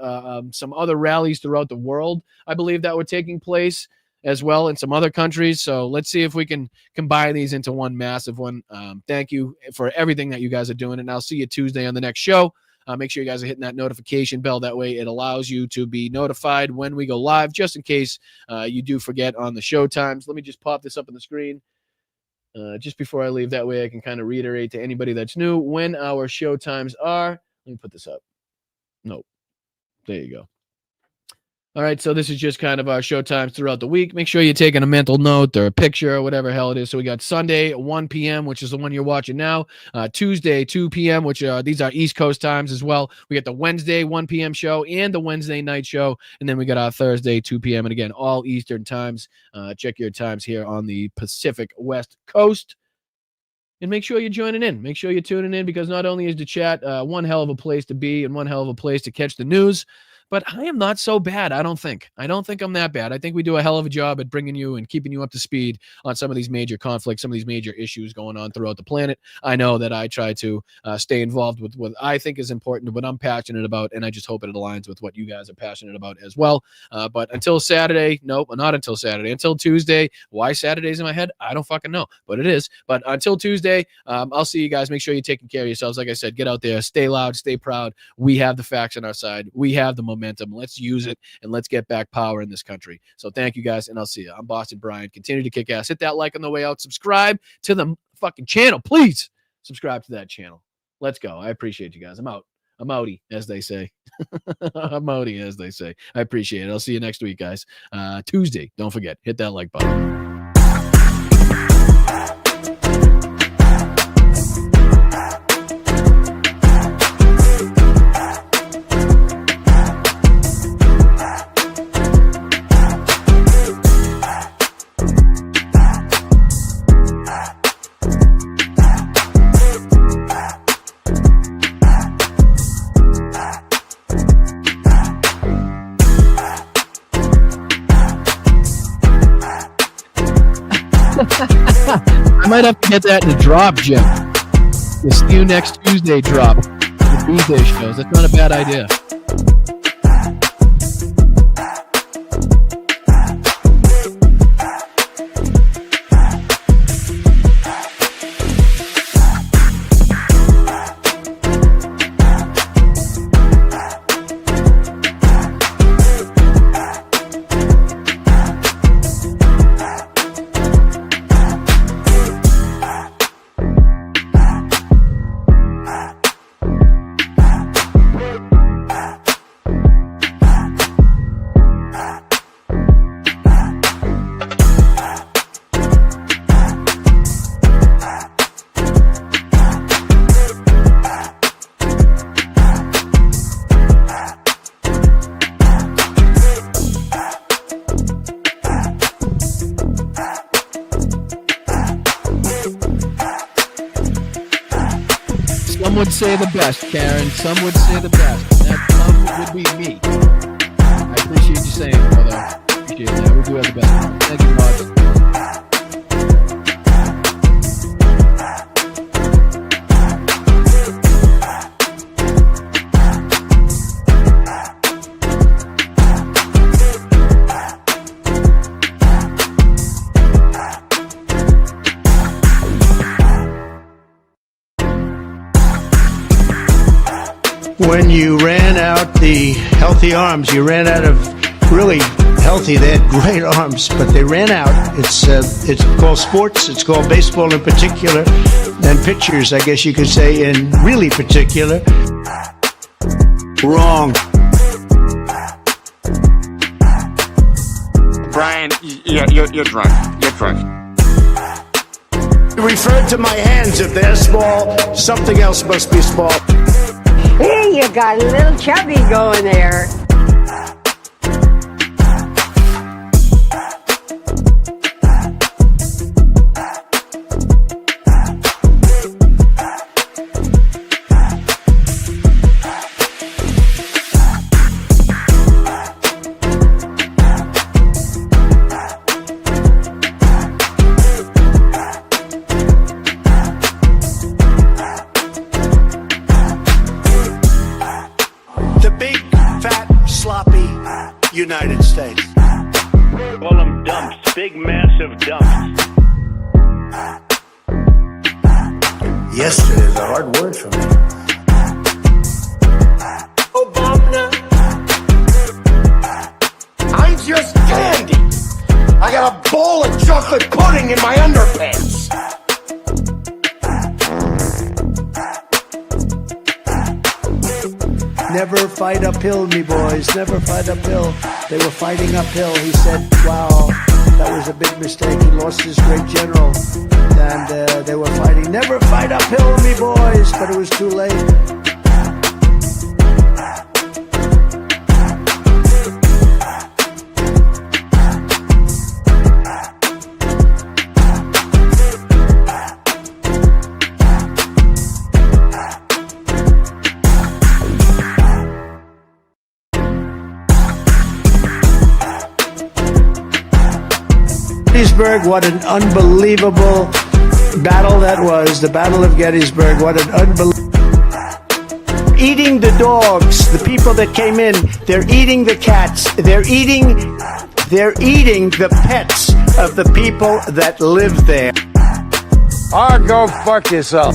some other rallies throughout the world, I believe, that were taking place as well in some other countries. So let's see if we can combine these into one massive one. Thank you for everything that you guys are doing, and I'll see you Tuesday on the next show. Make sure you guys are hitting that notification bell. That way it allows you to be notified when we go live, just in case you do forget on the show times. Let me just pop this up on the screen just before I leave. That way I can kind of reiterate to anybody that's new when our show times are. Let me put this up. Nope. There you go. All right, so this is just kind of our show times throughout the week. Make sure you're taking a mental note or a picture or whatever hell it is. So we got Sunday, 1 p.m., which is the one you're watching now. Tuesday, 2 p.m., which these are East Coast times as well. We got the Wednesday, 1 p.m. show and the Wednesday night show. And then we got our Thursday, 2 p.m. And again, all Eastern times. Check your times here on the Pacific West Coast. And make sure you're joining in. Make sure you're tuning in, because not only is the chat one hell of a place to be and one hell of a place to catch the news, but I am not so bad, I don't think. I don't think I'm that bad. I think we do a hell of a job at bringing you and keeping you up to speed on some of these major conflicts, some of these major issues going on throughout the planet. I know that I try to stay involved with what I think is important, what I'm passionate about, and I just hope it aligns with what you guys are passionate about as well. But until Saturday, nope, not until Saturday. Until Tuesday. Why Saturday's in my head? I don't fucking know, but it is. But until Tuesday, I'll see you guys. Make sure you're taking care of yourselves. Like I said, get out there, stay loud, stay proud. We have the facts on our side. We have the momentum. Let's use it and let's get back power in this country. So thank you guys, and I'll see you. I'm Boston Brian. Continue to kick ass. Hit that like on the way out. Subscribe to the fucking channel. Please subscribe to that channel. Let's go. I appreciate you guys. I'm out. I'm outie, as they say. I'm outie, as they say. I appreciate it. I'll see you next week, guys. Tuesday. Don't forget. Hit that like button. I might have to get that in a drop, Jim. We'll see you next Tuesday drop. The Tuesday shows. That's not a bad idea. Some would say the best, Karen. Some would say the best. That some would be me. I appreciate you saying it, brother. Appreciate that. We do have the best. Thank you, Rod. When you ran out the healthy arms, you ran out of really healthy. They had great arms, but they ran out. It's called sports. It's called baseball in particular, and pitchers, I guess you could say, in really particular. Wrong. Brian, you're drunk. You're drunk. You referred to my hands. If they're small, something else must be small. Hey, you got a little chubby going there. United States. Call them dumps, big massive dumps. Yesterday is a hard word for me. in my underpants. Never fight uphill, me boys. Never fight uphill. They were fighting uphill. He said, wow, that was a big mistake. He lost his great general. And they were fighting. Never fight uphill, me boys. But it was too late. Gettysburg, what an unbelievable battle that was. The Battle of Gettysburg, what an unbelievable... Eating the dogs, the people that came in, they're eating the cats, they're eating the pets of the people that live there. Go fuck yourself.